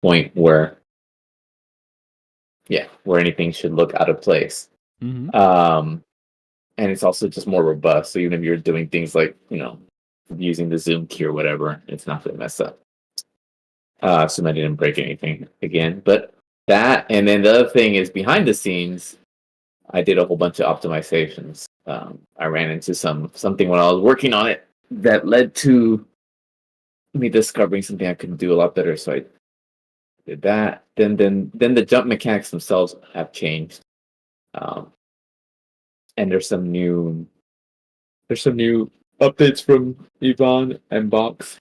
point where anything should look out of place. Mm-hmm. And it's also just more robust. So even if you're doing things like, using the zoom key or whatever, it's not going to mess up. So I didn't break anything again. But that, and then the other thing is behind the scenes, I did a whole bunch of optimizations. I ran into something when I was working on it that led to me discovering something I could do a lot better. So I did that. Then the jump mechanics themselves have changed. And there's some new updates from Yvonne and Box.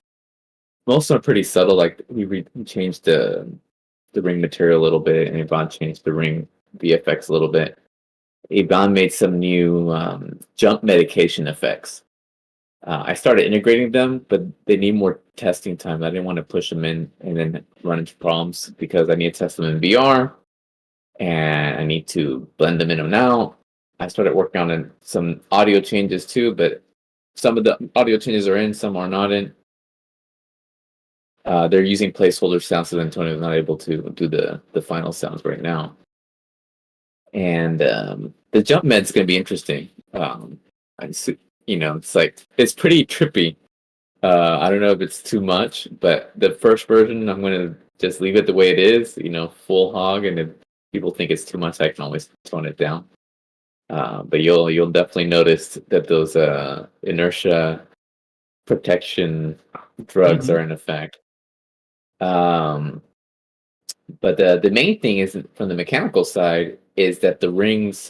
Most are pretty subtle. Like we changed the ring material a little bit, and Yvonne changed the ring VFX a little bit. Yvonne made some new jump medication effects. I started integrating them, but they need more testing time. I didn't want to push them in and then run into problems because I need to test them in VR, and I need to blend them in and out. I started working on some audio changes too, but some of the audio changes are in, some are not in. They're using placeholder sounds, so Antonio is not able to do the final sounds right now. And the jump med's going to be interesting. It's pretty trippy. I don't know if it's too much, but the first version, I'm going to just leave it the way it is, full hog. And if people think it's too much, I can always tone it down. But you'll definitely notice that those inertia protection drugs are in effect. But the main thing is from the mechanical side is that the rings,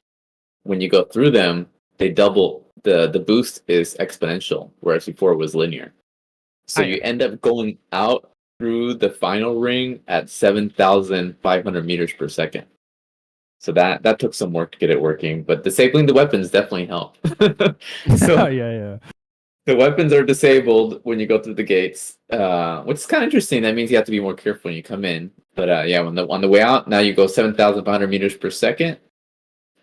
when you go through them, they double. The boost is exponential, whereas before it was linear. So you end up going out through the final ring at 7,500 meters per second. So that took some work to get it working, but disabling the weapons definitely helped. So yeah. the weapons are disabled when you go through the gates, which is kind of interesting. That means you have to be more careful when you come in. But on the way out, now you go 7,500 meters per second,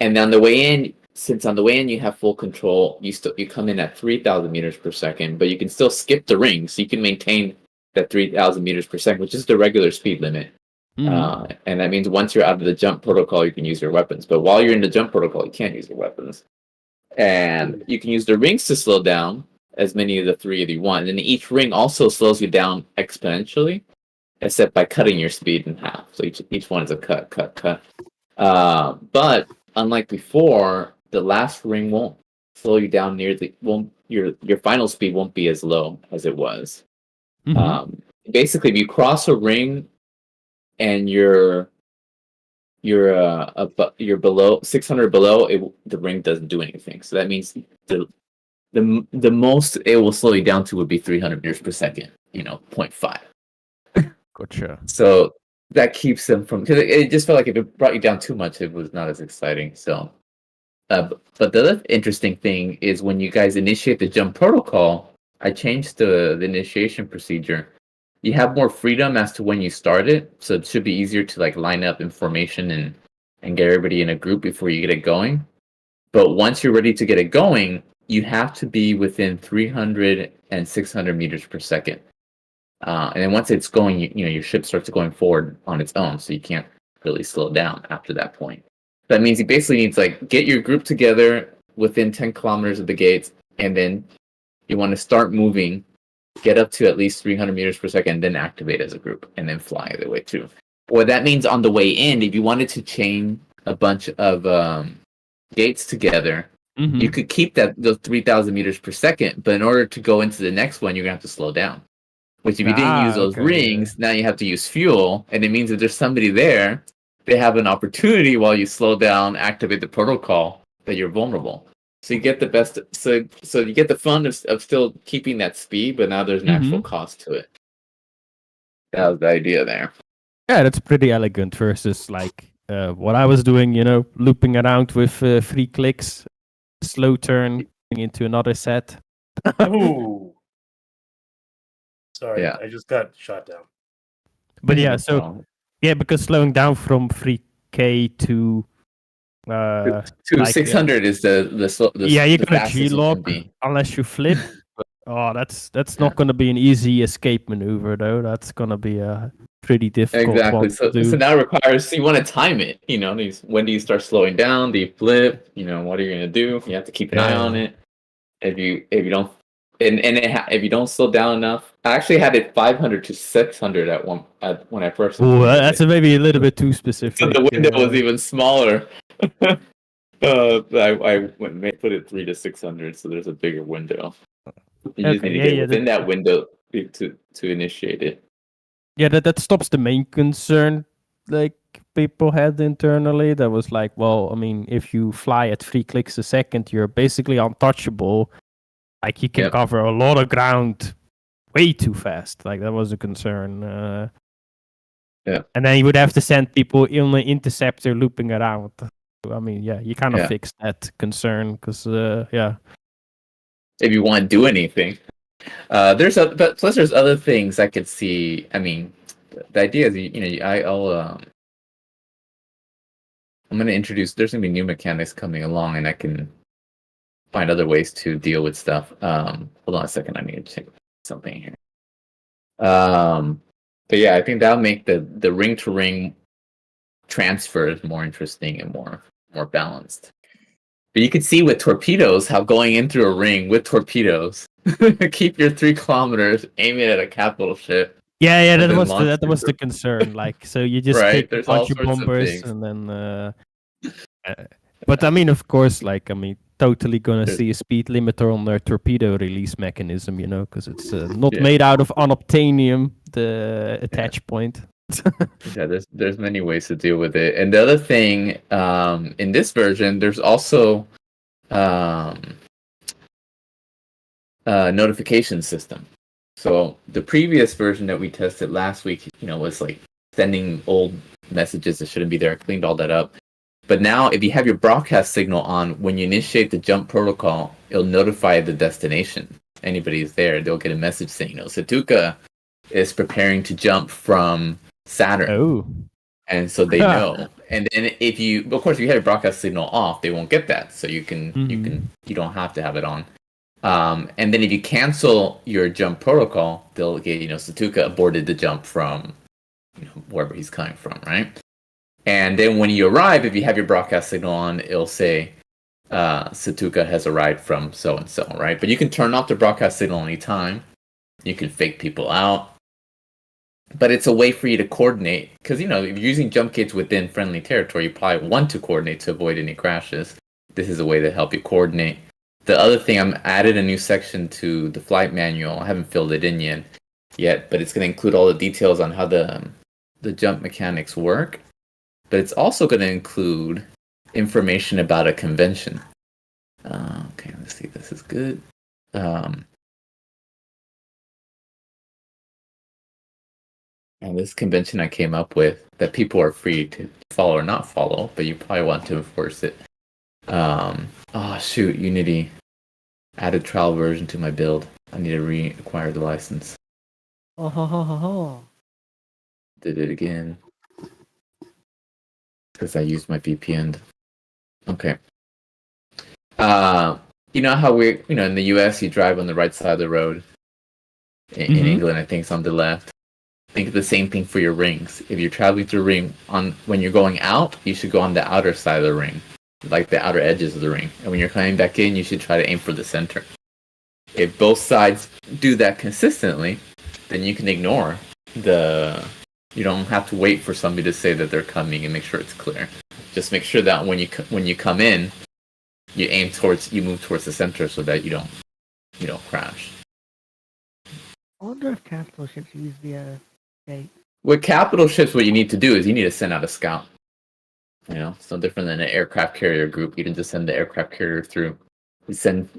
and on the way in, since on the way in you have full control, you come in at 3,000 meters per second, but you can still skip the ring, so you can maintain that 3,000 meters per second, which is the regular speed limit. And that means once you're out of the jump protocol, you can use your weapons. But while you're in the jump protocol, you can't use your weapons. And you can use the rings to slow down as many of the three as you want. And each ring also slows you down exponentially, except by cutting your speed in half. So each one is a cut. But unlike before, the last ring won't slow you down your final speed won't be as low as it was. Basically, if you cross a ring and you're below 600 below, the ring doesn't do anything. So that means the most it will slow you down to would be 300 meters per second, 0.5. Gotcha. So that keeps them from, because it just felt like if it brought you down too much, it was not as exciting. So, but the other interesting thing is when you guys initiate the jump protocol, I changed the initiation procedure. You have more freedom as to when you start it, so it should be easier to line up information and get everybody in a group before you get it going. But once you're ready to get it going, you have to be within 300 and 600 meters per second. And then once it's going, your ship starts going forward on its own, so you can't really slow down after that point. That means you basically need to get your group together within 10 kilometers of the gates, and then you want to start moving, get up to at least 300 meters per second, then activate as a group, and then fly the way too. What that means on the way in, if you wanted to chain a bunch of gates together, you could keep those 3,000 meters per second, but in order to go into the next one, you're going to have to slow down. Which if you didn't use those rings, now you have to use fuel, and it means if there's somebody there, they have an opportunity while you slow down, activate the protocol, that you're vulnerable. So you get the best. So you get the fun of still keeping that speed, but now there's an actual cost to it. That was the idea there. Yeah, that's pretty elegant versus what I was doing. Looping around with 3 clicks, slow turn into another set. Ooh. Sorry, Yeah. I just got shot down. But because slowing down from 3K to 600 is the you're gonna G-lock unless you flip. But, that's not gonna be an easy escape maneuver though. That's gonna be a pretty difficult Exactly. one to do. So now it requires you want to time it. When do you start slowing down? Do you flip? What are you gonna do? You have to keep an eye on it. If you don't if you don't slow down enough, I actually had it 500 to 600 when I first. Oh, that's maybe a little bit too specific. So the window was even smaller. I put it 3 to 600, so there's a bigger window. You just need to get within that window to initiate it. Yeah, that stops the main concern like people had internally. That was like, well, I mean, if you fly at 3 clicks a second, you're basically untouchable. Like you can cover a lot of ground way too fast. Like that was a concern. And then you would have to send people in the interceptor looping around. I mean, you kind of fixed that concern because, if you want to do anything, there's other things I could see. I mean, the idea is, I'm going to introduce. There's going to be new mechanics coming along, and I can find other ways to deal with stuff. Hold on a second, I need to check something here. But I think that'll make the ring to ring transfers more interesting and more balanced. But you can see with torpedoes how going in through a ring with torpedoes, keep your 3 kilometers, aim it at a capital ship. Yeah, that was the concern. Like, so you just take a bunch of bombers and then. But I mean, of course, totally gonna see a speed limiter on their torpedo release mechanism, because it's not made out of unobtainium, the attach point. There's many ways to deal with it. And the other thing, in this version, there's also notification system. So the previous version that we tested last week, was like sending old messages that shouldn't be there. I cleaned all that up. But now, if you have your broadcast signal on, when you initiate the jump protocol, it'll notify the destination. Anybody is there, they'll get a message saying, Satuka is preparing to jump from Saturn. Oh. And so they know. And then if you have your broadcast signal off, they won't get that. So you don't have to have it on. And then if you cancel your jump protocol, they'll get, Satuka aborted the jump from wherever he's coming from, right? And then when you arrive, if you have your broadcast signal on, it'll say Satuka has arrived from so-and-so, right? But you can turn off the broadcast signal anytime. You can fake people out. But it's a way for you to coordinate. Because, if you're using jump gates within friendly territory, you probably want to coordinate to avoid any crashes. This is a way to help you coordinate. The other thing, I'm added a new section to the flight manual. I haven't filled it in yet, but it's going to include all the details on how the jump mechanics work. But it's also going to include information about a convention. Okay, let's see. This is good. And this convention I came up with that people are free to follow or not follow, but you probably want to enforce it. Unity added trial version to my build. I need to reacquire the license. Did it again. Because I used my VPN. Okay. You know how in the US you drive on the right side of the road? In England, I think it's on the left. Think of the same thing for your rings. If you're traveling through a ring, when you're going out, you should go on the outer side of the ring, like the outer edges of the ring. And when you're coming back in, you should try to aim for the center. If both sides do that consistently, then you can ignore you don't have to wait for somebody to say that they're coming and make sure it's clear. Just make sure that when you come in, you move towards the center so that you don't crash. I wonder if capital ships use the gate. With capital ships, what you need to do is you need to send out a scout. It's no different than an aircraft carrier group. You can just send the aircraft carrier through. You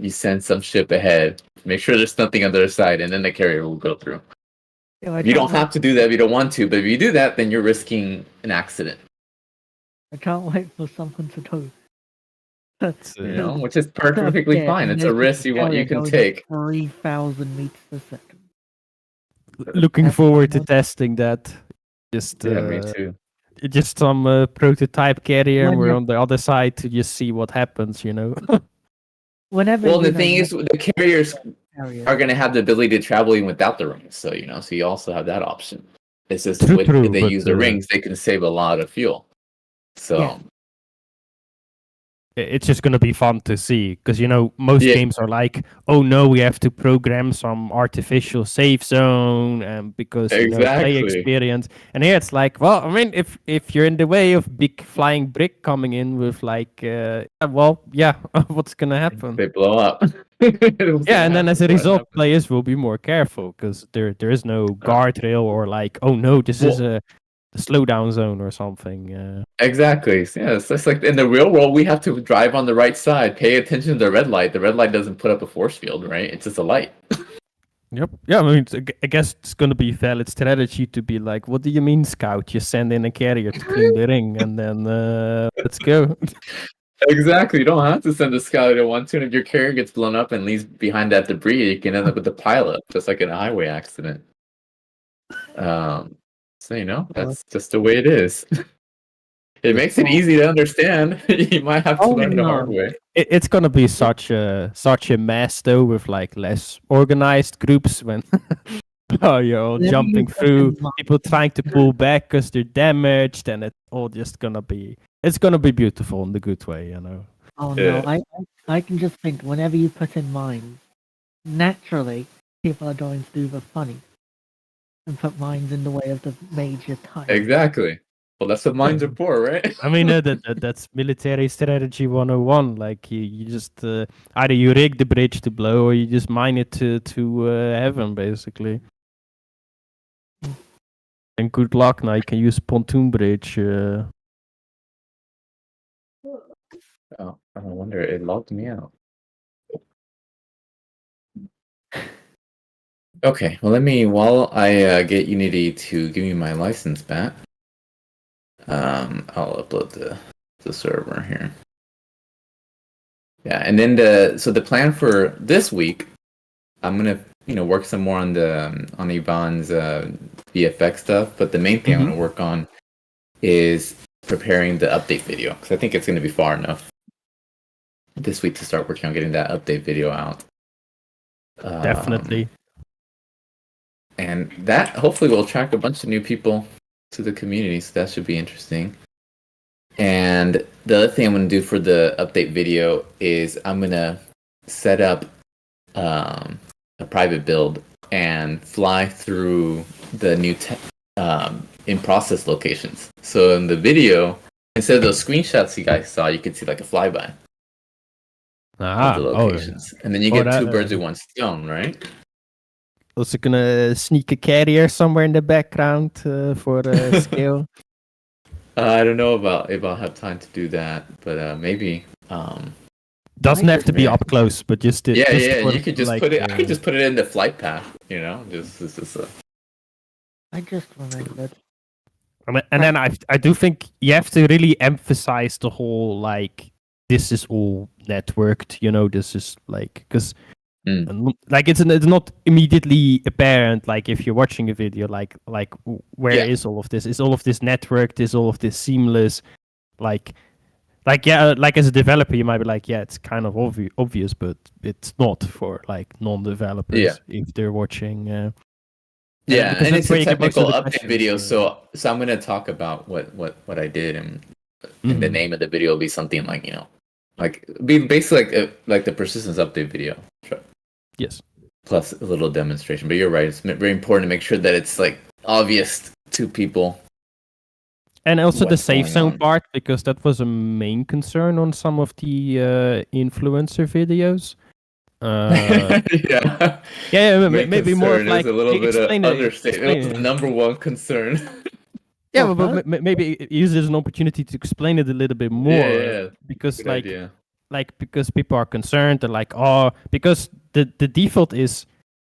send some ship ahead. Make sure there's nothing on the other side, and then the carrier will go through. You don't have to do that if you don't want to, but if you do that, then you're risking an accident. I can't wait for something to do. Which is perfectly fine. It's a risk you can take. 3,000 meters per second. Looking forward to testing that. Me too. Just some prototype carrier, and we're on the other side to just see what happens. Whenever. Well, the thing is, the carriers are going to have the ability to travel even without the rings, so you also have that option. It's just True, if true, they but use the rings, they can save a lot of fuel. So Yeah. it's just going to be fun to see because most Yeah. games are like, oh no, we have to program some artificial save zone because play Exactly. experience. And here it's like, well, I mean, if you're in the way of big flying brick coming in with like what's gonna happen? They blow up. Yeah, and then as a result, players will be more careful because there is no guardrail or like, oh no, this is a slowdown zone or something. Exactly. Yeah, it's just like in the real world, we have to drive on the right side, pay attention to the red light. The red light doesn't put up a force field, right? It's just a light. Yep. Yeah, I mean, I guess it's going to be valid strategy to be like, what do you mean, scout? You send in a carrier to clean the ring, and then let's go. Exactly. You don't have to send a scout to one to, and if your carrier gets blown up and leaves behind that debris, you can end up with a pileup, just like in a highway accident. So that's just the way it is. It makes it easy to understand. You might have to learn the hard way. It's gonna be such a mess though, with like less organized groups when you're all jumping through, people trying to pull back because they're damaged, and it's all just gonna be beautiful in the good way, Oh Yeah. no, I can just think whenever you put in mines, naturally people are going to do the funny and put mines in the way of the major type. Exactly. Well, that's what mines are for, right? I mean, that's military strategy 101. Like you just either you rig the bridge to blow or you just mine it to heaven, basically. And good luck. Now you can use pontoon bridge. Oh, I wonder. It logged me out. Okay. Well, while I get Unity to give me my license back, I'll upload the server here. Yeah, and then the plan for this week, I'm gonna work some more on Ivan's VFX stuff, but the main thing I'm gonna work on is preparing the update video because I think it's gonna be far enough this week to start working on getting that update video out. Definitely. And that hopefully will attract a bunch of new people to the community, so that should be interesting. And the other thing I'm going to do for the update video is I'm going to set up a private build and fly through the new in-process locations. So in the video, instead of those screenshots you guys saw, you could see like a flyby of the locations. And then you get two birds with one stone, right? Also gonna sneak a carrier somewhere in the background for scale. I don't know if I'll have time to do that, but maybe. Doesn't have to be up close, but just you could just like, put it. I could just put it in the flight path. I just remembered. And then I do think you have to really emphasize the whole like this is all networked. This is like because. Like it's not immediately apparent. Like if you're watching a video, like where is all of this? Is all of this networked? Is all of this seamless? Like as a developer, you might be like, yeah, it's kind of obvious, but it's not for like non-developers if they're watching. And it's a technical update video, so I'm gonna talk about what I did, and the name of the video will be something like be basically like the persistence update video. Yes. Plus a little demonstration. But you're right. It's very important to make sure that it's like obvious to people. And also the safe zone part, because that was a main concern on some of the influencer videos. Maybe more of like a little bit of understatement. It was the number one concern. Yeah, but maybe use it as an opportunity to explain it a little bit more. Because because people are concerned, they're like, because the default is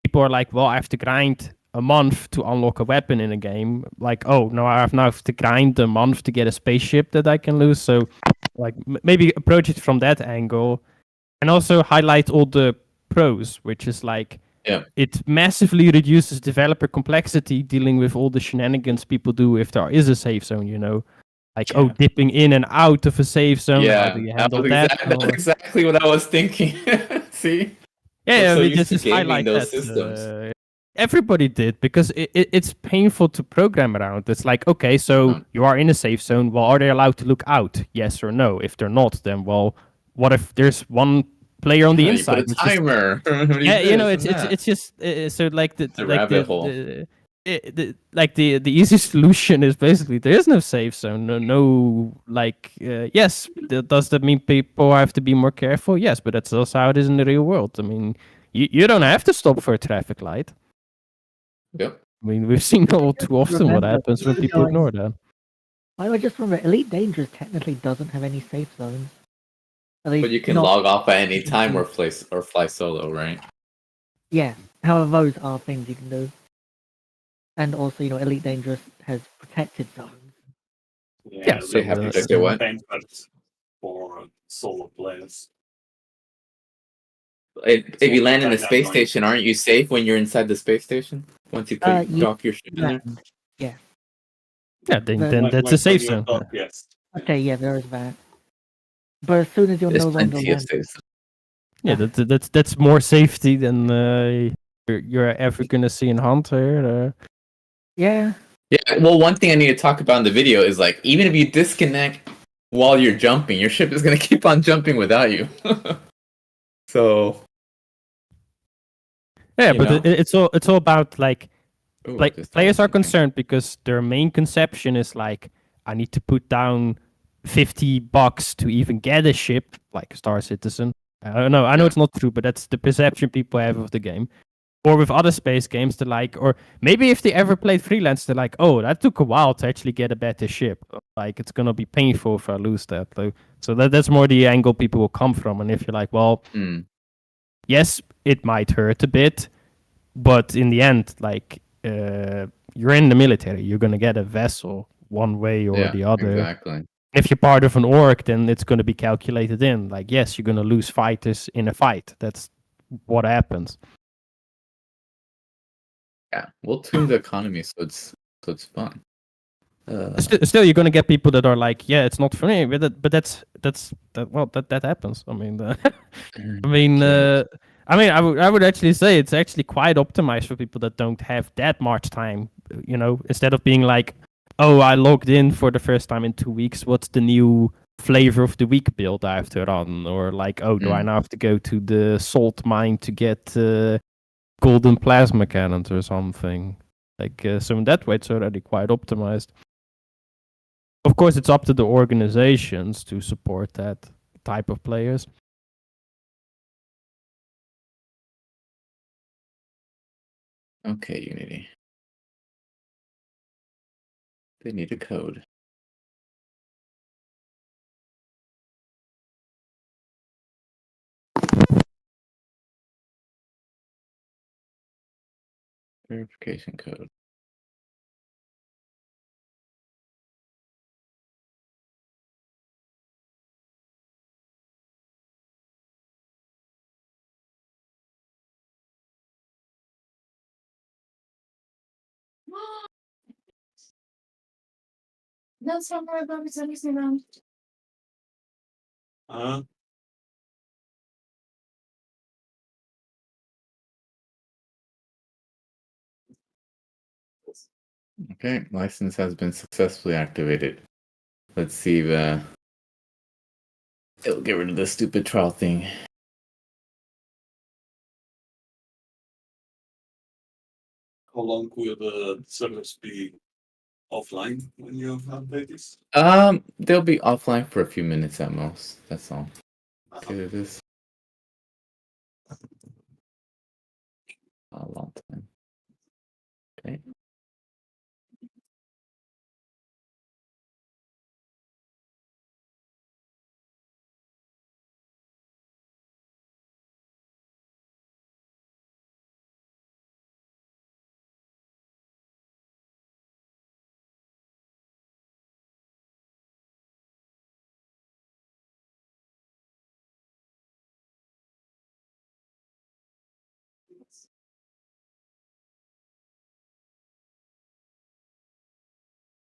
people are like, well, I have to grind a month to unlock a weapon in a game. Like, no, I have now to grind a month to get a spaceship that I can lose. So, like, maybe approach it from that angle, and also highlight all the pros, which is like, it massively reduces developer complexity dealing with all the shenanigans people do if there is a safe zone. Like, dipping in and out of a safe zone. Yeah, how do you handle that? That's exactly what I was thinking. See? Yeah, we just highlight those that. systems. everybody did, because it's painful to program around. It's like, okay, so you are in a safe zone. Well, are they allowed to look out? Yes or no? If they're not, then well, what if there's one player on the You inside? put a timer. Yeah, it's just so like a rabbit hole. the easy solution is basically there is no safe zone, no like yes, does that mean people have to be more careful? Yes, but that's also how it is in the real world. I mean, you don't have to stop for a traffic light. Yep. I mean, we've seen all too often what happens when people ignore that. I would just remember, Elite Dangerous technically doesn't have any safe zones. But you can log off at any time or fly solo, right? Yeah. However, those are things you can do. And also, Elite Dangerous has protected zones. Yeah, so they have protected what? For solo players. If you land in a space station, aren't you safe when you're inside the space station? Once you dock your ship in there? Yeah. Yeah, then that's a safe zone. Yes. Okay, yeah, there is that. But as soon as you're no longer landing, yeah, that's more safety than you're ever gonna see in Hunter. Yeah. Yeah. Well, one thing I need to talk about in the video is like, even if you disconnect while you're jumping, your ship is gonna keep on jumping without you. So. Yeah, but it's all about like. Ooh, Players are concerned because their main conception is like, I need to put down $50 to even get a ship, like Star Citizen. I know it's not true, but that's the perception people have of the game. Or with other space games, they're like, or maybe if they ever played freelance, they're like, oh, that took a while to actually get a better ship. Like, it's gonna be painful if I lose that. So that's more the angle people will come from. And if you're like, well, yes, it might hurt a bit, but in the end, like, you're in the military, you're gonna get a vessel one way or the other. Exactly. If you're part of an org, then it's gonna be calculated in. Like, yes, you're gonna lose fighters in a fight. That's what happens. Yeah, we'll tune the economy so it's fun. Still, you're gonna get people that are like, yeah, it's not for me, but that happens. I mean, I would actually say it's actually quite optimized for people that don't have that much time. Instead of being like, oh, I logged in for the first time in 2 weeks. What's the new flavor of the week build I have to run? Or like, oh, do I now have to go to the salt mine to get golden plasma cannons or something? Like, so in that way, it's already quite optimized. Of course, it's up to the organizations to support that type of players. Okay, Unity. They need a code. Verification code. That's not more about it's around. Okay, license has been successfully activated. Let's see if it'll get rid of the stupid trial thing. How long will the servers be offline when you update this? They'll be offline for a few minutes at most. That's all. Okay, it is a long time. Okay.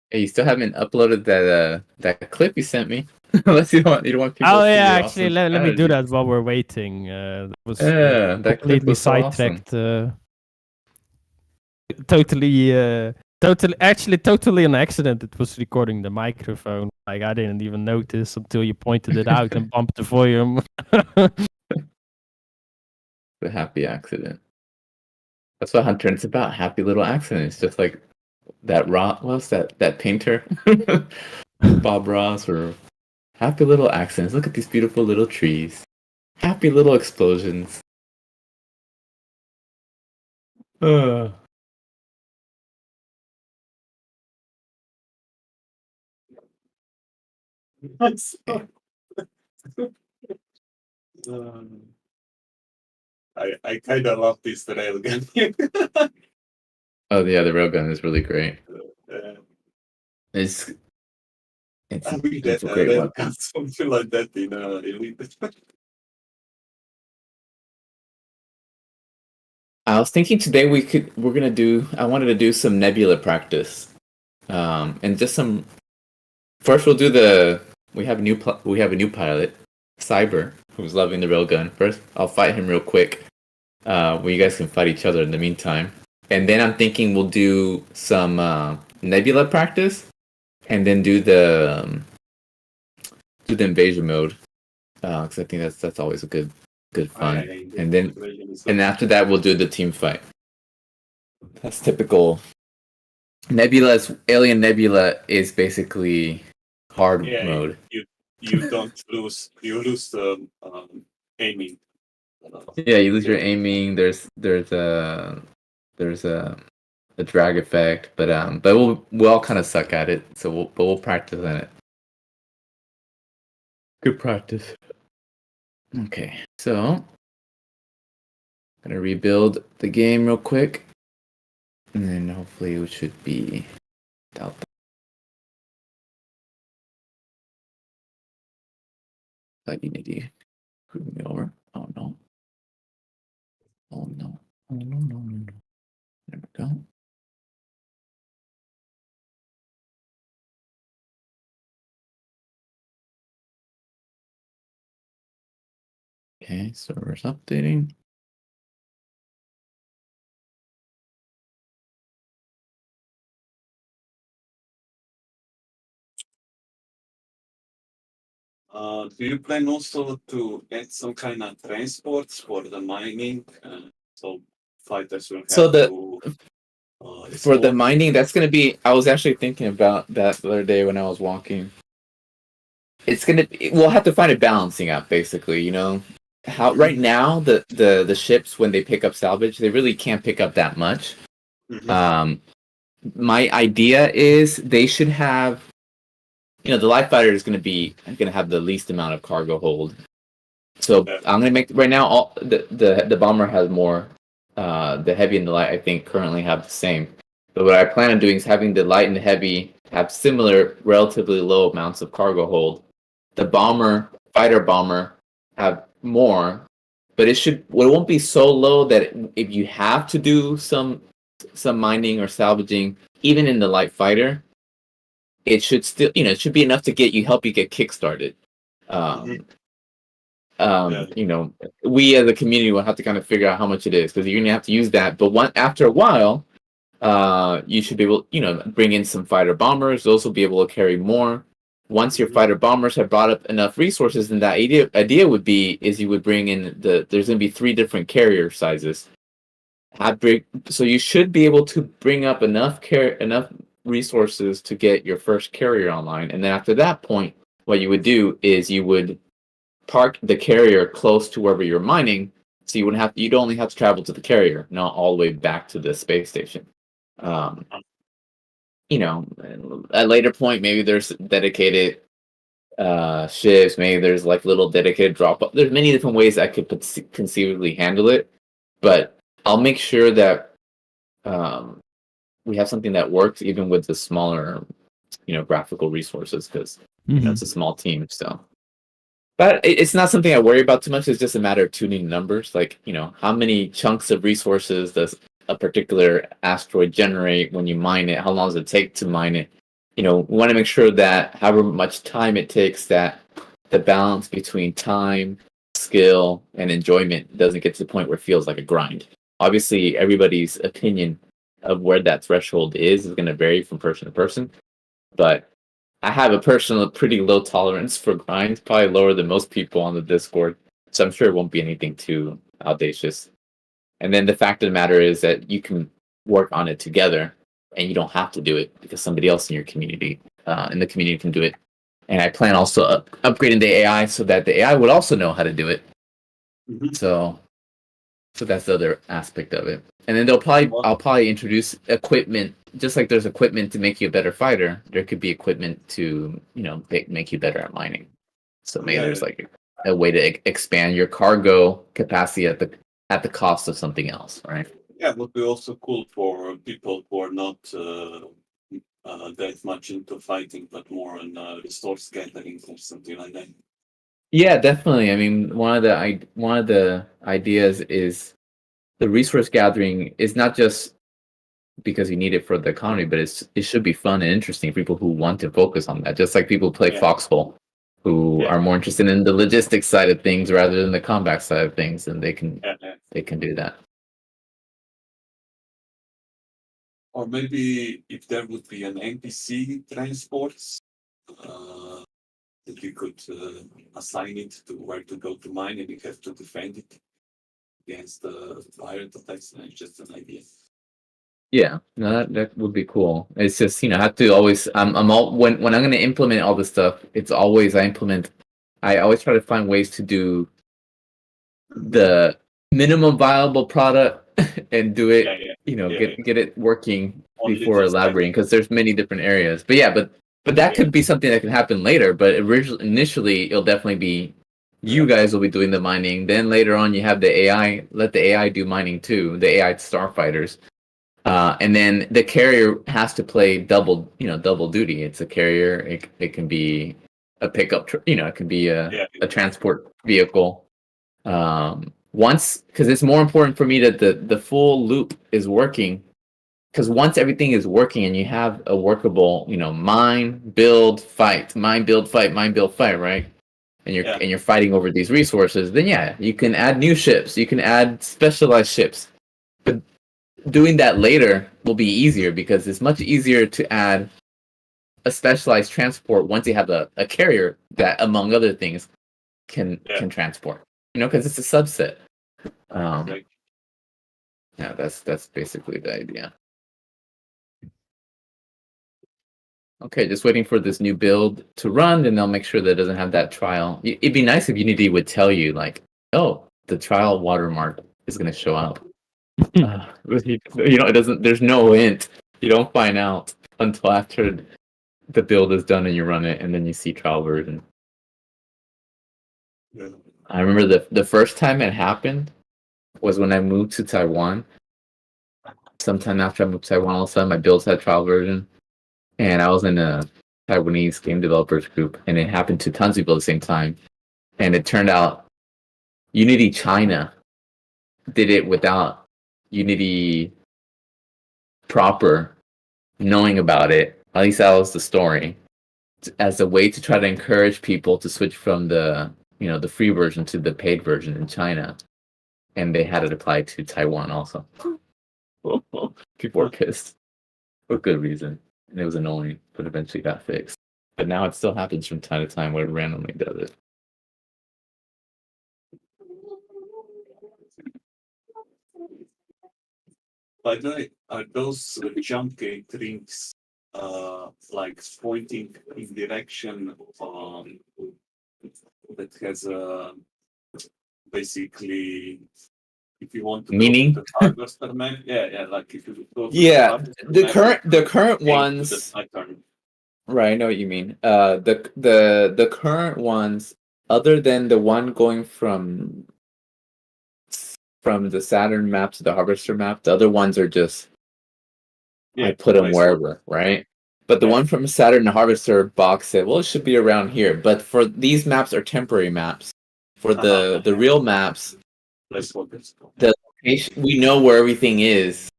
Hey, you still haven't uploaded that clip you sent me. Unless you don't want people Oh to see yeah, your actually, awesome let me do strategy. that while we're waiting. That was that clip completely was so awesome. sidetracked. totally an accident. It was recording the microphone. Like I didn't even notice until you pointed it out and bumped the volume. The happy accident. That's what Hunternet's about. Happy little accidents. Just like that what's that painter? Bob Ross, or happy little accidents. Look at these beautiful little trees. Happy little explosions. Uh, Um, I kind of love this railgun. oh yeah, the railgun is really great. uh, It's I wish that it's a great weapon. railgun something like that in Elite. I was thinking today I wanted to do some nebula practice, and just some. First, we have a new pilot, Cyber, who's loving the railgun. First, I'll fight him real quick. Where you guys can fight each other in the meantime, and then I'm thinking we'll do some nebula practice, and then do the invasion mode, because I think that's always a good fun. And after that, we'll do the team fight. That's typical. Alien Nebula is basically hard mode. You don't lose. You lose aiming. Yeah, you lose your aiming. There's a drag effect, but we'll all kind of suck at it. So we'll practice on it. Good practice. Okay, so gonna rebuild the game real quick, and then hopefully it should be out. Like you need to screw me over. Oh no. Oh no. Oh no no no no. There we go. Okay, server's updating. Do you plan also to add some kind of transports for the mining? So fighters will have So to. For the explore? mining, that's gonna be. I was actually thinking about that the other day when I was walking. We'll have to find a balancing out, basically. You know, how right now the ships, when they pick up salvage, they really can't pick up that much. Mhm. My idea is they should have. You know, the light fighter is gonna have the least amount of cargo hold. So Yeah. I'm gonna make right now all the bomber has more. The heavy and the light, I think, currently have the same. But what I plan on doing is having the light and the heavy have similar, relatively low amounts of cargo hold. The fighter bomber, have more, but it won't be so low that if you have to do some mining or salvaging, even in the light fighter, it should still, it should be enough to help you get kickstarted. Mhm. You know, we as a community will have to kind of figure out how much it is, because you're gonna have to use that. But after a while, you should be able, bring in some fighter bombers. Those will be able to carry more. Once your fighter bombers have brought up enough resources, then that idea would be is you would bring in there's going to be 3 different carrier sizes. So you should be able to bring up enough resources to get your first carrier online, and then after that point, what you would do is you would park the carrier close to wherever you're mining, so you'd only have to travel to the carrier, not all the way back to the space station. At a later point, maybe there's dedicated ships, maybe there's like little dedicated drop off. There's many different ways I could conceivably handle it, but I'll make sure that we have something that works even with the smaller, graphical resources, because it's a small team. So, but it's not something I worry about too much. It's just a matter of tuning numbers. Like, how many chunks of resources does a particular asteroid generate when you mine it? How long does it take to mine it? We want to make sure that however much time it takes, that the balance between time, skill, and enjoyment doesn't get to the point where it feels like a grind. Obviously, everybody's opinion of where that threshold is going to vary from person to person. But I have a personal pretty low tolerance for grind, probably lower than most people on the Discord. So I'm sure it won't be anything too audacious. And then the fact of the matter is that you can work on it together, and you don't have to do it because somebody else in your community, in the community, can do it. And I plan also upgrading the AI so that the AI would also know how to do it. Mhm. So that's the other aspect of it. And then I'll probably introduce equipment, just like there's equipment to make you a better fighter. There could be equipment to make you better at mining. So maybe there's like a way to expand your cargo capacity at the cost of something else, right? Yeah, it would be also cool for people who are not that much into fighting, but more on resource gathering or something like that. Yeah, definitely. I mean, one of the ideas is the resource gathering is not just because you need it for the economy, but it should be fun and interesting for people who want to focus on that. Just like people play Foxhole, who are more interested in the logistics side of things rather than the combat side of things, and they can do that. Or maybe if there would be an NPC transports, that you could assign it to where to go to mine, and you have to defend it against the pirate attacks. And it's just an idea. Yeah, no, that would be cool. It's just I have to always I'm all when I'm going to implement all this stuff. It's always I always try to find ways to do the minimum viable product and do it. Get it working before elaborating, because there's many different areas. But that could be something that can happen later. But initially, it'll definitely be you guys will be doing the mining. Then later on, you have the AI. Let the AI do mining too. The AI starfighters. And then the carrier has to play double duty. It's a carrier. It can be a pickup. It can be a transport vehicle. Because it's more important for me that the full loop is working. Because once everything is working and you have a workable, mine, build, fight, mine, build, fight, right? And you're fighting over these resources, then you can add new ships. You can add specialized ships. But doing that later will be easier, because it's much easier to add a specialized transport once you have a carrier that, among other things, can transport. Because it's a subset. Yeah, that's basically the idea. Okay, just waiting for this new build to run, and they'll make sure that it doesn't have that trial. It'd be nice if Unity would tell you, like, oh, the trial watermark is going to show up. It doesn't. There's no hint. You don't find out until after the build is done and you run it, and then you see trial version. Yeah. I remember the first time it happened was when I moved to Taiwan. Sometime after I moved to Taiwan, all of a sudden my builds had trial version, and I was in a Taiwanese game developers group, and it happened to tons of people at the same time. And it turned out Unity China did it without Unity proper knowing about it. At least that was the story, as a way to try to encourage people to switch from the free version to the paid version in China, and they had it applied to Taiwan also. People were pissed for good reason, and it was annoying, but eventually got fixed. But now it still happens from time to time where it randomly does it. By the way, are those jump gate rings like pointing in direction that has basically, if you want to Meaning? go to the harvester map, like if you go to the current ones. the pattern. Right, I know what you mean. The current ones, other than the one going from the Saturn map to the Harvester map, the other ones are just I put them wherever, right? But the one from Saturn to Harvester box said, well, it should be around here. But for these maps are temporary maps. For the real maps, the location, we know where everything is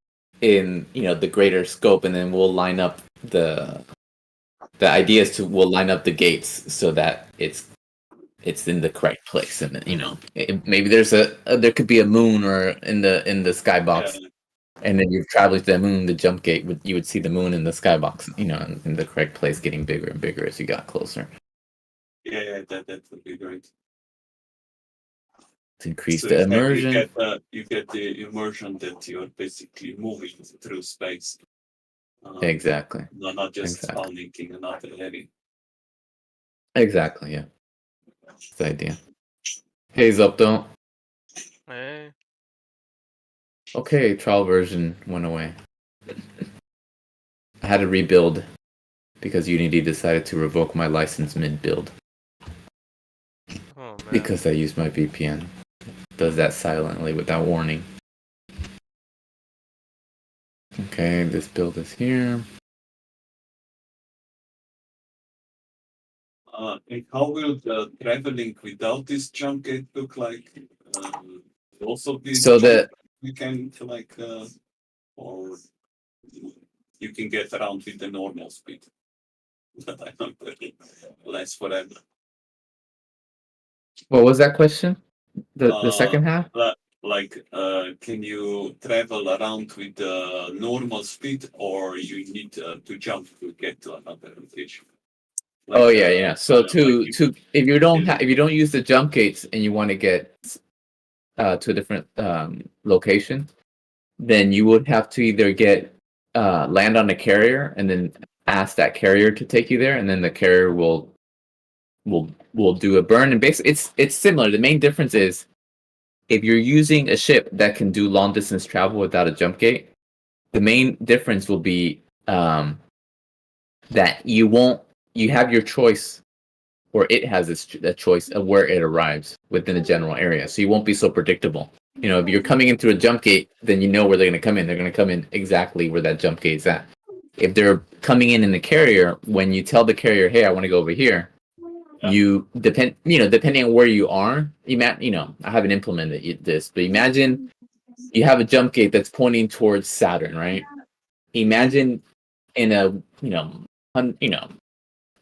in the greater scope, and then we'll line up the idea is we'll line up the gates so that it's in the correct place, and maybe there could be a moon or in the skybox And then you're traveling to the moon, the jump gate, you would see the moon in the skybox, in the correct place, getting bigger and bigger as you got closer. Yeah, that would be great. To increase So the exactly, immersion. you get the immersion that you're basically moving through space. Exactly. Not just Exactly. spawning another area. Exactly, yeah. That's the idea. Hey, Zopto. Hey. Okay, trial version went away. I had to rebuild because Unity decided to revoke my license mid-build Oh man. because I used my VPN. Does that silently without warning. Okay, this build is here. And how will the traveling without this jump gate look like? Also, be So the you can or you can get around with the normal speed. But I don't really less forever. what was that question? The second half? Can you travel around with the normal speed, or you need to jump to get to another location? Oh yeah. So to if you don't Yeah. if you don't use the jump gates and you want to get to a different location, then you would have to either get land on a carrier and then ask that carrier to take you there, and then the carrier will do a burn. And basically, it's similar. The main difference is if you're using a ship that can do long distance travel without a jump gate, the main difference will be that you have your choice, or it has a choice of where it arrives within the general area. So you won't be so predictable. If you're coming in through a jump gate, then you know where they're going to come in. They're going to come in exactly where that jump gate's at. If they're coming in the carrier, when you tell the carrier, "Hey, I want to go over here," you depending on where you are. I haven't implemented this, but imagine you have a jump gate that's pointing towards Saturn, right? Imagine in a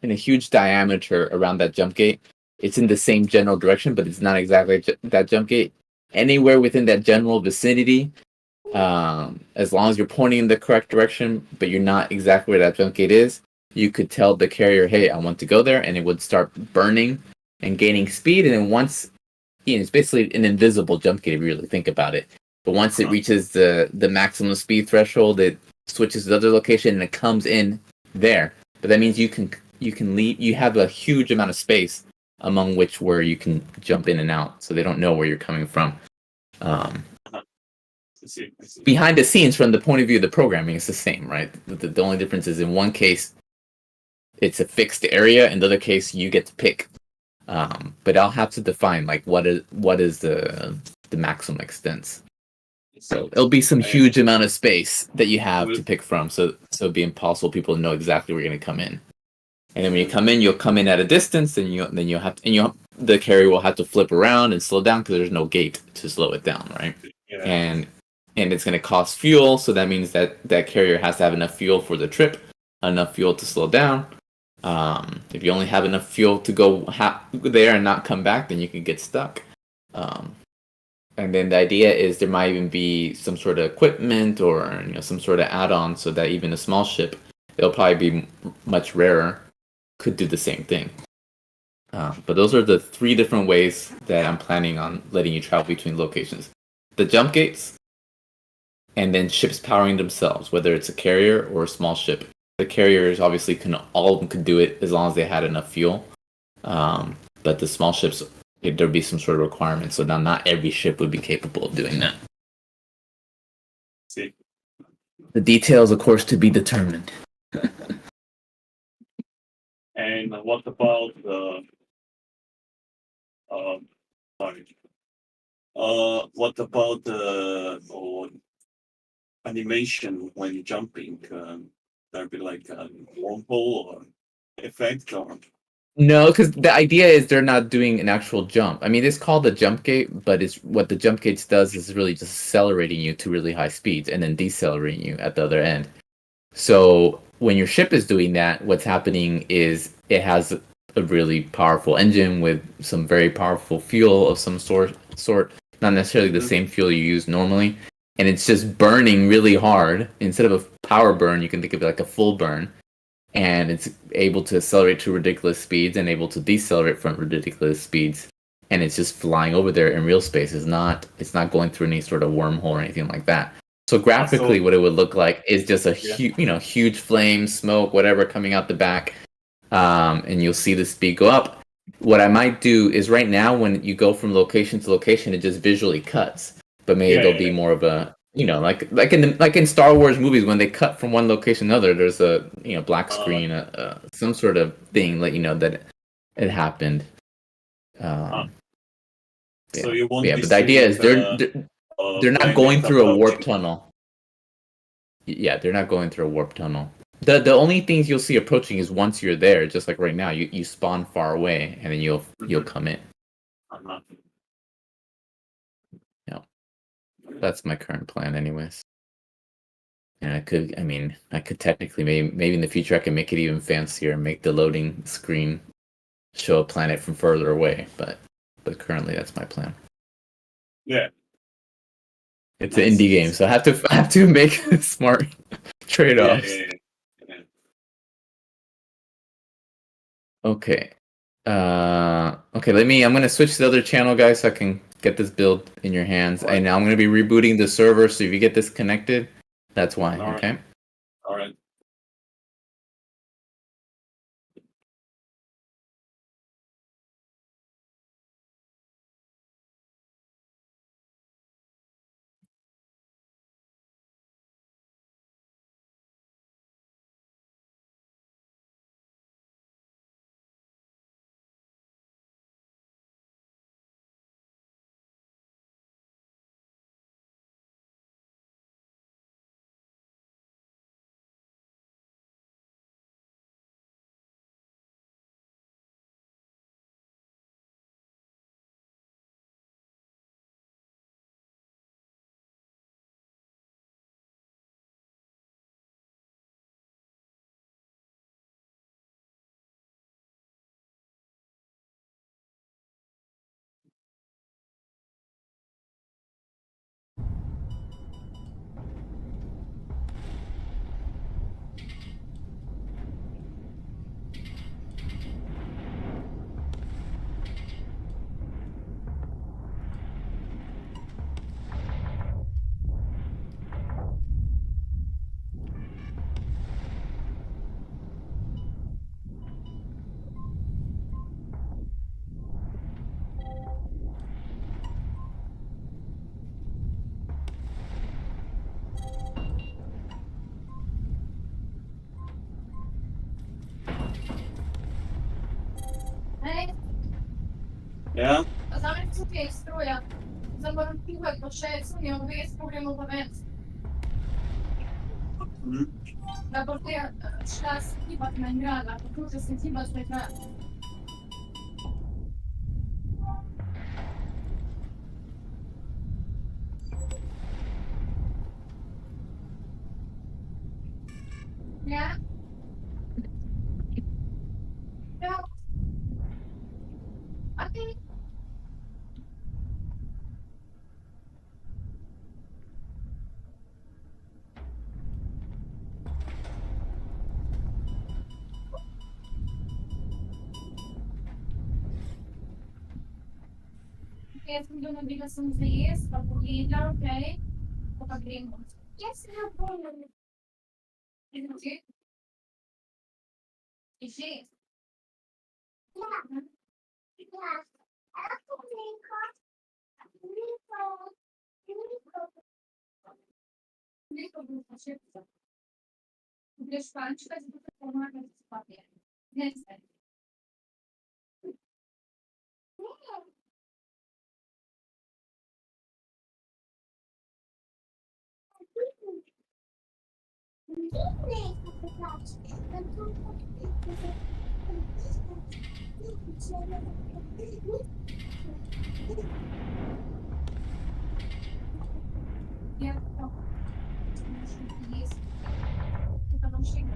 in a huge diameter around that jump gate. It's in the same general direction, but it's not exactly that jump gate. Anywhere within that general vicinity, as long as you're pointing in the correct direction, but you're not exactly where that jump gate is, you could tell the carrier, "Hey, I want to go there," and it would start burning and gaining speed. And then once, it's basically an invisible jump gate if you really think about it. But once it reaches the maximum speed threshold, it switches to the other location and it comes in there. But that means you can leave. You have a huge amount of space among which where you can jump in and out, so they don't know where you're coming from. I see. Behind the scenes, from the point of view of the programming, it's the same, right? The only difference is in one case, it's a fixed area, in the other case, you get to pick. But I'll have to define what is the maximum extent. So it'll be some huge amount of space that you have to pick from. So it'll be impossible people to know exactly where you're going to come in. And then when you come in, you'll come in at a distance, and you'll have to, the carrier will have to flip around and slow down because there's no gate to slow it down, right? Yeah. And it's going to cost fuel, so that means that carrier has to have enough fuel for the trip, enough fuel to slow down. If you only have enough fuel to go there and not come back, then you can get stuck. And then the idea is there might even be some sort of equipment or some sort of add-on, so that even a small ship, it'll probably be much rarer, could do the same thing. But those are the 3 different ways that I'm planning on letting you travel between locations: the jump gates, and then ships powering themselves, whether it's a carrier or a small ship. The carriers obviously all of them could do it as long as they had enough fuel. But the small ships, there'd be some sort of requirement. So now not every ship would be capable of doing that. See. The details, of course, to be determined. And what about what about the animation when jumping? There'd be like a wormhole or effect, or No, because the idea is they're not doing an actual jump. I mean, it's called a jump gate, but it's what the jump gates does is really just accelerating you to really high speeds and then decelerating you at the other end. So when your ship is doing that, what's happening is it has a really powerful engine with some very powerful fuel of some sort, not necessarily the same fuel you use normally. and it's just burning really hard. Instead of a power burn, you can think of it like a full burn, and it's able to accelerate to ridiculous speeds and able to decelerate from ridiculous speeds, and it's just flying over there in real space. It's not going through any sort of wormhole or anything like that. So graphically, what it would look like is just a huge flame, smoke, whatever coming out the back, and you'll see the speed go up. What I might do is right now, when you go from location to location, it just visually cuts. But maybe there'll be more of a, like in Star Wars movies, when they cut from one location to another, there's a black screen, some sort of thing let you know that it happened. So you won't but the idea is they're not going through a warp tunnel. Yeah, they're not going through a warp tunnel. The only things you'll see approaching is once you're there, just like right now, you spawn far away and then you'll come in. Yeah, that's my current plan, anyways. And I could technically maybe in the future I can make it even fancier and make the loading screen show a planet from further away. But currently that's my plan. Yeah. It's an indie game, so I have to make smart trade-offs. Yeah. Okay. Okay, I'm gonna switch to the other channel, guys, so I can get this build in your hands. Right. And now I'm gonna be rebooting the server, so if you get disconnected, that's why. All right. Okay. All right. Hej, Ja. zamknij sobie stroja. Zamoram piłek do szecu, nie mówię z programu pamięć. Dopo te šla se hibati na igrala, poslušaj se hibati na igrala. Ja? Ja. Okay. Jaz sem dobila sem za jesti, pa pogledala, okej. Pa gremo. Jaz sem na polno. Že? Že? Ja. Ja. Neko bo pa še pisa. Greš pančka, zato te pomagati s papir. Ne se. Ja, to. Jest. To tam się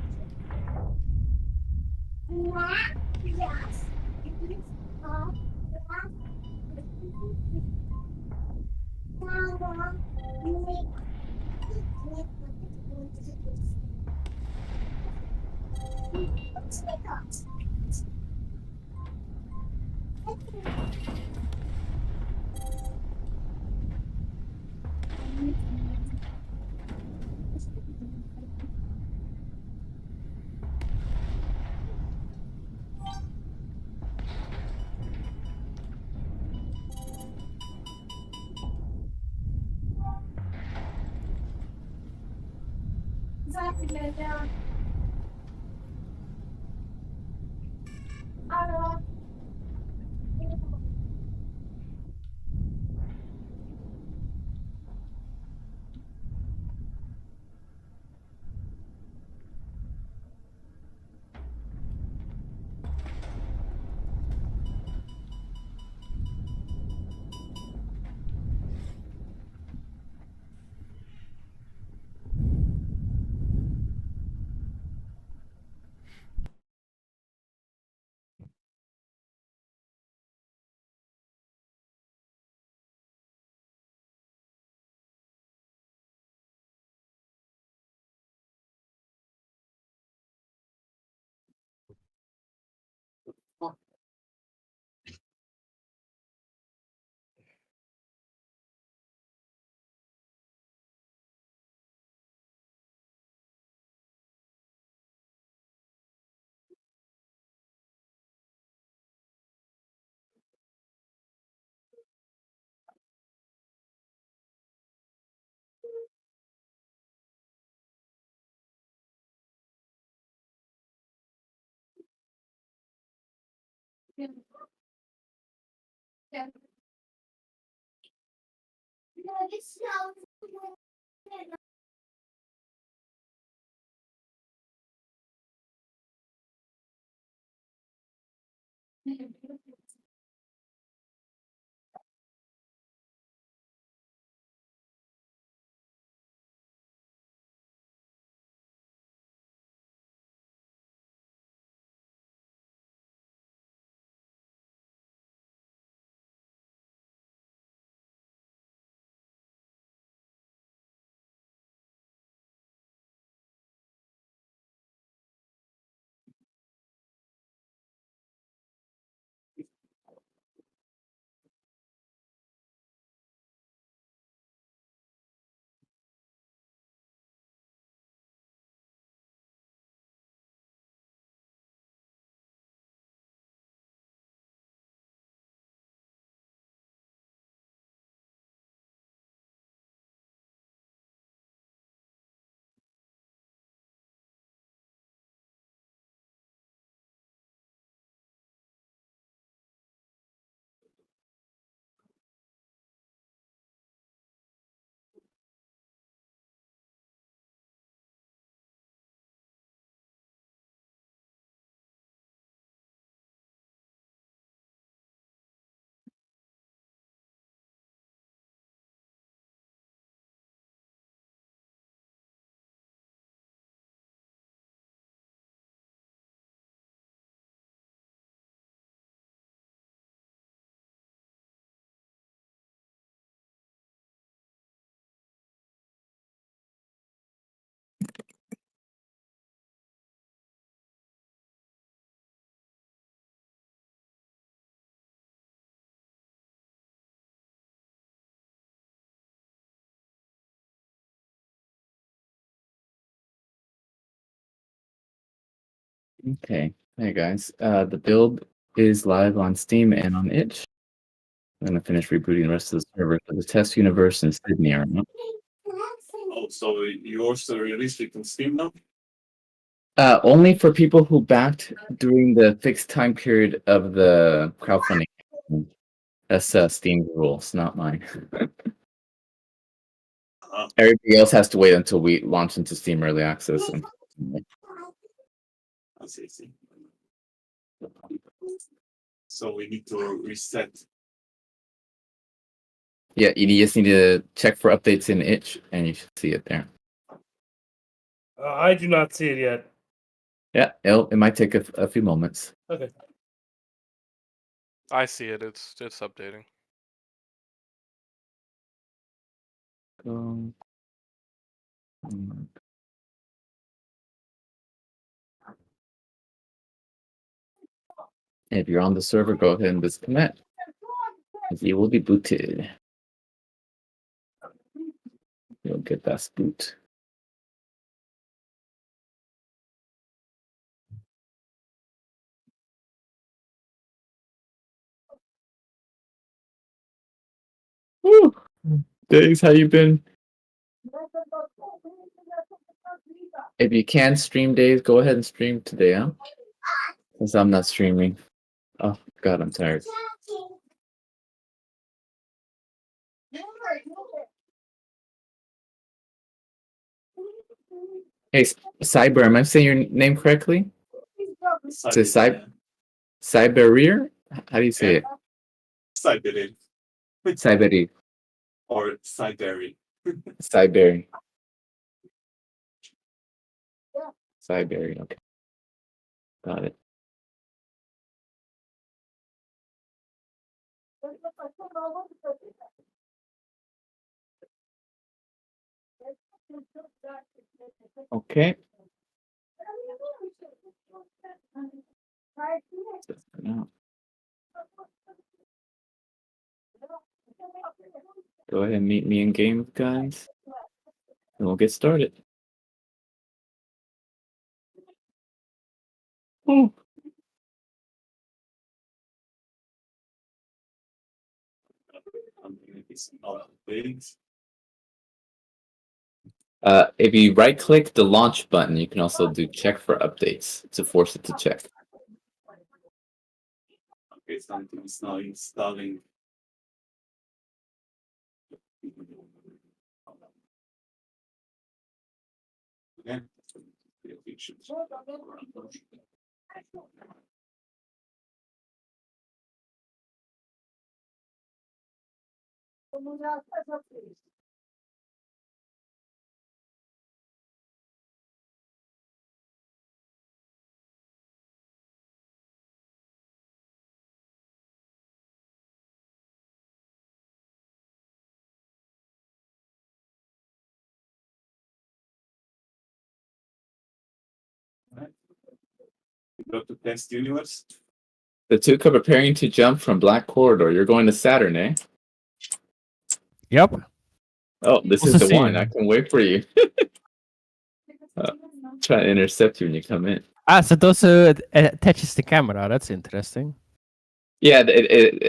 Exactly, get it down. I don't know. Yeah. Yeah. No, it's not. Okay. Hey guys. The build is live on Steam and on itch. I'm gonna finish rebooting the rest of the server for the test universe in Sydney right now. Oh, so you also released it on Steam now? Only for people who backed during the fixed time period of the crowdfunding. That's Steam rules, not mine. Everybody else has to wait until we launch into Steam Early Access. I see. So we need to reset. Yeah, you just need to check for updates in itch, and you should see it there. I do not see it yet. Yeah, it might take a few moments. Okay. I see it. It's updating. Um, If you're on the server, go ahead and disconnect. You will be booted. You'll get that boot. Woo! Days, how you been? If you can stream Days, go ahead and stream today, huh? Since I'm not streaming. Oh God, I'm tired. Hey, Cyber, am I saying your name correctly? Is it Cyberir? How do you say it? Siberia Cyberi. or Siberia. Cyberi. Cyberi, okay. Got it. Okay. Go ahead and meet me in game, guys. And we'll get started. Ooh. If you right click the launch button, you can also do check for updates to force it to check. Okay, something is now installing. Okay. Go to test universe. The two are preparing to jump from Black Corridor. You're going to Saturn, eh? Yep. Oh, this is Also the one. seeing. I can wait for you. Try to intercept you when you come in. So it also attaches the camera. That's interesting. Yeah,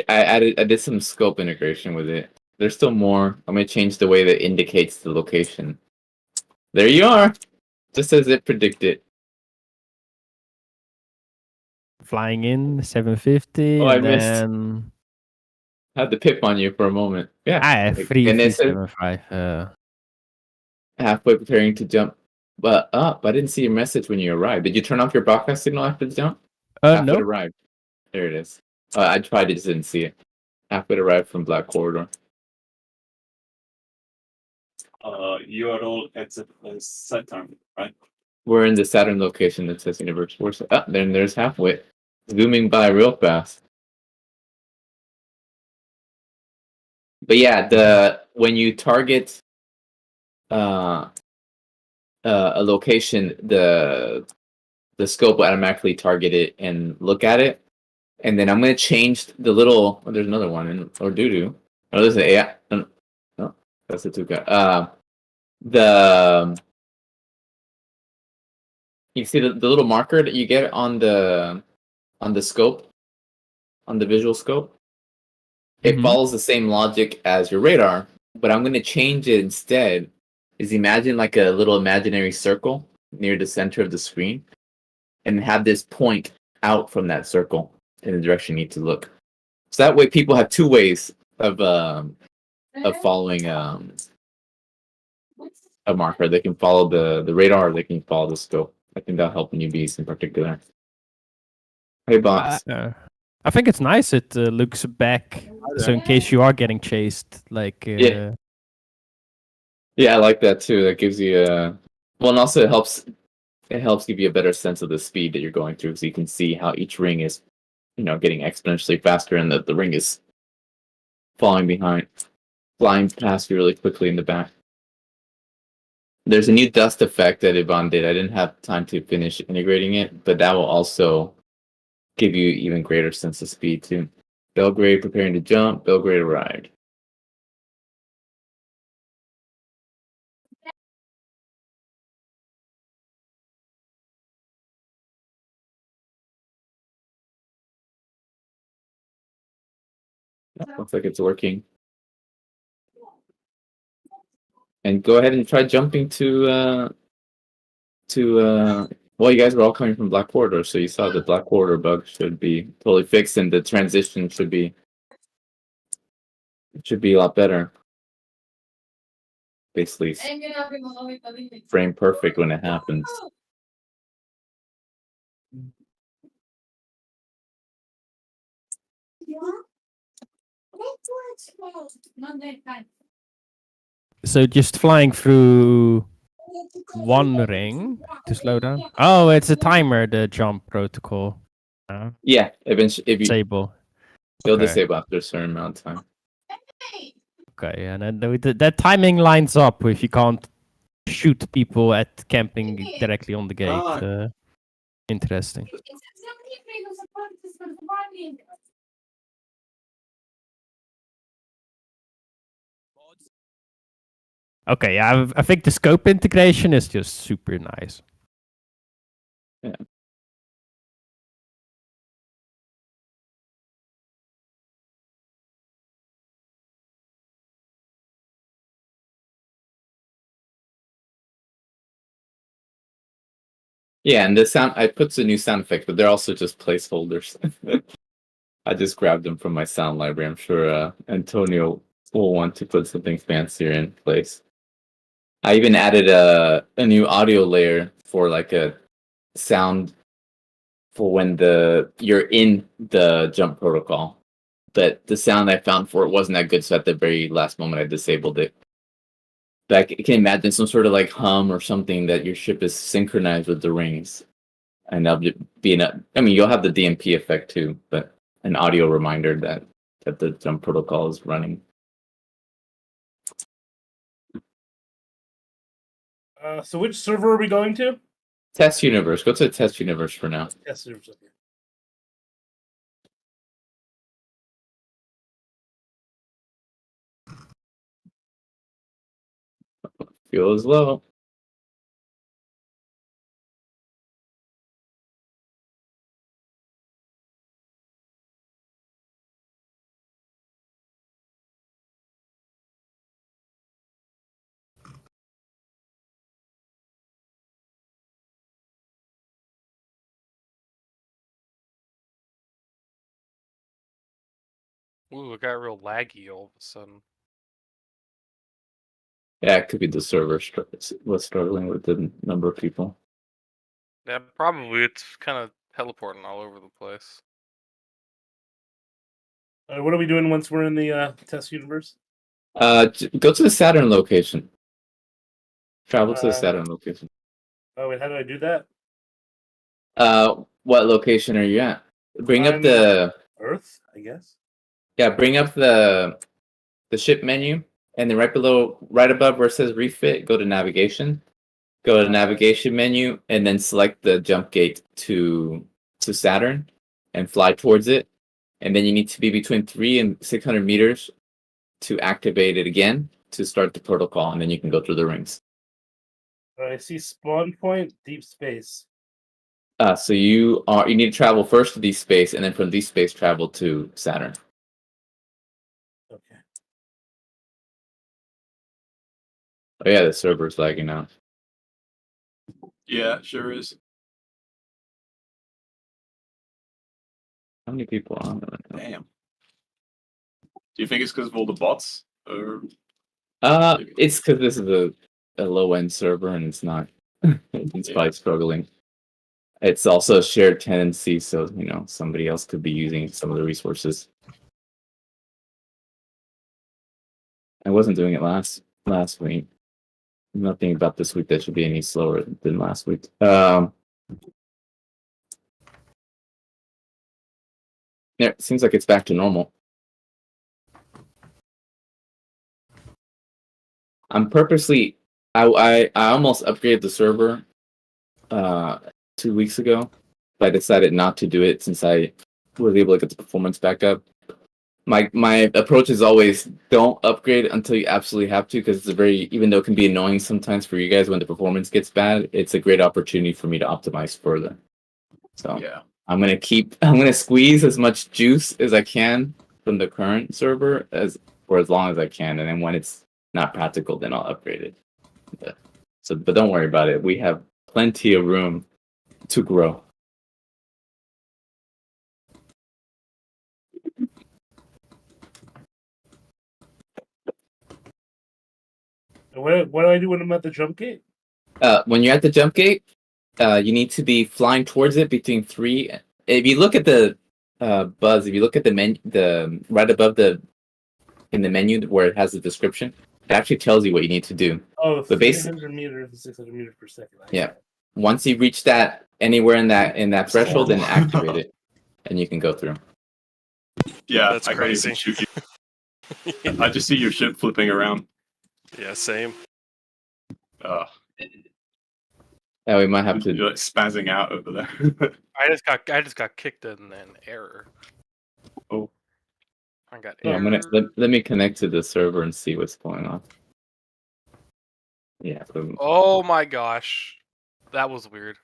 I did some scope integration with it. There's still more. I'm gonna change the way that indicates the location. There you are, just as it predicted. Flying in 750. Oh, and I missed. then I had the pip on you for a moment. Yeah. I have Like, 375. Halfway preparing to jump, but I didn't see your message when you arrived. Did you turn off your broadcast signal after the jump? Halfway Nope. arrived. There it is. I tried it, just didn't see it. Halfway arrived from Black Corridor. You are all at the Saturn, right? We're in the Saturn location that says Universe Force. Then there's halfway. Zooming by real fast. But yeah, when you target a location, the scope will automatically target it and look at it. And then I'm gonna change the little. Oh, there's another one in or doo. Oh, there's an AI. No, that's the two guy. You see the little marker that you get on the scope, on the visual scope. It follows the same logic as your radar, but I'm gonna change it instead. Is imagine like a little imaginary circle near the center of the screen, and have this point out from that circle in the direction you need to look. So that way, people have two ways of following a marker. They can follow the radar, or they can follow the scope. I think that'll help newbies in particular. Hey, box. I think it's nice. It looks back, so in case you are getting chased, like Yeah, I like that too. That gives you well, and also it helps give you a better sense of the speed that you're going through, so you can see how each ring is, getting exponentially faster, and the ring is falling behind, flying past you really quickly in the back. There's a new dust effect that Yvonne did. I didn't have time to finish integrating it, but that will also give you even greater sense of speed too. Belgrade preparing to jump. Belgrade arrived. Looks like it's working. And go ahead and try jumping to well, you guys were all coming from Black Corridor, so you saw the Black Corridor bug should be totally fixed, and the transition should be a lot better. Basically, frame perfect when it happens. So just flying through one ring to slow down. Oh, it's a timer. The jump protocol. Yeah, eventually, if you Disable. it'll Okay. disable after a certain amount of time. Okay, and then that timing lines up if you can't shoot people at camping directly on the gate. Ah. Interesting. Okay, yeah, I think the scope integration is just super nice. Yeah. Yeah, and the sound I put some new sound effects, but they're also just placeholders. I just grabbed them from my sound library. I'm sure Antonio will want to put something fancier in place. I even added a new audio layer for like a sound for when you're in the jump protocol. But the sound I found for it wasn't that good, so at the very last moment I disabled it. But I can imagine some sort of like hum or something that your ship is synchronized with the rings. And that'll be you'll have the DMP effect too, but an audio reminder that the jump protocol is running. So which server are we going to? Test universe. Go to the test universe for now. Yes, servers. Okay. Fuel is low. Ooh, it got real laggy all of a sudden. Yeah, it could be the server was struggling with the number of people. Yeah, probably it's kind of teleporting all over the place. What are we doing once we're in the test universe? Go to the Saturn location. Travel to the Saturn location. Oh wait, how do I do that? What location are you at? Bring up I'm the Earth, I guess. Yeah, bring up the ship menu, and then right above where it says refit, go to navigation. Go to navigation menu, and then select the jump gate to Saturn, and fly towards it. And then you need to be between 300 and 600 meters to activate it again to start the protocol, and then you can go through the rings. I see spawn point, deep space. So you need to travel first to deep space, and then from deep space travel to Saturn. Okay. Oh yeah, the server's lagging out. Yeah, sure is. How many people are on it right now? Damn. Do you think it's because of all the bots? Or It's because this is a low end server and it's not. It's probably struggling. It's also a shared tenancy, so somebody else could be using some of the resources. I wasn't doing it last week. Nothing about this week that should be any slower than last week. Yeah, it seems like it's back to normal. I'm purposely I almost upgraded the server 2 weeks ago, I decided not to do it since I was able to get the performance back up. My approach is always don't upgrade until you absolutely have to, because it's a very, even though it can be annoying sometimes for you guys when the performance gets bad, it's a great opportunity for me to optimize further. So Yeah. I'm gonna squeeze as much juice as I can from the current server for as long as I can, and then when it's not practical, then I'll upgrade it. But don't worry about it. We have plenty of room to grow. What do I do when I'm at the jump gate? When you're at the jump gate, you need to be flying towards it between 3. If you look at the buzz, if you look at the menu, the right above in the menu where it has the description, it actually tells you what you need to do. Oh, But 300 meters and 600 meters per second. Yeah. Once you reach that anywhere in that threshold, then activate it, and you can go through. Yeah, That's I can't even crazy. shoot you. I just see your ship flipping around. Yeah, same. Yeah, we might have to. You're like spazzing out over there. I just got kicked in an error. Oh. I got Yeah, error. let me connect to the server and see what's going on. Yeah. Oh my gosh, that was weird.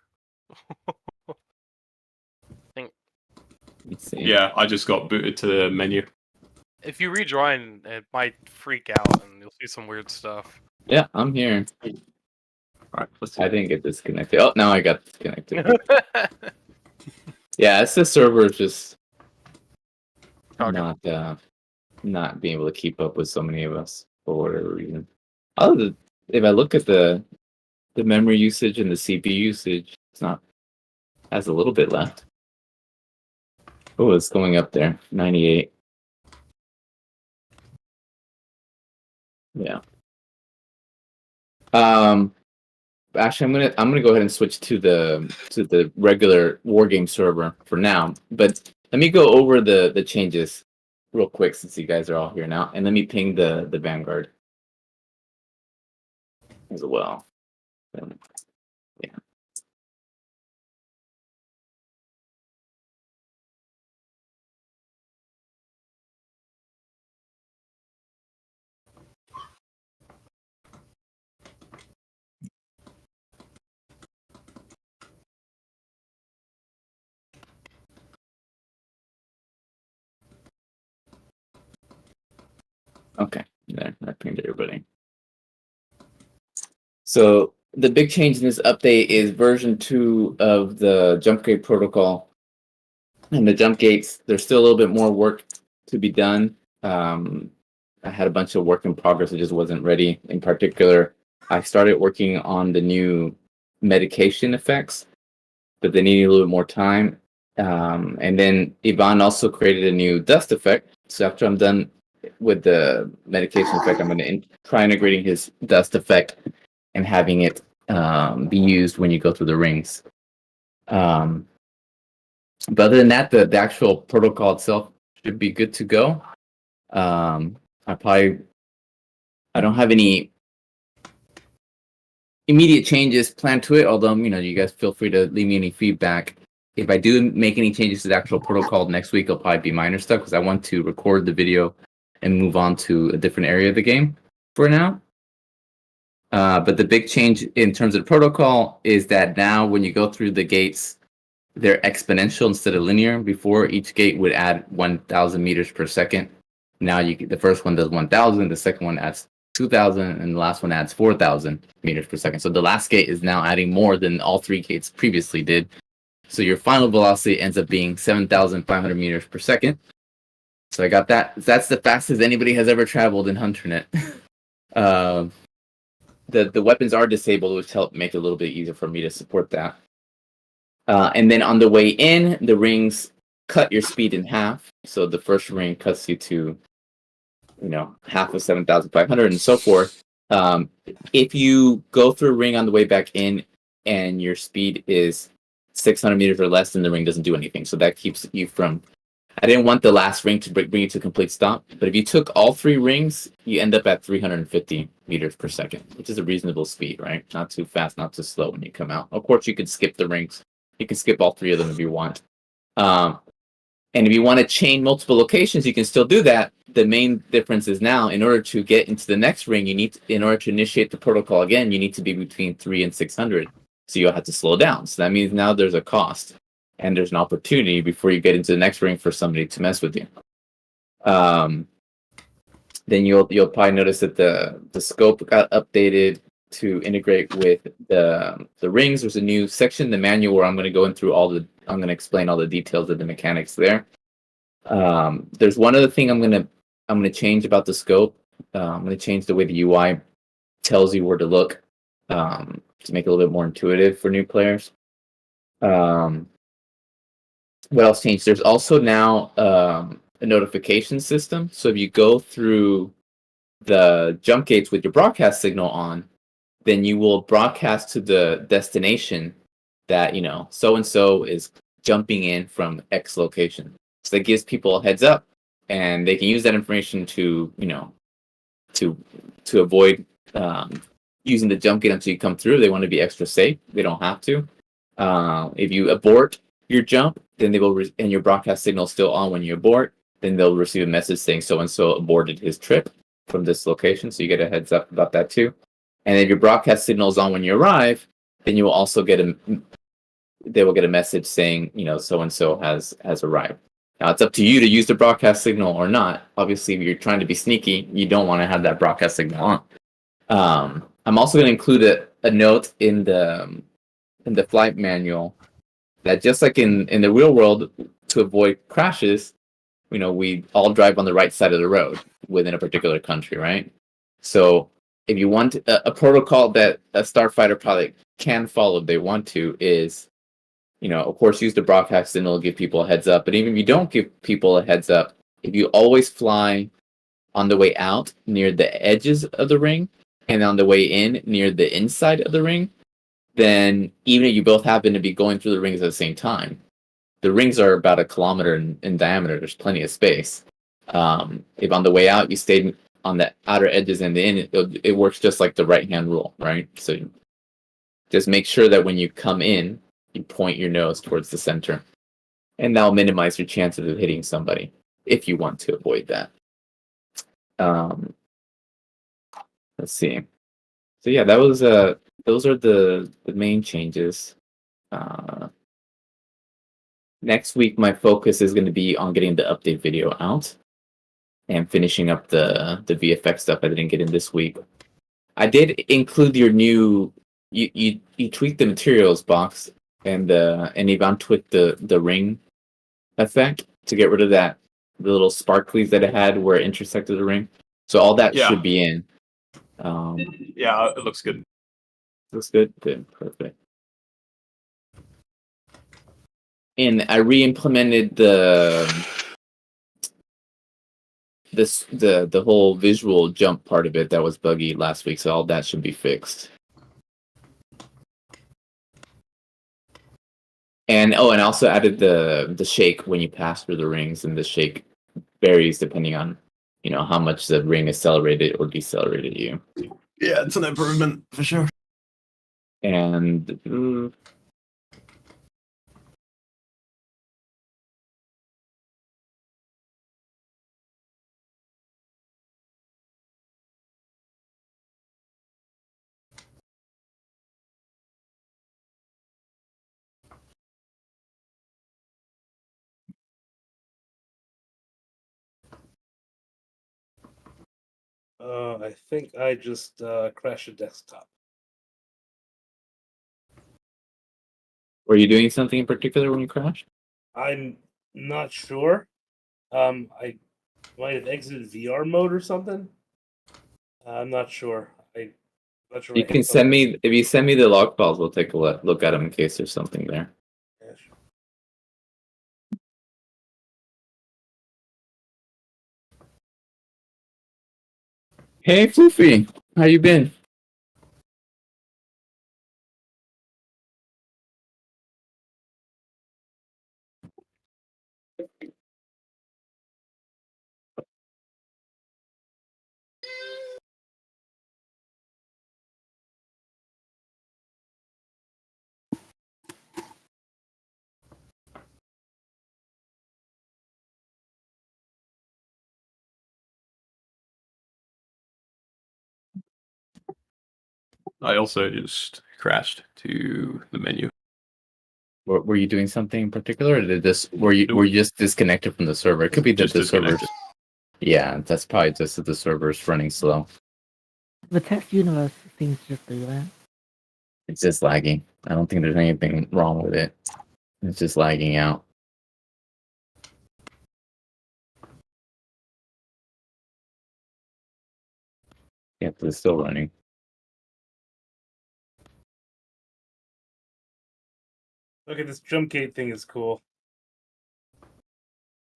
Let's see. Yeah, I just got booted to the menu. If you rejoin, it might freak out and you'll see some weird stuff. Yeah, I'm here. Alright, let's see. I didn't get disconnected. Oh, now I got disconnected. Yeah, it's the server is just not being able to keep up with so many of us for whatever reason. If I look at the memory usage and the CPU usage, it's not has a little bit left. Oh, it's going up there, 98. Yeah. Actually, I'm gonna go ahead and switch to the regular wargame server for now. But let me go over the changes real quick since you guys are all here now, and let me ping the Vanguard as well. Yeah. Okay, there, I pinged everybody. So the big change in this update is version 2 of the jump gate protocol. And the jump gates, there's still a little bit more work to be done. I had a bunch of work in progress, it just wasn't ready. In particular, I started working on the new medication effects, but they needed a little bit more time. And then Ivan also created a new dust effect. So after I'm done with the medication effect, I'm going to try integrating his dust effect and having it be used when you go through the rings. But other than that, the actual protocol itself should be good to go. I don't have any immediate changes planned to it, although, you guys feel free to leave me any feedback. If I do make any changes to the actual protocol next week, it'll probably be minor stuff because I want to record the video and move on to a different area of the game for now. But the big change in terms of the protocol is that now when you go through the gates, they're exponential instead of linear. Before, each gate would add 1,000 meters per second. Now the first one does 1,000, the second one adds 2,000, and the last one adds 4,000 meters per second. So the last gate is now adding more than all 3 gates previously did. So your final velocity ends up being 7,500 meters per second. So I got that. That's the fastest anybody has ever traveled in Hunternet. The weapons are disabled, which help make it a little bit easier for me to support that. And then on the way in, the rings cut your speed in half. So the first ring cuts you to, half of 7,500 and so forth. If you go through a ring on the way back in and your speed is 600 meters or less, then the ring doesn't do anything. So that keeps you from... I didn't want the last ring to bring you to a complete stop, but if you took all 3 rings, you end up at 350 meters per second, which is a reasonable speed, right? Not too fast, not too slow when you come out. Of course, you could skip the rings You can skip all 3 of them if you want. And if you want to chain multiple locations, you can still do that. The main difference is now, in order to get into the next ring, in order to initiate the protocol again, you need to be between 3 and 600. So you'll have to slow down. So that means now there's a cost, and there's an opportunity before you get into the next ring for somebody to mess with you. Then you'll probably notice that the scope got updated to integrate with the rings. There's a new section in the manual where I'm going to go in through I'm going to explain all the details of the mechanics there. There's one other thing I'm going to change about the scope. I'm going to change the way the UI tells you where to look to make it a little bit more intuitive for new players. What else changed? There's also now a notification system. So if you go through the jump gates with your broadcast signal on, then you will broadcast to the destination that, so and so is jumping in from X location. So that gives people a heads up, and they can use that information to avoid using the jump gate until you come through. They want to be extra safe. They don't have to. If you abort your jump, then they will and your broadcast signal is still on when you abort, then they'll receive a message saying so and so aborted his trip from this location. So you get a heads up about that too. And if your broadcast signal is on when you arrive, then you will also get they will get a message saying, so and so has arrived. Now it's up to you to use the broadcast signal or not. Obviously, if you're trying to be sneaky, you don't want to have that broadcast signal on. I'm also going to include a note in the flight manual that just like in the real world, to avoid crashes, we all drive on the right side of the road within a particular country, right? So if you want a protocol that a starfighter pilot can follow if they want to is, of course, use the broadcast signal to give people a heads up. But even if you don't give people a heads up, if you always fly on the way out near the edges of the ring and on the way in near the inside of the ring, then even if you both happen to be going through the rings at the same time, the rings are about 1 kilometer in diameter. There's plenty of space. If on the way out you stayed on the outer edges and the in, it works just like the right-hand rule, right? So just make sure that when you come in, you point your nose towards the center. And that'll minimize your chances of hitting somebody if you want to avoid that. Let's see. So yeah, that was those are the main changes. Next week, my focus is going to be on getting the update video out and finishing up the VFX stuff I didn't get in this week. I did include your new. You tweaked the materials box and Ivan tweaked the ring effect to get rid of the little sparklies that it had where it intersected the ring. So all that should be in. Yeah, it looks good. Looks good. Good. Perfect. And I re-implemented the whole visual jump part of it that was buggy last week, so all that should be fixed. And I also added the shake when you pass through the rings, and the shake varies depending on how much the ring accelerated or decelerated you. Yeah, it's an improvement for sure. And I think I just crashed a desktop. were you doing something in particular when you crashed? I'm not sure. I might have exited VR mode or something. I'm not sure. I'm not sure. You can send me if you send me the log files. We'll take a look at them in case there's something there. Yeah, sure. Hey, Floofy, how you been? I also just crashed to the menu. Were you doing something in particular, or were you just disconnected from the server? It could be that Just the servers. disconnected. Yeah, that's probably just that the server's running slow. The test universe seems to just do that. It's just lagging. I don't think there's anything wrong with it. It's just lagging out. Yeah, but it's still running. Okay, this jump gate thing is cool.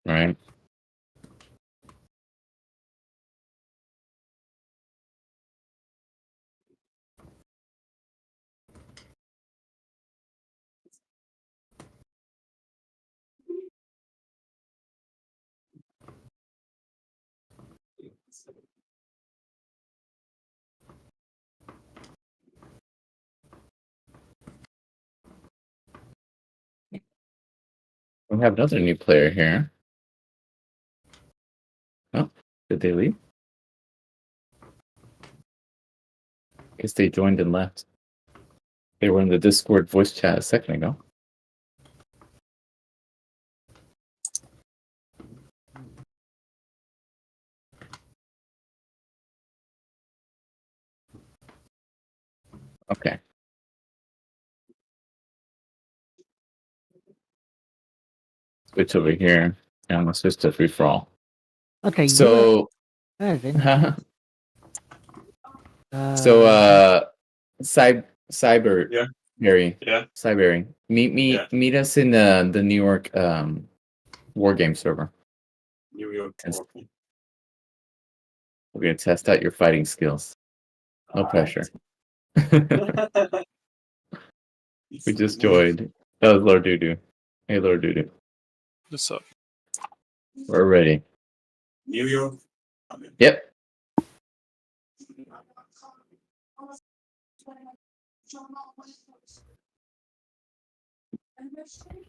Right? We have another new player here. Oh, did they leave? Guess they joined and left. They were in the Discord voice chat a second ago. Okay. Switch over here. And I'm gonna switch to free for all. Okay, So that is interesting. Cyber Yeah. Harry. Yeah. Cyber. Meet us in the New York war game server. New York. Test. We're gonna test out your fighting skills. No pressure. We just joined. That was Lord Doodoo. Hey Lord Doodoo. What's up? We're ready. New York. Yep.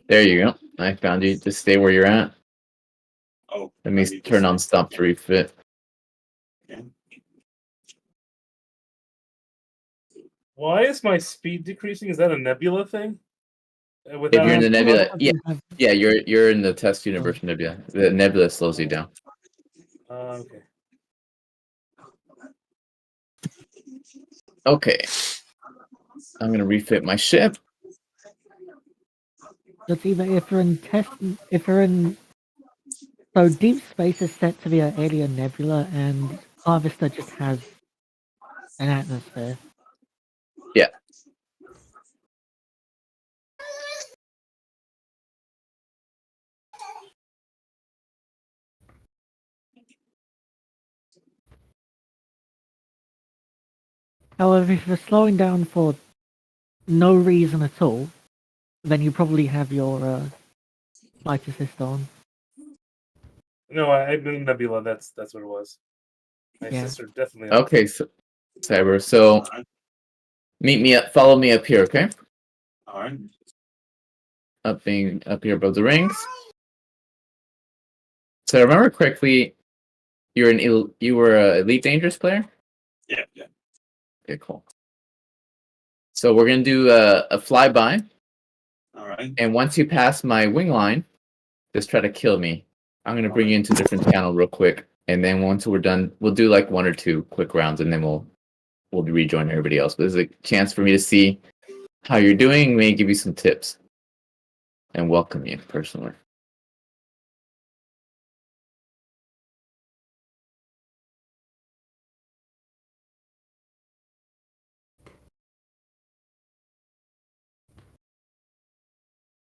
There you go. I found you. Just stay where you're at. Oh. Let me turn on stop to refit. Okay. Why is my speed decreasing? Is that a nebula thing? If you're in the nebula, yeah, have- yeah, you're in the test universe nebula. The nebula slows you down. Okay. Okay. I'm gonna refit my ship. It's either if you're in so deep space is set to be an alien nebula, and Harvester just has an atmosphere. Yeah. However, if you're slowing down for no reason at all, then you probably have your flight assist on. No, I'm in nebula. That's what it was. My Yeah. sister definitely. Okay, so Cyber. So Alright. meet me up. Follow me up here, okay? Alright. Up here above the rings. So I remember correctly, you were an Elite Dangerous player. Yeah. Yeah. Okay, cool. So we're gonna do a flyby, Alright. and once you pass my wing line, just try to kill me. I'm gonna bring you into a different channel real quick, and then once we're done, we'll do like 1 or 2 quick rounds, and then we'll rejoin everybody else. But this is a chance for me to see how you're doing, maybe give you some tips, and welcome you personally.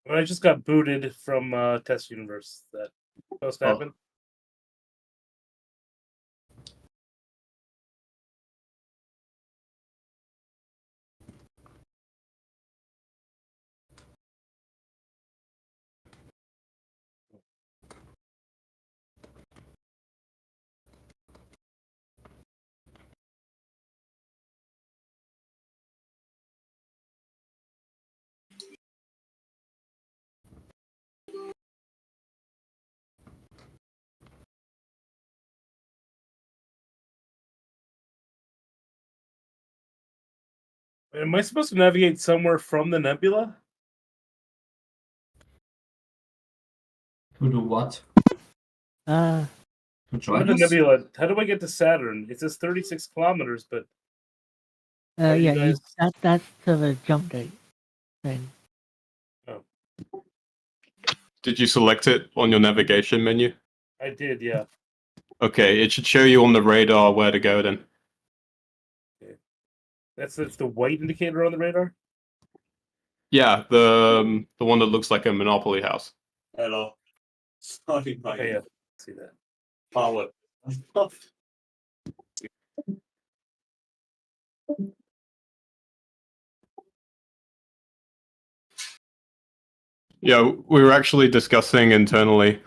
When I just got booted from Test Universe, that supposed to Oh. happen. Am I supposed to navigate somewhere from the nebula? To do what? Uh, To From join the us? nebula. How do I get to Saturn? It says 36 kilometers, but are yeah, you guys? that's to the jump gate thing. Did you select it on your navigation menu? I did, yeah. Okay, it should show you on the radar where to go then. That's the white indicator on the radar. Yeah, the one that looks like a Monopoly house. Hello. Sorry, my Okay, yeah. See that. power. Yeah, we were actually discussing internally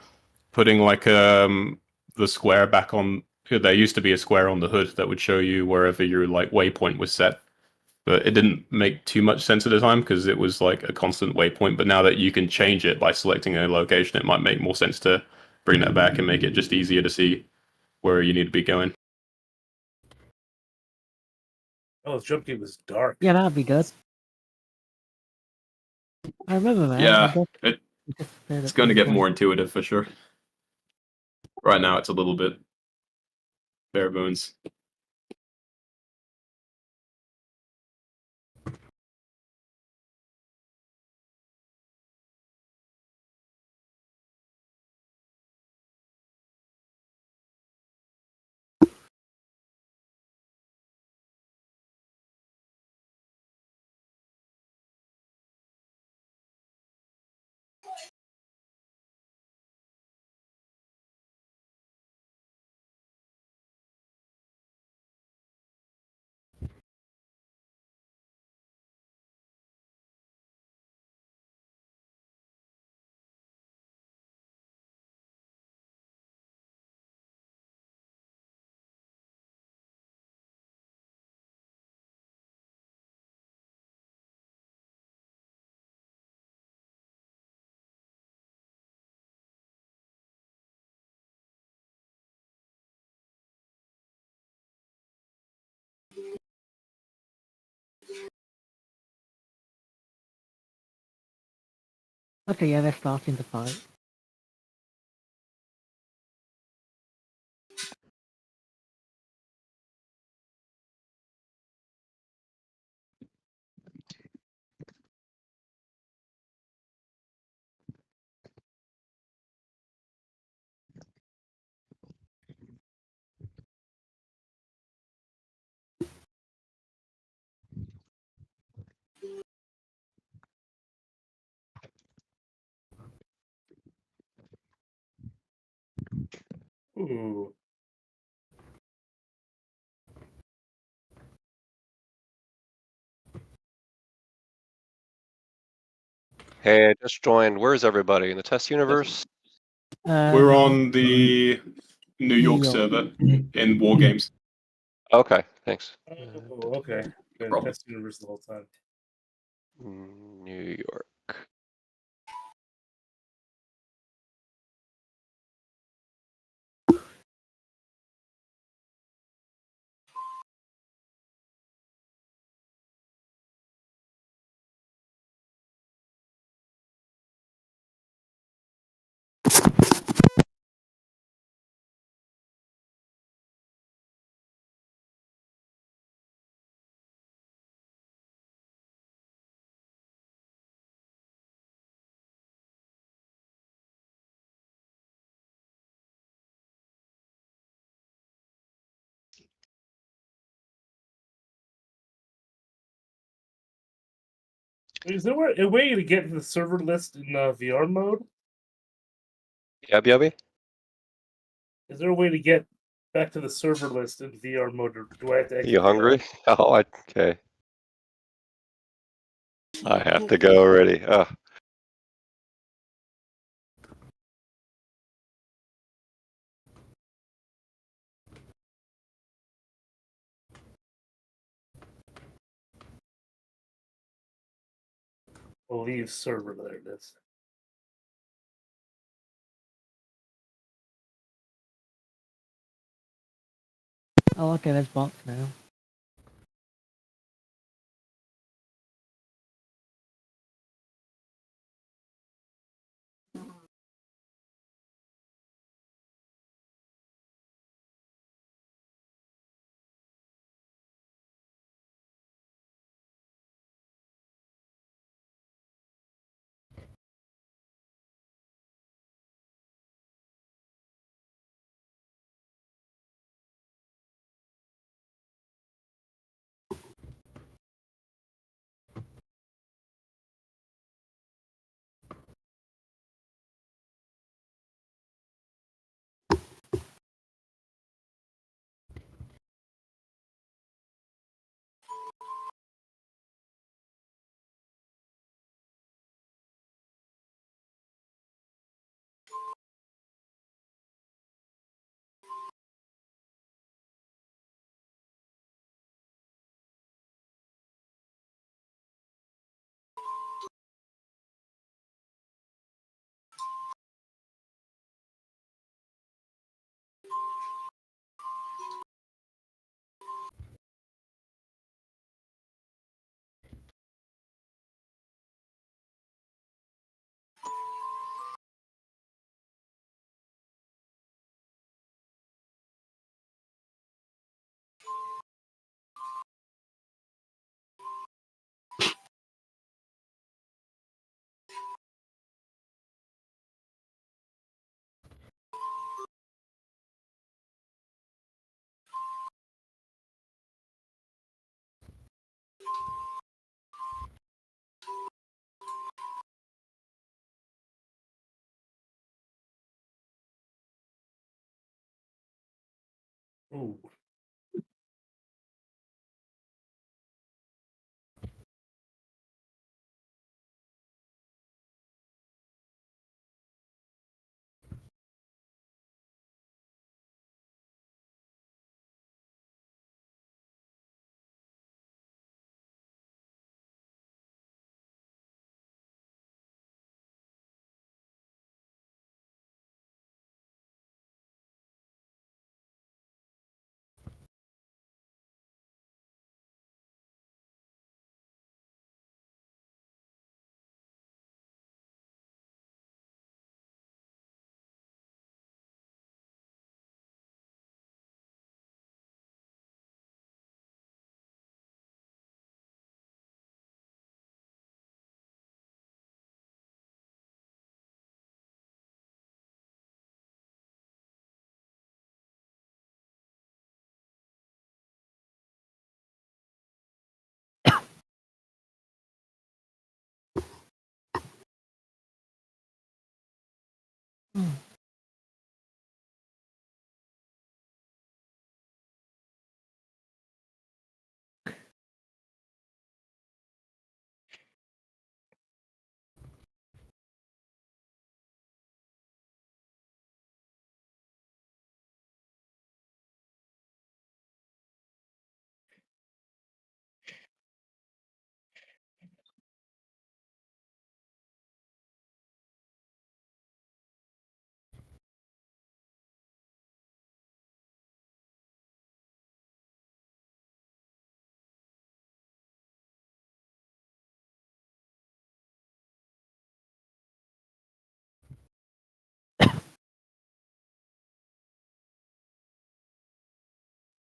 putting like the square back on. There used to be a square on the hood that would show you wherever your like waypoint was set, but it didn't make too much sense at the time because it was like a constant waypoint. But now that you can change it by selecting a location, it might make more sense to bring that back and make it just easier to see where you need to be going. Oh, the jump gate was dark. Yeah, that'd be good. I remember that. Yeah, It it's going to get more intuitive for sure. Right now, it's a little bit bare bones. Okay, yeah, they're starting to fight. Ooh. Hey, I just joined. Where's everybody in the test universe? We're on the New York York. server in War Games. Okay, thanks. Oh, okay. Been Problem. test universe the whole time. New York. Is there a way to get to the server list in VR mode? Yubby? Is there a way to get back to the server list in VR mode, or do I have to exit You hungry? VR? Oh, okay. I have to go already. Oh. We'll leave server. There it is. Oh, okay, there's bots now. Ooh.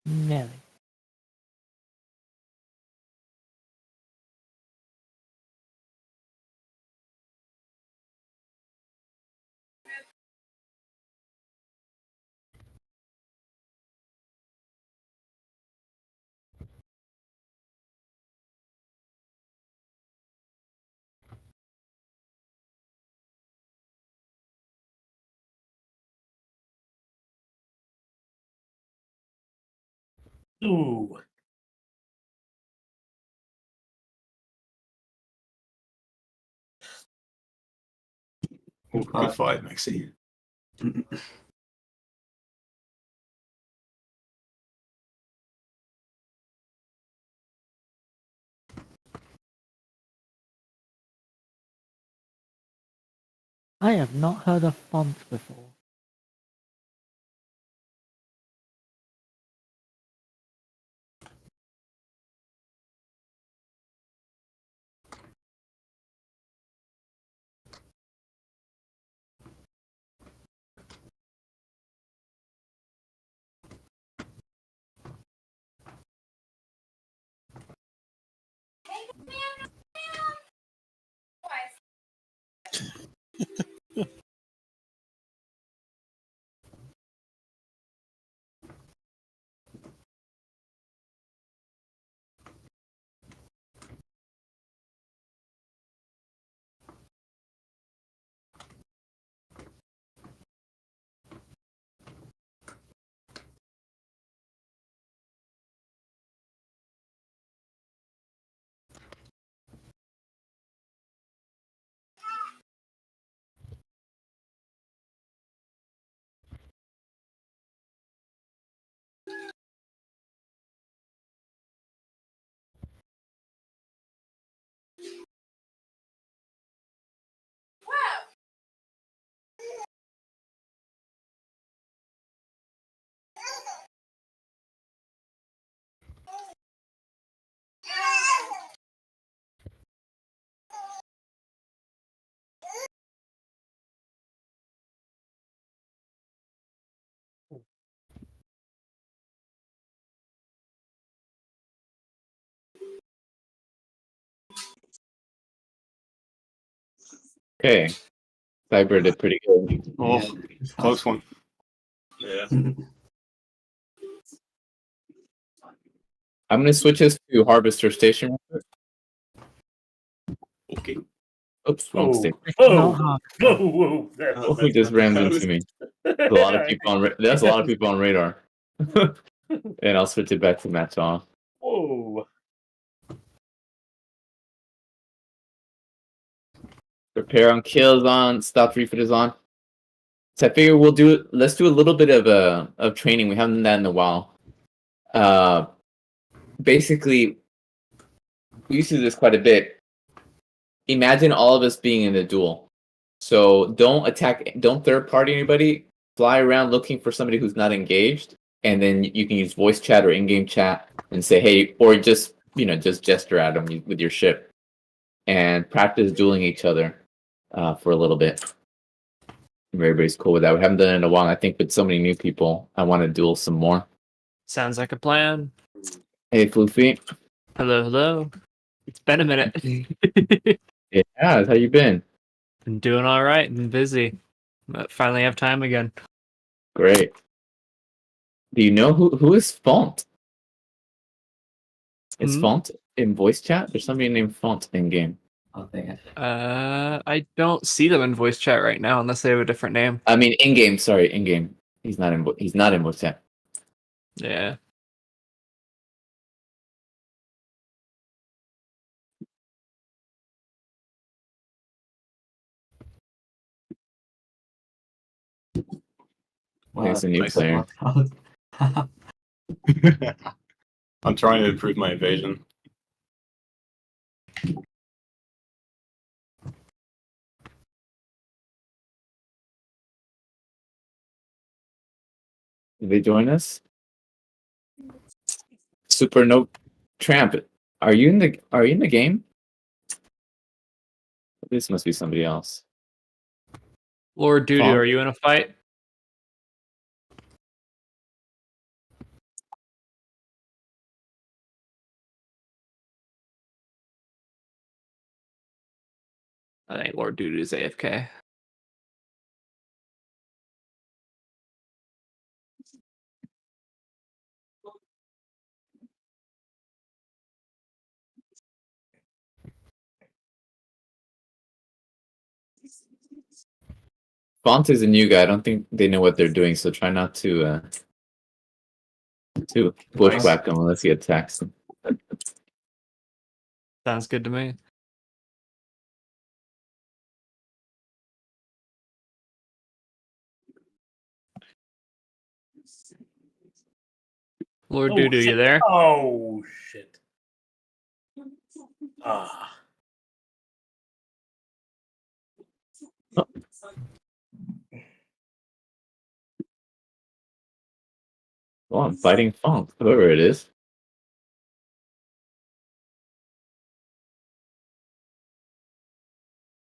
Nelly. Ooh. Oh, good fight, Maxi. I have not heard of font before. Okay. Cyber did pretty good. Oh, close one. Yeah. I'm gonna switch this to Harvester Station. real quick. Okay. Oops, wrong Oh. station. It's Whoa. not hard. Whoa. Whoa. Oh, who just rammed into me? That's a lot of people on. That's a lot of people on radar. And I'll switch it back to match on. Whoa. Prepare on kills on. Stop refit is on. So I figure let's do a little bit of training. We haven't done that in a while. Basically, we used to do this quite a bit. Imagine all of us being in a duel. So don't third party anybody. Fly around looking for somebody who's not engaged, and then you can use voice chat or in-game chat and say, hey, or just gesture at them with your ship and practice dueling each other for a little bit. Everybody's cool with that. We haven't done it in a while. I think with so many new people, I want to duel some more. Sounds like a plan. Hey, Floofy. Hello, hello. It's been a minute. Yeah, how you been? Been doing all right and busy. But finally have time again. Great. Do you know who is Font? Is Font in voice chat? There's somebody named Font in game. I'll take it. I don't see them in voice chat right now unless they have a different name. I mean, in game. Sorry, in game. He's not in voice chat. Yeah. He's a new Nice player. I'm trying to improve my evasion. Did they join us? Super No Tramp. Are you in the game? This must be somebody else. Lord Dudu, Font. are you in a fight? I think Lord Dudu is AFK. Font is a new guy. I don't think they know what they're doing, so try not to bushwhack him unless he attacks. Sounds good to me. Lord Dudu, you there? Oh, shit. Ah. Oh, I'm fighting Font, whoever it is.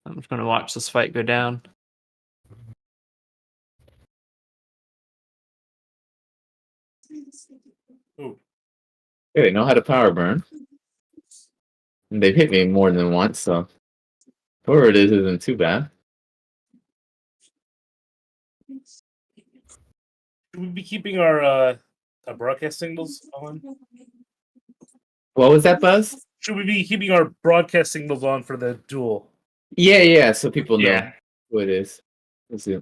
I'm just going to watch this fight go down. Ooh. Yeah, they know how to power burn. And they've hit me more than once, so whoever it is isn't too bad. Should we be keeping our broadcast signals on? What was that, Buzz? Should we be keeping our broadcast signals on for the duel? Yeah, so people know Yeah. who it is. Let's see.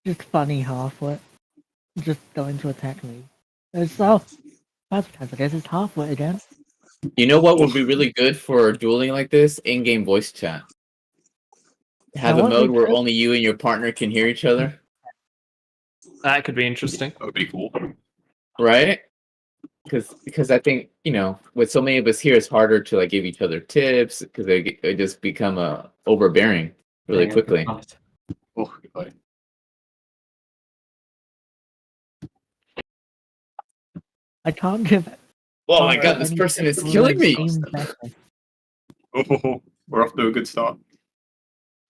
Just funny halfwit. Just going to attack me. It's that's because I guess it's halfwit again. You know what would be really good for dueling like this? In-game voice chat. Have That a would be mode where good. only you and your partner can hear each other. That could be interesting. That would be cool. Right? Because I think, with so many of us here, it's harder to like give each other tips because they just become overbearing really quickly. Oh, goodbye. I can't give. Oh my god, this person is killing me! Oh, we're off to a good start.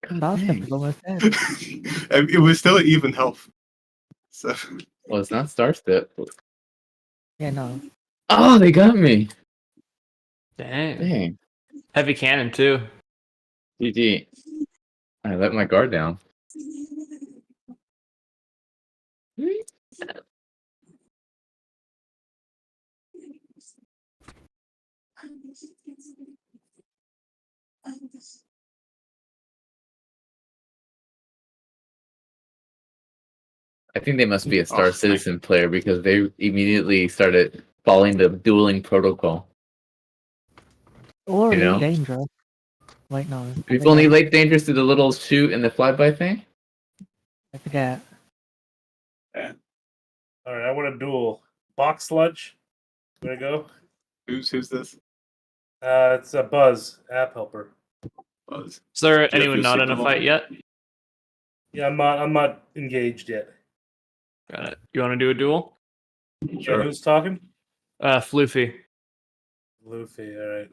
Starstep is almost dead. It was still at even health. So Well, it's not Starstep. Yeah, no. Oh, they got me! Dang. Dang. Heavy cannon, too. GG. I let my guard down. I think they must be a Oh, Star Citizen player because they immediately started following the dueling protocol. Or You Elite know? Dangerous. Wait, no. We've only Late Dangerous to the little shoot and the flyby thing? I forget. Yeah. All right, I want a duel. Box sludge. Gonna go. Who's this? It's a Buzz app helper. Buzz. Is there Do you have anyone your not in a signal fight on? yet? Yeah, I'm not engaged yet. Got it. You want to do a duel? Yeah, who's talking? Floofy. Luffy. All right.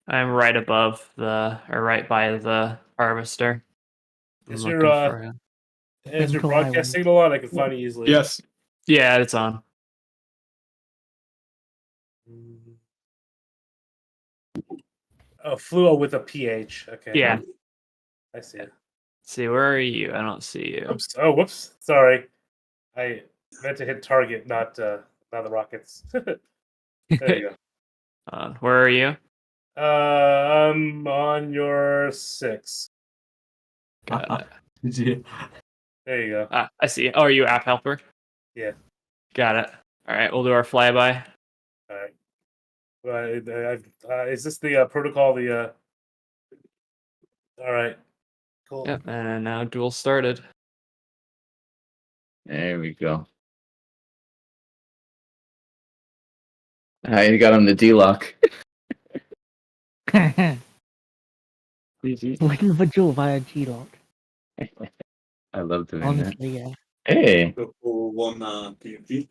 I'm right above or right by the harvester. I'm Is looking your for him. is your Twinkle broadcast Island. signal on? I can find it easily. Yes. Yeah, it's on. Oh, Fluo with a PH. Okay. Yeah. I see it. See, where are you? I don't see you. Oops. Oh, whoops. Sorry. I meant to hit target, not the rockets. There you Where are you? go. I'm on your 6. Got it. There you go. I see. Oh, are you app helper? Yeah. Got it. All right, we'll do our flyby. All right. Is this the protocol? All right. Cool. Yep, and now duel started. There we go. I got him the D-lock. Looking for Jewel via G-Lock. I love doing that. Honestly, yeah. Hey. Go for one PvP.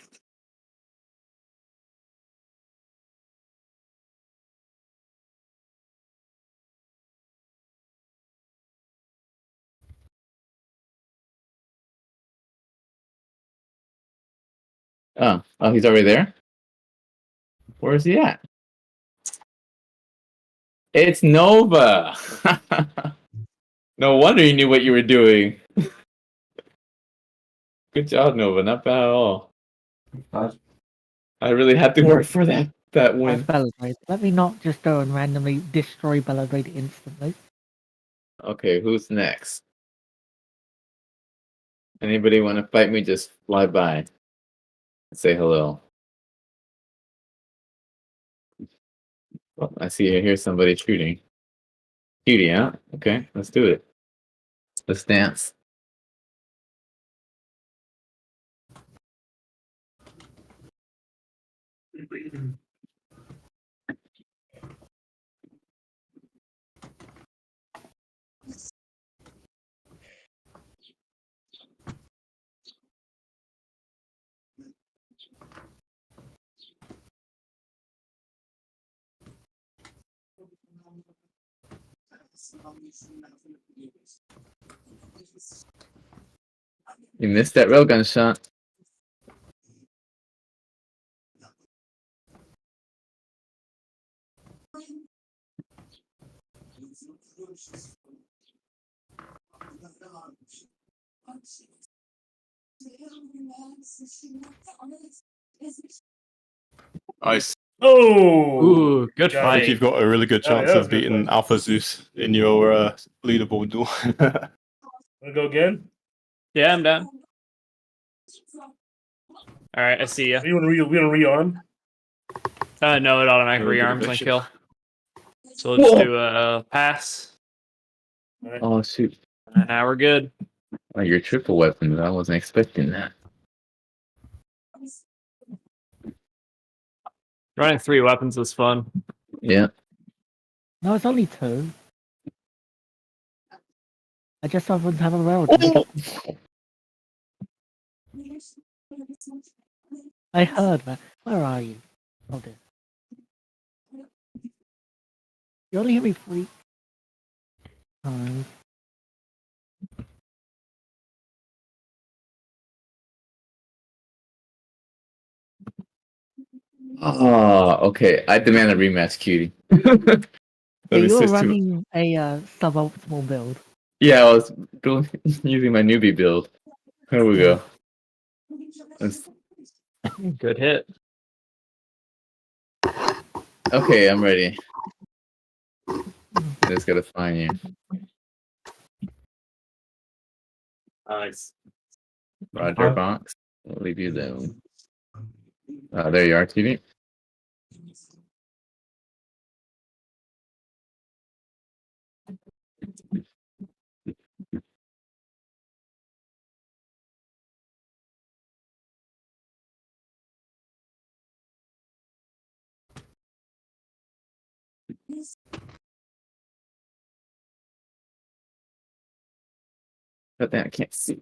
Oh, he's already there? Where is he at? It's Nova! No wonder you knew what you were doing. Good job, Nova. Not bad at all. I really had to work for that win. That's Bellatrix. Let me not just go and randomly destroy Bellatrix instantly. Okay, who's next? Anybody want to fight me? Just fly by and say hello. Well, I see I hear somebody shooting. Cutie, huh? Okay, let's do it. Let's dance. You missed that railgun shot. Nice. Oh, Ooh, good got I think fight. you've got a really good Oh, yeah, chance that was of a good beating fight. Alpha Zeus in your leaderboard duel. Wanna go again? Yeah, I'm down. All right, I see ya. We want to re-on? No, it automatically Very good rearms my evasion. kill. So we'll just do a pass. All right. Oh, shoot. And now we're good. Oh, your triple weapons. I wasn't expecting that. Running 3 weapons was fun. Yeah. No, it's only 2. I just happened to have a railgun. I heard that. Where are you? Oh dear. You only hit me 3 times. Oh, okay. I demand a rematch, Cutie. Let Yeah, me you're switch to. running a suboptimal build. Yeah, I was using my newbie build. Here we go. Good hit. Okay, I'm ready. I just gotta find you. Nice. Roger, box. We'll leave you there. There you are, TV. But then I can't see.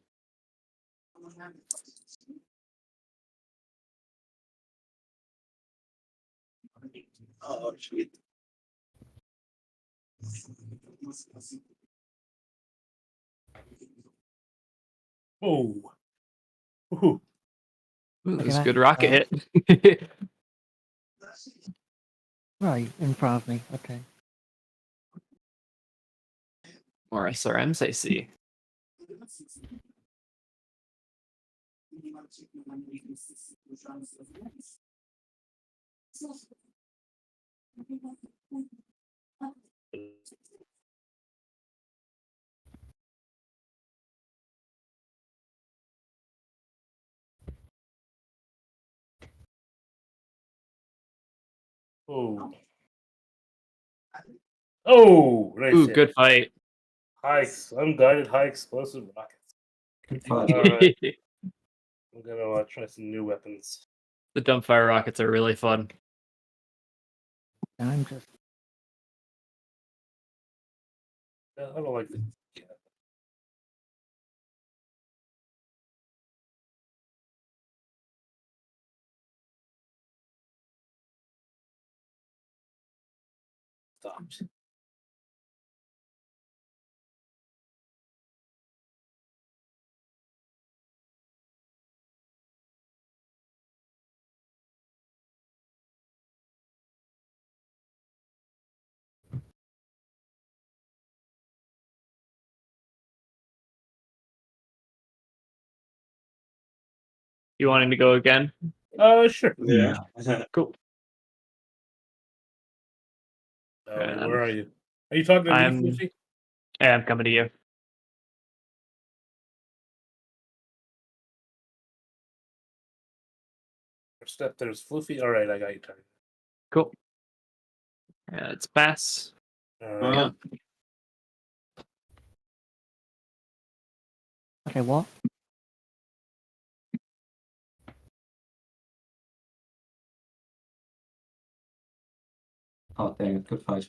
Oh, shit. Oh. Ooh. Ooh, Look that's a at good that. rocket hit. Right, in front of me. Okay. More SRMs, I see. Oh. Oh, nice Ooh, hit. good fight. Unguided high explosive rockets. Good fight. Alright. I'm gonna try some new weapons. The dumbfire rockets are really fun. I'm just. I don't like the. Stopped. You wanting to go again? Sure. Yeah. Cool. Where are you? Are you talking to I'm- me, Floofy? Yeah, I'm coming to you. Step there's Floofy. Alright, I got you targeted. Cool. It's pass. Alright. Okay, what? Oh, dang it. Good fight.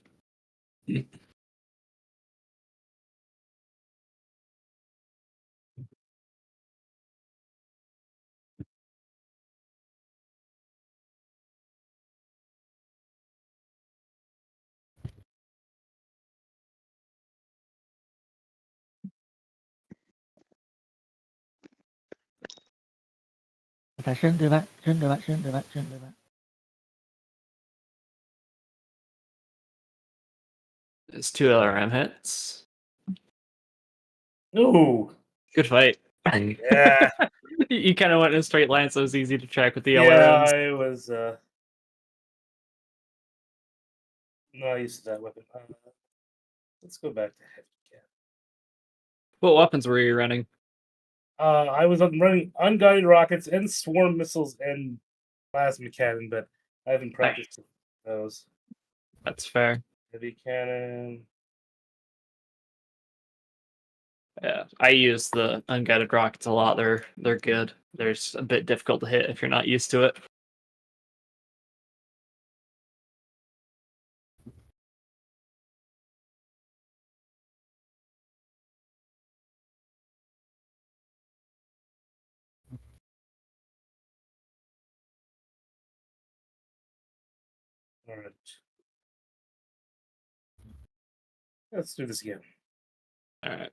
Okay, shouldn't do that. Shouldn't do that. Shouldn't do that. Shouldn't do that. It's 2 LRM hits. Ooh. Good fight. Yeah. You kind of went in a straight line, so it was easy to track with the Yeah, LRMs. I was not used to that weapon. Let's go back to heavy cat. What weapons were you running? I was running unguided rockets and swarm missiles and plasma cannon, but I haven't practiced those. That's fair. Heavy cannon. Yeah, I use the unguided rockets a lot. They're good. They're just a bit difficult to hit if you're not used to it. All right. Let's do this again. All right,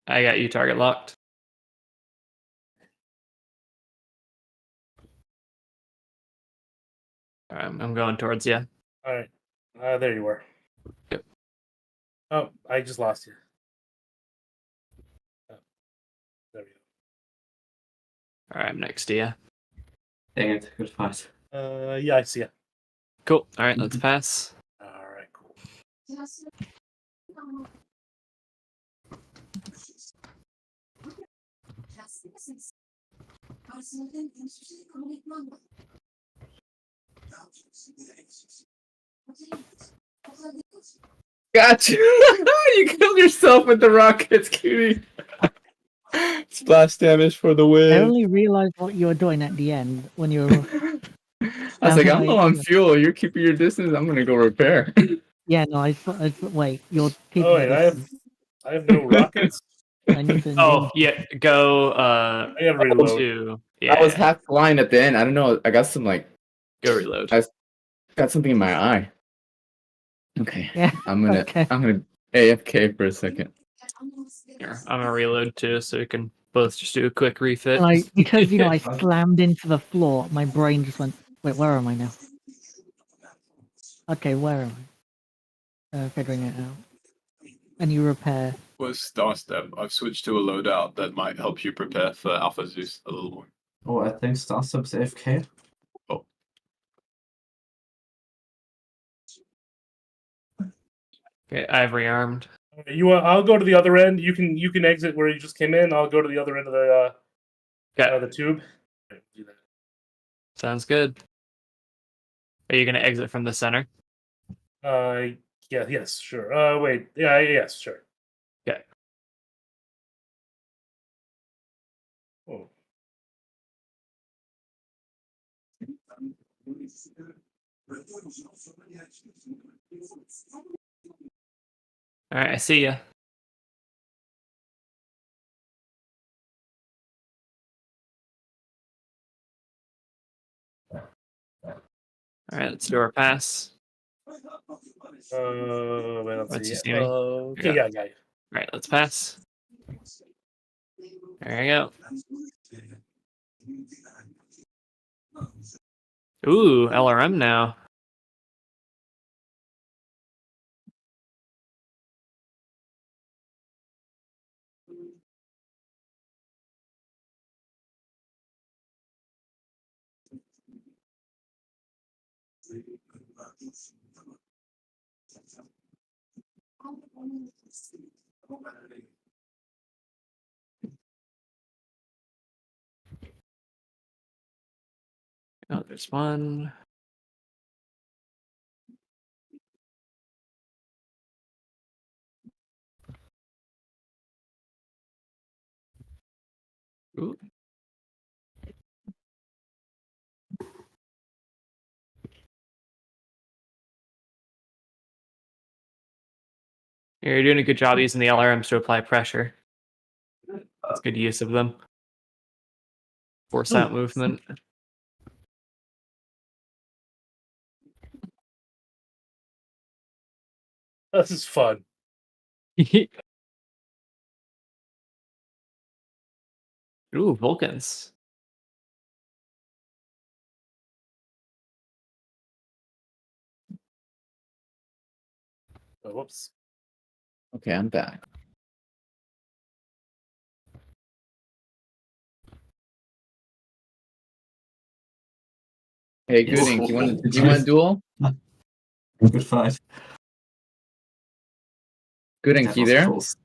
I got you target locked. All right, I'm going towards you. All right. There you are. Yep. Oh, I just lost you. Oh, there we All right, I'm next to you. Dang it. Good fight. go. Yeah, I see you. Cool. All right, let's pass. All right, cool. Gotcha. You killed yourself with the rockets, cutie. Splash damage for the I win. only realized what you were doing at the end when you were. I was like, I'm Like, low on fuel. You're keeping your distance. I'm gonna go repair. Yeah, no, I thought. Wait, you're keeping Oh a wait, distance. I have no rockets. I need to. Oh yeah, go I gotta reload. to I was yeah. half blind at the end. I don't know. I got some like. Go reload. I got something in my eye. Okay. Yeah. I'm gonna AFK for a second. Here, I'm gonna reload too, so we can both just do a quick refit. Like because I slammed into the floor, my brain just went. Wait, where am I now? Okay, where am I? Figuring it out. And you repair. With Star Step, I've switched to a loadout that might help you prepare for Alpha Zeus a little more. Oh, I think Starstep's AFK. Oh. Okay, I've rearmed. I'll go to the other end. You can exit where you just came in. I'll go to the other end of the tube. Sounds good. Are you gonna exit from the center? Yeah, yes, sure. Wait, yeah, yes, sure. Okay. Oh. All right, I see ya. All right, let's do our pass. Wait, let's Once see. you see me. Okay, yeah, yeah. All right, let's pass. There you go. Ooh, LRM now. Oh, there's one. Ooh. You're doing a good job using the LRMs to apply pressure. That's good use of them. Force out movement. This is fun. Ooh, Vulcans. Oh, whoops. Okay, I'm back. Hey, Gooding, do you want to duel? Good fight. Gooding, That you was there? close.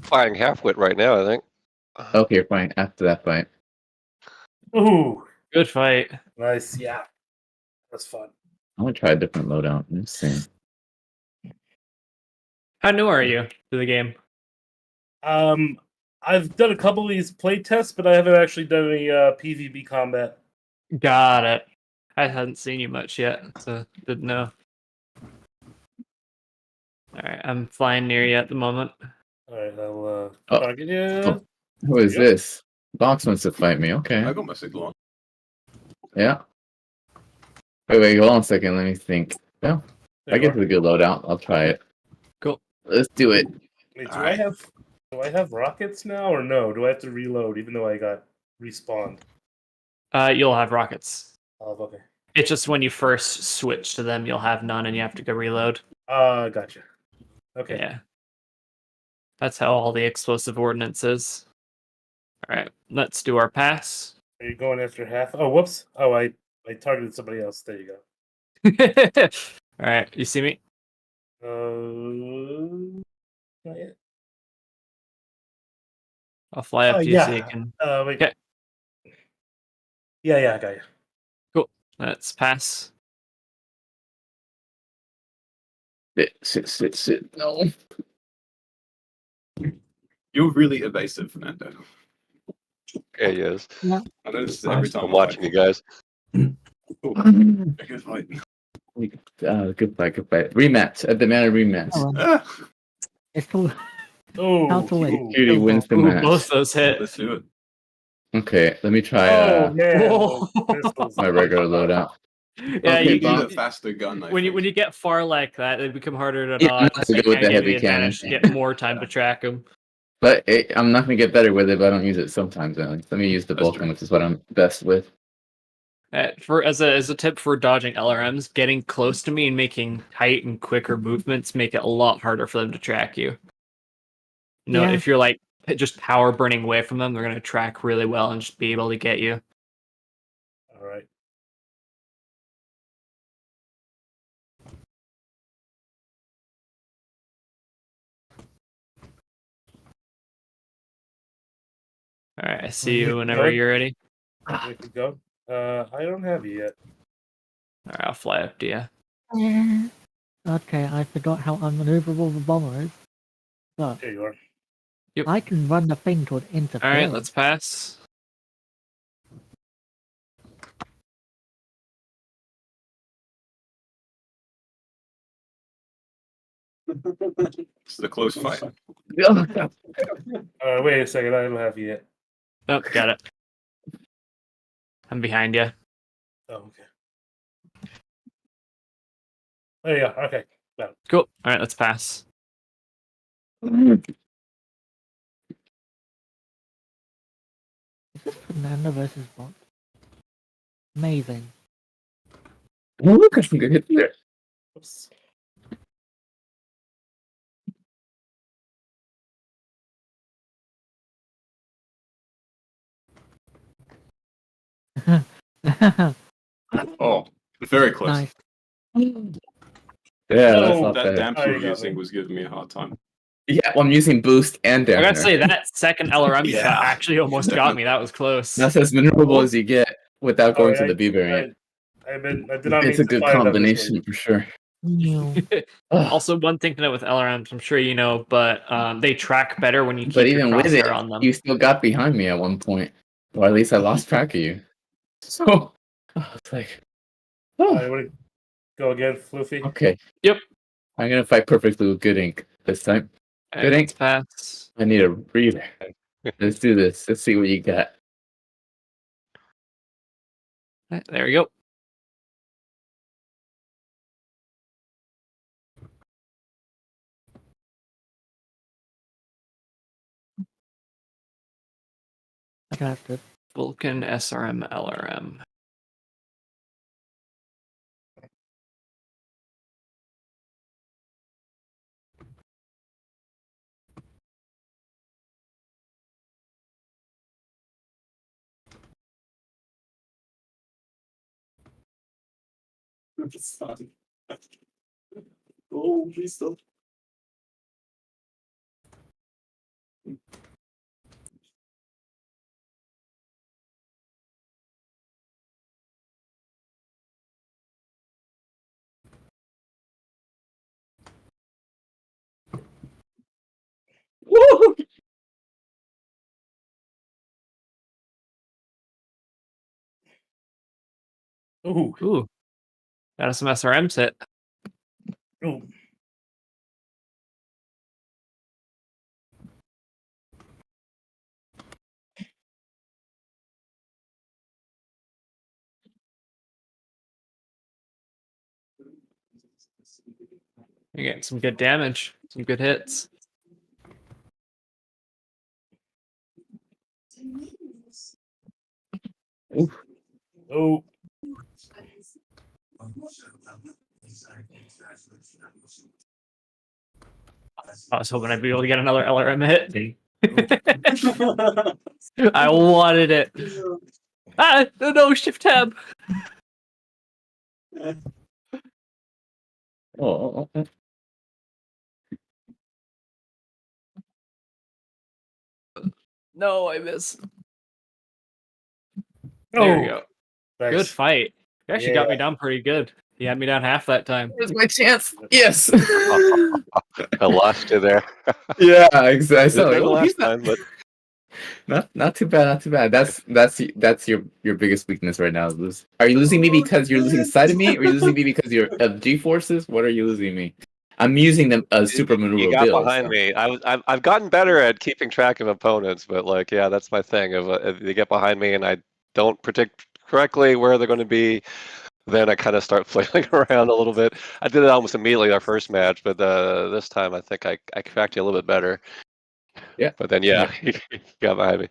Flying half-wit right now, I think. Okay, fine. After that fight. Ooh, Good fight. nice. Yeah, that's fun. I'm gonna try a different loadout. Let's see. How new are you to the game? I've done a couple of these play tests, but I haven't actually done any PvP combat. Got it. I hadn't seen you much yet, so didn't know. Alright, I'm flying near you at the moment. All right, I'll Oh. target you. Oh, who is this? Box wants to fight me. Okay. I got my signal on. Yeah. Wait, hold on a second. Let me think. Yeah. If There I you get are. to the good loadout, I'll try it. Cool. Let's do it. Wait, All right. do I have rockets now or no? Do I have to reload even though I got respawned? You'll have rockets. Oh, okay. It's just when you first switch to them, you'll have none and you have to go reload. Gotcha. Okay. Yeah. That's how all the explosive ordnance is. Alright, let's do our pass. Are you going after half? Oh, whoops. Oh, I targeted somebody else. There you go. Alright, you see me? Not yet. I'll fly up to you so you Yeah. can. Wait. Okay. Yeah, I got you. Cool. Let's pass. Sit. No. You're really evasive, Fernando. Yeah, he is. Yeah. I notice this every time I'm watching you guys. Good fight. Good fight. Rematch. At the man of rematch. Oh, it's called Oh, How to Win. Cutie wins the Ooh, match. both those hit. Let's do it. Okay, let me try Oh man, Whoa. those pistols. my regular loadout. Yeah, Okay, you, You need Bob. a faster gun. when you get far like that, they become harder to Yeah, I'm dodge. not So so you good with can't the give heavy the advantage cannon. to get more time to track them. But I'm not gonna get better with it if I don't use it sometimes. At least. Let me use the That's Vulcan, true. which is what I'm best with. For as a tip for dodging LRMs, getting close to me and making tight and quicker movements make it a lot harder for them to track you. No, Yeah. if you're like just power burning away from them, they're gonna track really well and just be able to get you. All right. All right, I see We you can whenever go. you're ready. We can go. I don't have you yet. All right, I'll fly up to you. Yeah. Okay, I forgot how unmaneuverable the bomber is. But There you are. I can run the thing called All interference. right, let's pass. It's a close fight. Wait a second. I don't have you yet. Oh, got it. I'm behind you. Oh, okay. There you go. Okay. Got it. Cool. All right, let's pass. Is this Fernando versus bot? Amazing. Oh, look, I think I hit there. Oops. Oh, very close. Nice. Yeah, that's Oh, not That bad. damp There you you were go, using man. was giving me a hard time. Yeah, well, I'm using boost and I dampener. gotta say that second LRM you shot Yeah. actually almost got me. That was close. That's as maneuverable as you get without going to the B variant. I did not It's mean a to good fire that this way. combination for sure. Also, one thing to note with LRMs, I'm sure you know, but they track better when you keep But your even with it, crosshair on them. you still got behind me at one point, or at least I lost track of you. So it's like, You want to go again, Floofy? okay. Yep. I'm gonna fight perfectly with good ink this time. All Good right, ink. let's pass. I need a breather. Let's do this. Let's see what you got. All right, there we go. Okay, that's good. Vulcan SRM LRM. Oh, please stop. Woo! Ooh. Got us some SRMs hit. Ooh. You're getting some good damage, some good hits. Oh. I was hoping I'd be able to get another LRM hit. I wanted it. Ah, no, shift tab. Oh, No, I missed. There we go. Good Nice. fight. You actually got me down pretty good. You had me down half that time. Here's my chance. Yes. I lost you there. Yeah, exactly. So, Didn't like, the oh, last he's not, time, but not too bad, not too bad. That's your biggest weakness right now. Are you losing me because you're losing sight of me, or are you losing me because you're of G forces? What are you losing me? I'm using them as super you maneuver got builds. behind me. I've gotten better at keeping track of opponents, but like, yeah, that's my thing. If they get behind me and I don't predict correctly where they're going to be, then I kind of start flailing around a little bit. I did it almost immediately our first match, but this time I think I cracked you a little bit better. Yeah. But then, yeah, you got behind me.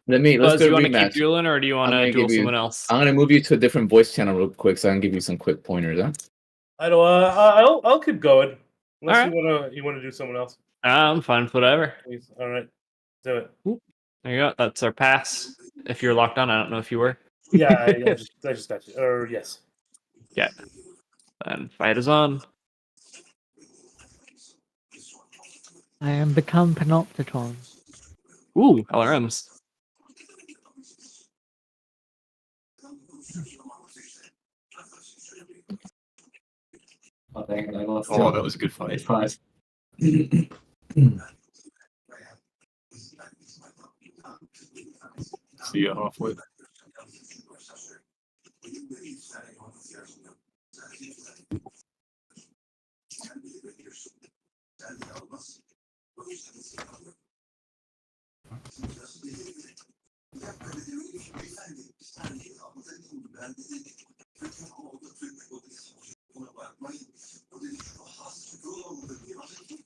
Let's Buzz, go you to want to keep rematch. dueling, or do you want to duel someone else? I'm gonna move you to a different voice channel real quick, so I can give you some quick pointers. Huh? I don't. I'll keep going. Unless Alright. you wanna do someone else. I'm fine with whatever. Please. All right, do it. There you go. That's our pass. If you're locked on, I don't know if you were. Yeah, I just got you. Or yes. Yeah. And fight is on. I am become Panopticon. Ooh, LRMs. Oh, dang it, I lost. Oh, that was a good fight. Five. See you halfway.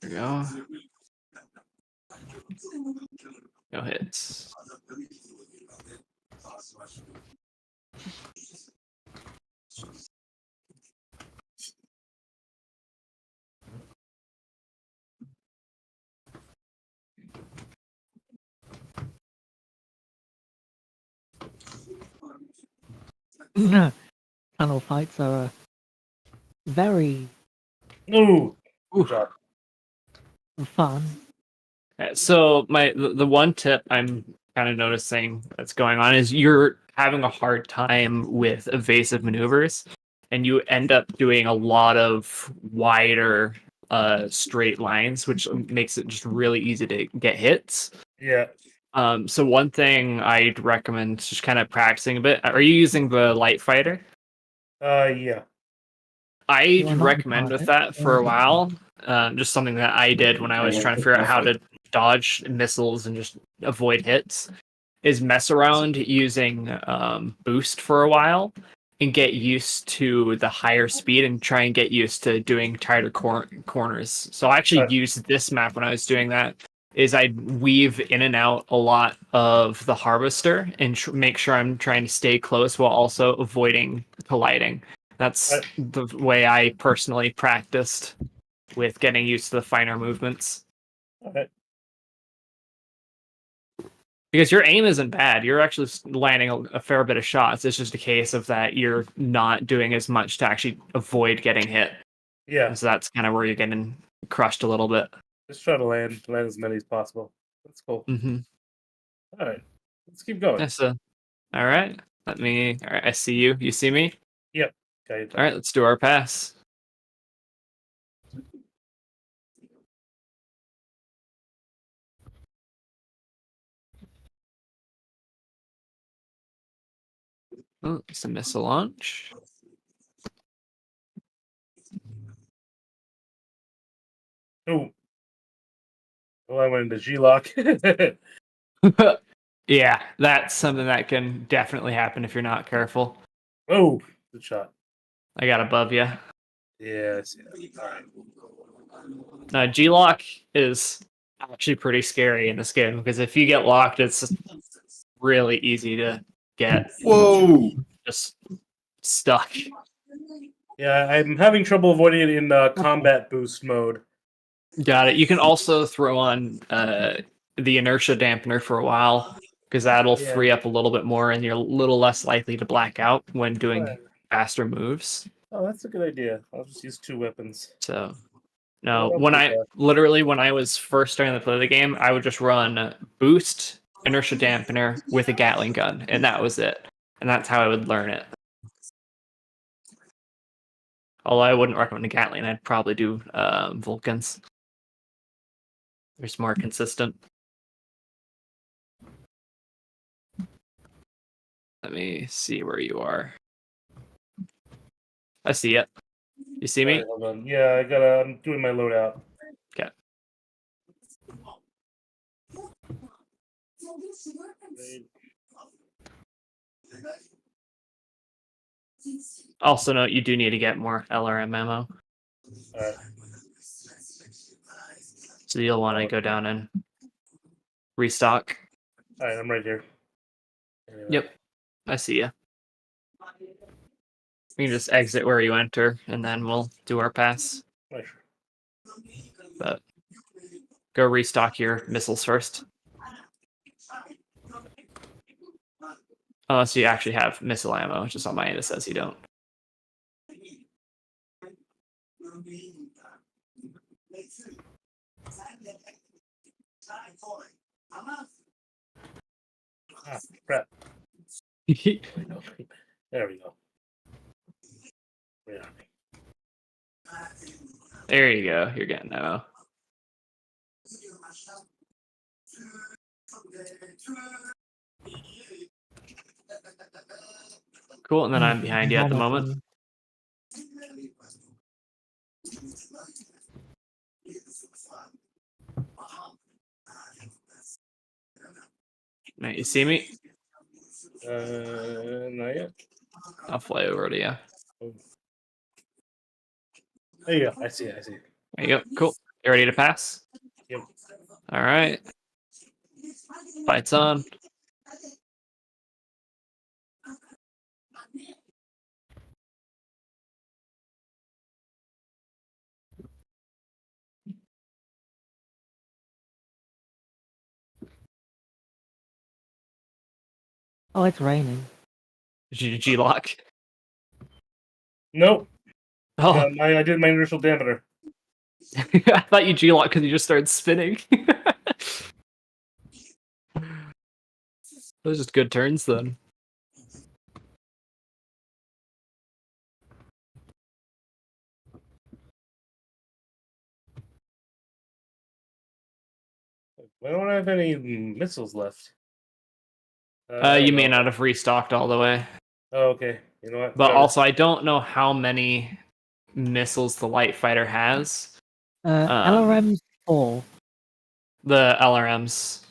There we go. No hits. Tunnel fights are very Ooh. Good job. fun. So the one tip I'm kind of noticing that's going on is you're having a hard time with evasive maneuvers, and you end up doing a lot of wider straight lines, which makes it just really easy to get hits. Yeah. So one thing I'd recommend just kind of practicing a bit. Are you using the light fighter? Yeah. I'd not recommend with that for a while. Just something that I did when I was trying to figure out how to dodge missiles and just avoid hits, is mess around using boost for a while and get used to the higher speed and try and get used to doing tighter corners. So I actually used this map when I was doing that. Is I'd weave in and out a lot of the harvester and make sure I'm trying to stay close while also avoiding colliding. That's the way I personally practiced with getting used to the finer movements. Okay. Because your aim isn't bad. You're actually landing a fair bit of shots. It's just a case of that you're not doing as much to actually avoid getting hit. Yeah. So that's kind of where you're getting crushed a little bit. Just try to land as many as possible. That's cool. Mm-hmm. All right. Let's keep going. Yeah, so, all right. All right, I see you. You see me? Yep. Okay. All right, let's do our pass. Oh, it's a missile launch. Oh. Well, I went into G-Lock. Yeah, that's something that can definitely happen if you're not careful. Oh, good shot. I got above you. Yeah, I see that. All right. G-Lock is actually pretty scary in this game because if you get locked, it's really easy to get just stuck. Yeah, I'm having trouble avoiding it in combat boost mode. Got it. You can also throw on the inertia dampener for a while because that'll free up a little bit more and you're a little less likely to black out when doing faster moves. Oh, that's a good idea. I'll just use 2 weapons. So, no, when I was first starting to play the game, I would just run boost inertia dampener with a Gatling gun, and that was it. And that's how I would learn it. Although I wouldn't recommend a Gatling, I'd probably do Vulcans. They're just more consistent. Let me see where you are. I see it. You see me? Alright, hold on. Yeah, I'm doing my loadout. Okay. Also note you do need to get more LRM ammo. Alright. So you'll want to go down and restock. Alright, I'm right here. Anyway. Yep. I see you. We can just exit where you enter, and then we'll do our pass. Oh, sure. But go restock your missiles first. Unless you actually have missile ammo, which is on my end it says you don't. Ah, crap. There we go. Yeah. There you go. You're getting ammo. Cool, and then I'm behind you at the moment. Mate, you see me? Not yet. I'll fly over to you. There you go. I see it. There you go. Cool. You ready to pass? Yep. All right. Fight's on. Oh, it's raining. G-lock. Nope. Oh, I did my inertial dampener. I thought you G-lock because you just started spinning. Those are just good turns then. I don't have any missiles left. You may not have restocked all the way. Oh, okay. You know what? But Whatever. also, I don't know how many missiles the light fighter has. LRM's 4. The LRMs.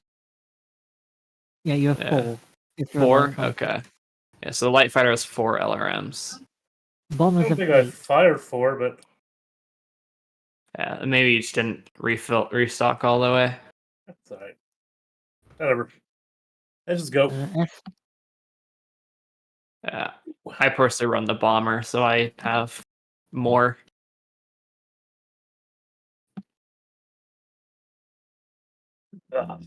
Yeah, you have Yeah. 4. If you're a 4? light fighter. Okay. Yeah, so the light fighter has 4 LRMs. I Bombers don't have think I 8. fired 4, but Yeah, maybe you just didn't restock all the way. that's alright. Whatever. Let's just go. Yeah. I personally run the bomber, so I have more. I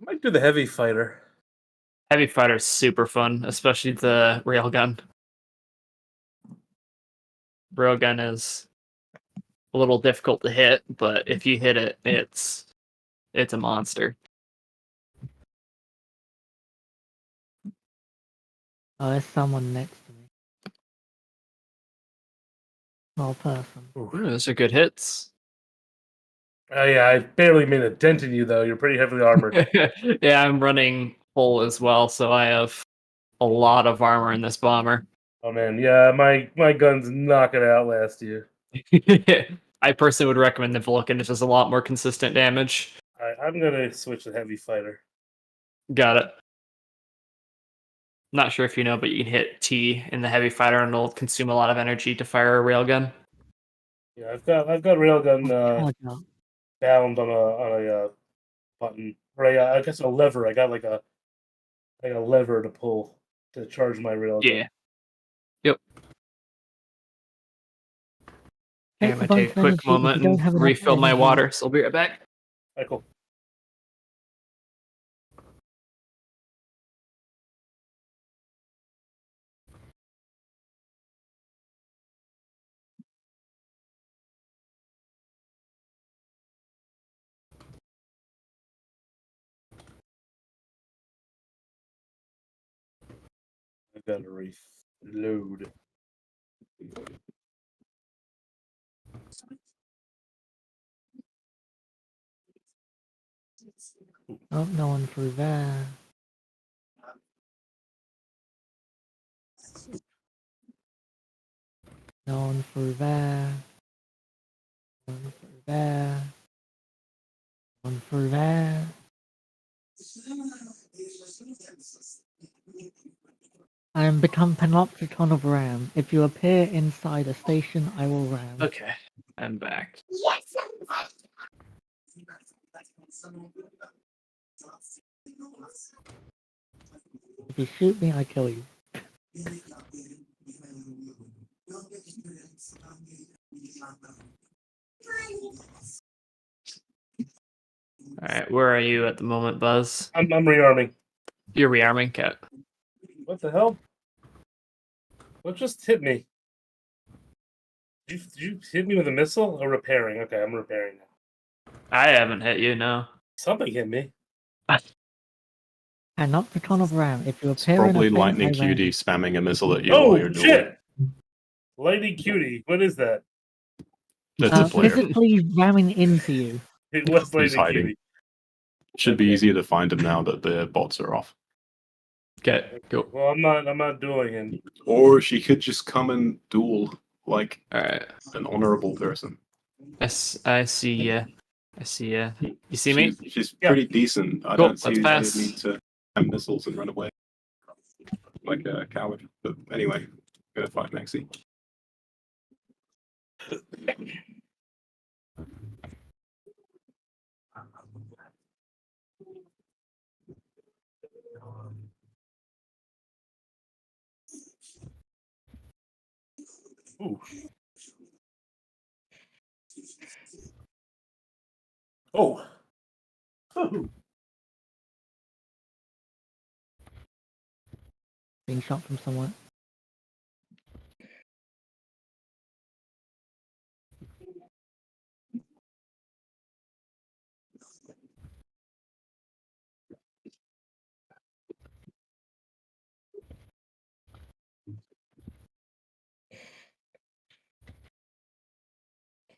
might do the heavy fighter. Heavy fighter is super fun, especially the railgun. Railgun is a little difficult to hit, but if you hit it, it's a monster. Oh, there's someone next to me. Small person. Ooh, those are good hits. Oh yeah, I barely made a dent in you though. You're pretty heavily armored. Yeah, I'm running full as well, so I have a lot of armor in this bomber. Oh man, yeah, my gun's not gonna outlast you. I personally would recommend the Vulcan. It does a lot more consistent damage. I'm gonna switch to heavy fighter. Got it. Not sure if you know, but you can hit T in the heavy fighter and it'll consume a lot of energy to fire a railgun. Yeah, I've got railgun Charge up. bound on a button. Or I guess a lever. I got like a lever to pull to charge my railgun. Yeah. Yep. Takes I'm a gonna bunch take a of quick energy if you moment don't and have enough refill my energy. water, so I'll be right back. Alright, cool. gotta reload. Oh, no one through there. No one through there. No one through there. No one through there. I am become Panopticon of Ram. If you appear inside a station, I will ram. Okay, I'm back. If you shoot me, I kill you. All right, where are you at the moment, Buzz? I'm rearming. You're rearming, Cat. What the hell? What just hit me? Did you hit me with a missile or repairing? Okay, I'm repairing now. I haven't hit you, no. Something hit me. Panopticon of Ram. If you It's appear in a probably thing, Lightning I ram. QD spamming a missile at you while you're Oh dueling. shit! Lightning Cutie. What is that? That's a player. Physically ramming into you. It was He's Lightning hiding. Cutie. Should be easier to find him now that the bots are off. Okay, go. Well, I'm not dueling him. Or she could just come and duel like All right. an honorable person. I see ya. I see ya. You see me? She's Yeah. pretty decent. I Cool, don't see let's the pass. need to have missiles and run away like a coward. But anyway, I'm gonna fight Maxi. Ooh. Oh. Being shot from somewhere.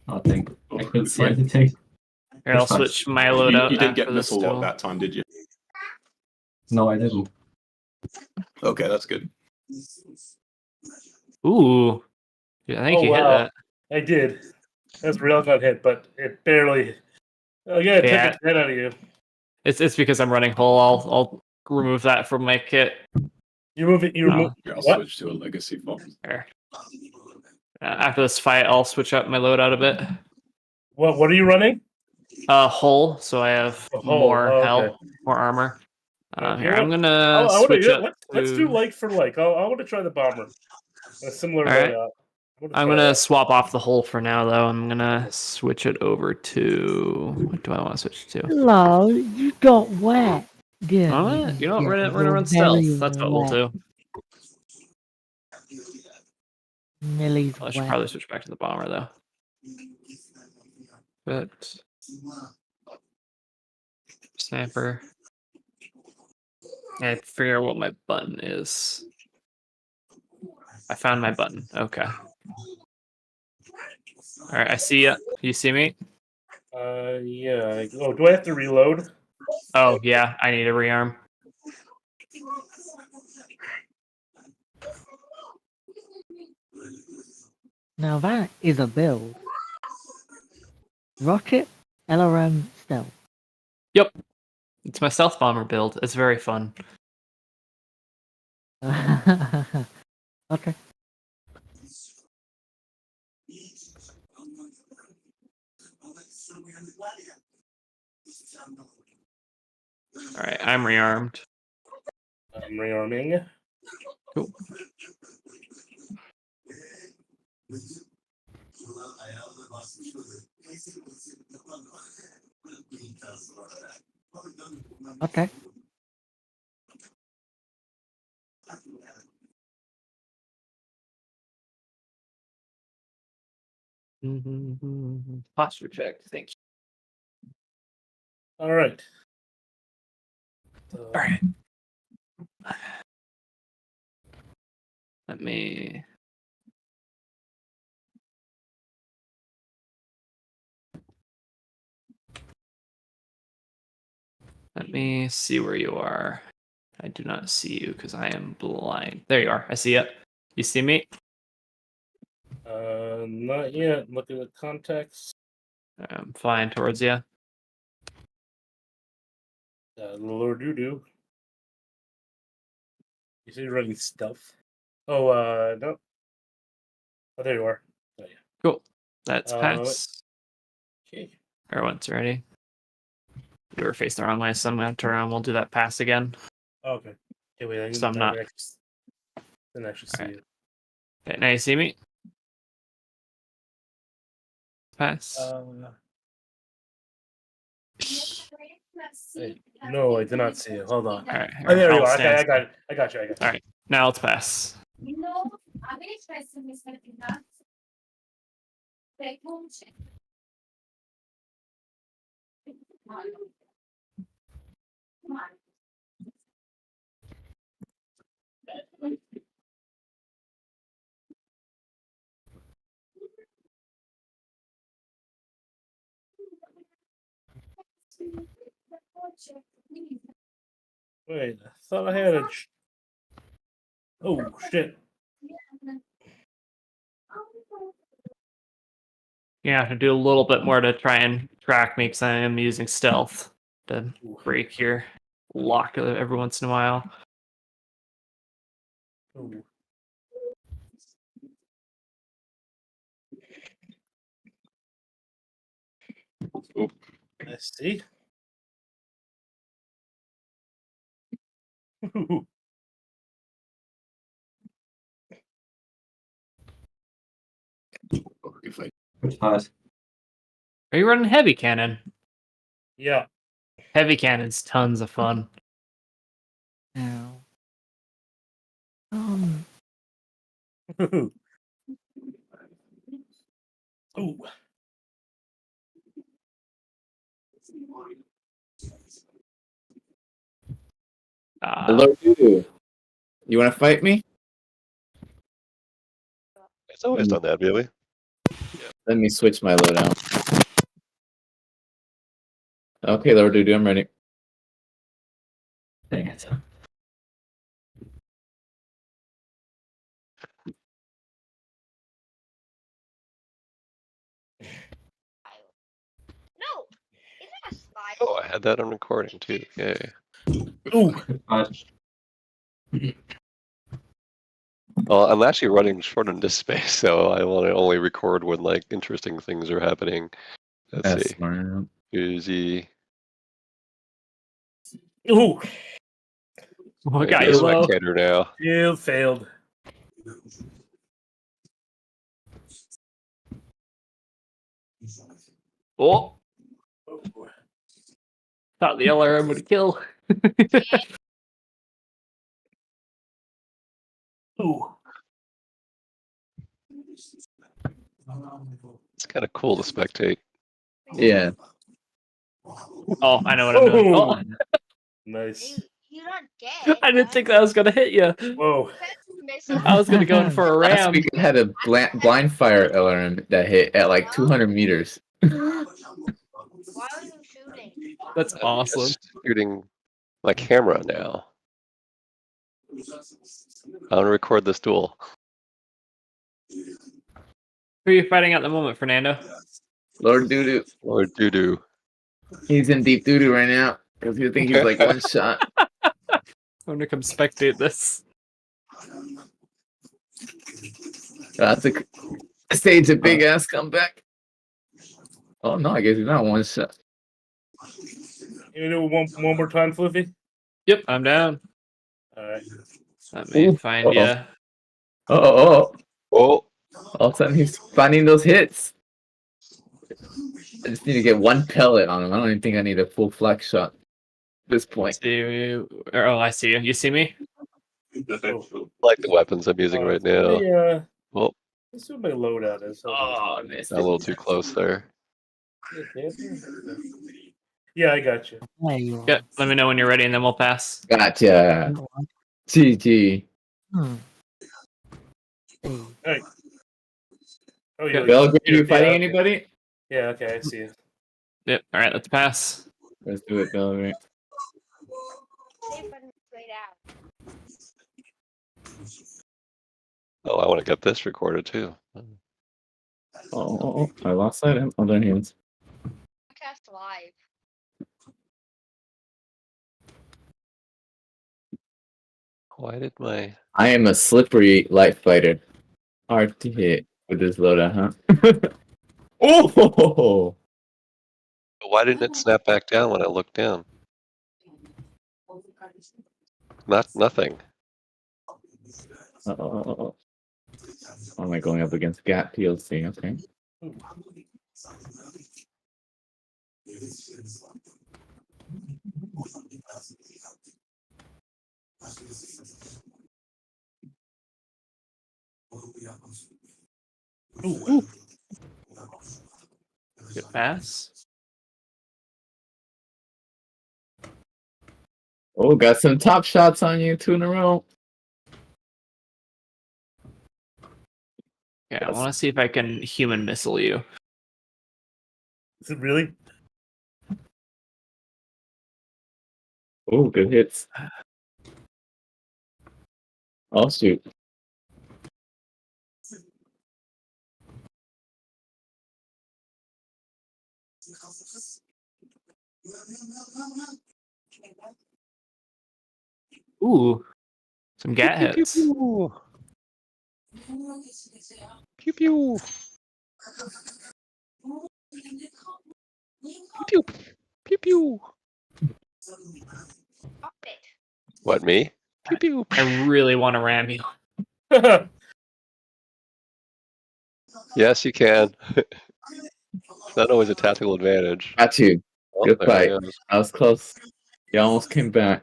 I think I couldn't see Right. anything. Here, I'll It's fine. switch my loadout You didn't after get this missile lock duel. that time, did you? No, I didn't. Okay, that's good. Ooh. Yeah, I think Oh, you hit wow. that. I did. That's real got hit, but it barely. Again, it Yeah. took a 10 out of you. It's because I'm running hull. I'll remove that from my kit. You move it. You remove. Here, I'll What? switch to a legacy box. There. After this fight, I'll switch up my loadout a bit. What are you running? Hull, so I have A hull, more oh, okay. health, more armor. You Here, know I'm what? gonna I wanna, switch yeah, up. let's do to- like for like. I want to try the bomber. A similar All right. loadout. I'm gonna swap off the hull for now, though. I'm gonna switch it over to. What do I want to switch to? Hello, you got wet. Yeah. Alright, you know what? yeah, We're gonna you're run very stealth. That's what we'll wet. do. Millie's I should wet. probably switch back to the bomber, though. But sniper. I figure what my button is. I found my button. Okay. All right, I see ya. You see me? Yeah. Oh, do I have to reload? Oh yeah, I need a rearm. Now that is a build. Rocket, LRM, stealth. Yep, it's my stealth bomber build. It's very fun. Okay. All right, I'm rearmed. I'm rearming. Cool. Okay. Posture check. Thank you. All right. All right. Let me. Let me see where you are. I do not see you because I am blind. There you are. I see you. You see me? Not yet. Look at the context. I'm flying towards you. Lord Doo. You say you're running stealth? Oh, no. Oh, there you are. Oh, yeah. Cool. That's Uh, pass. Okay. Everyone's ready. You were facing the wrong way, so I'm going to turn around. We'll do that pass again. Okay. Okay, wait. I So I'm not. Didn't actually see Alright. it. Okay, now you see me? Pass. Wait, no, I did not see it. Hold on. Alright. Oh, there you I'll are. Okay, stand I got it. I got you. Alright, now let's pass. Wait, I thought I had a. Oh, shit. You have to do a little bit more to try and track me because I am using stealth to break your lock every once in a while. Oh. Let's see. Hot. Are you running heavy cannon? Yeah. Heavy cannon's tons of fun. Now, Ooh. Hello, Dudu. You want to fight me? It's always done that, really. Let me switch my loadout. Okay, Lord Dudu, I'm ready. Dang it. Oh, I had that on recording too. Yay. Ooh. Well, I'm actually running short on disk space, so I want to only record when like interesting things are happening. Let's That's see. smart. Uzi. Ooh. Oh, got you low. Spectator now. You failed. Oh. Thought the LRM would kill. Ooh. It's kind of cool to spectate. Yeah. Oh, I know what I'm doing. Oh. Nice. You're not dead. I didn't think that was gonna hit you. Whoa. I was gonna go in for a Last ram. week I had a blind fire LRM that hit at like 200 meters. Why are you shooting? That's awesome. Just shooting my camera now. I want to record this duel. Who are you fighting at the moment, Fernando? Lord Dudu. Lord Doo-doo. He's in deep doo-doo right now because he thinks he's like one shot. I'm gonna come spectate this. That's a stage a big ass comeback. Oh no, I guess he's not one shot. You do it one more time, Fluffy? Yep, I'm down. Alright. Let me find you. Oh. Oh. All of a sudden he's finding those hits. I just need to get one pellet on him. I don't even think I need a full flex shot at this point. Oh, I see you. You see me? I like the weapons I'm using right now. Well, let's see what my loadout is. Oh, I missed a little too close there. Yeah, I got you. there you are. Yeah, let me know when you're ready and then we'll pass. Gotcha. GG. Hmm. Hey. Hey. Oh, Yeah. Bill, are you yeah, fighting okay. anybody? Yeah, okay, I see. Yep. All right, let's pass. Let's do it, Bill. Oh, I want to get this recorded too. Oh, I lost sight of him. Oh, there he is. Cast live. Why did my... I am a slippery light fighter. Hard to hit with this loadout, huh? Oh! Why didn't it snap back down when I looked down? Nothing. Oh, am I going up against Gat PLC? Okay. Ooh. Good pass. Oh, got some top shots on you, 2 in a row. Yeah, I want to see if I can human missile you. Is it really? Oh, good hits. Oh, shoot. Ooh, some gat Pew, pew, hits. pew. Pew, pew. Pew, pew, pew. What, me? Pew, pew. I really want to ram you. Yes, you can. It's not always a tactical advantage. Got you. Oh, Good there fight. he goes. I was close. You almost came back.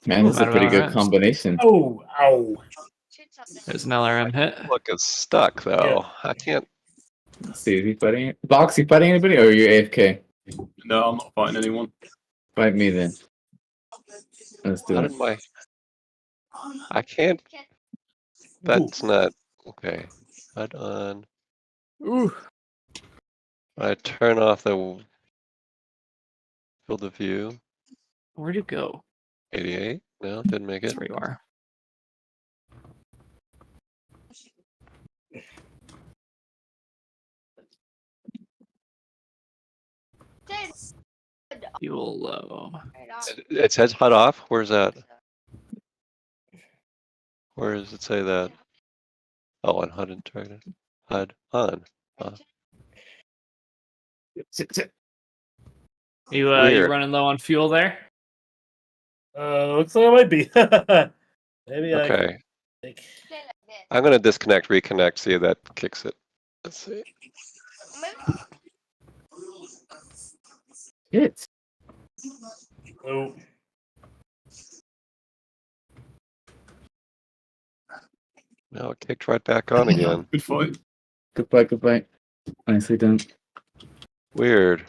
Man, this is a pretty good combination. Oh, ow. There's an LRM hit. Look, it's stuck though. I can't. Let's see, is he fighting? Box, you fighting anybody or are you AFK? No, I'm not fighting anyone. Fight me then. Let's do How it. did my... I can't... That's not... Okay. HUD on. Ooh. I turn off the field of view. Where'd you go? 88? No, didn't make it. There you are. Fuel low. It says HUD off. Where's that? Where does it say that? Oh, on HUD integrated. HUD on. You Weird. running low on fuel there? Looks like I might be. Maybe Okay. I. I'm gonna disconnect, reconnect, see if that kicks it. Let's see. Hits. Oh. No, it kicked right back on again. Good fight. Good fight, good fight. Nicely done. Weird.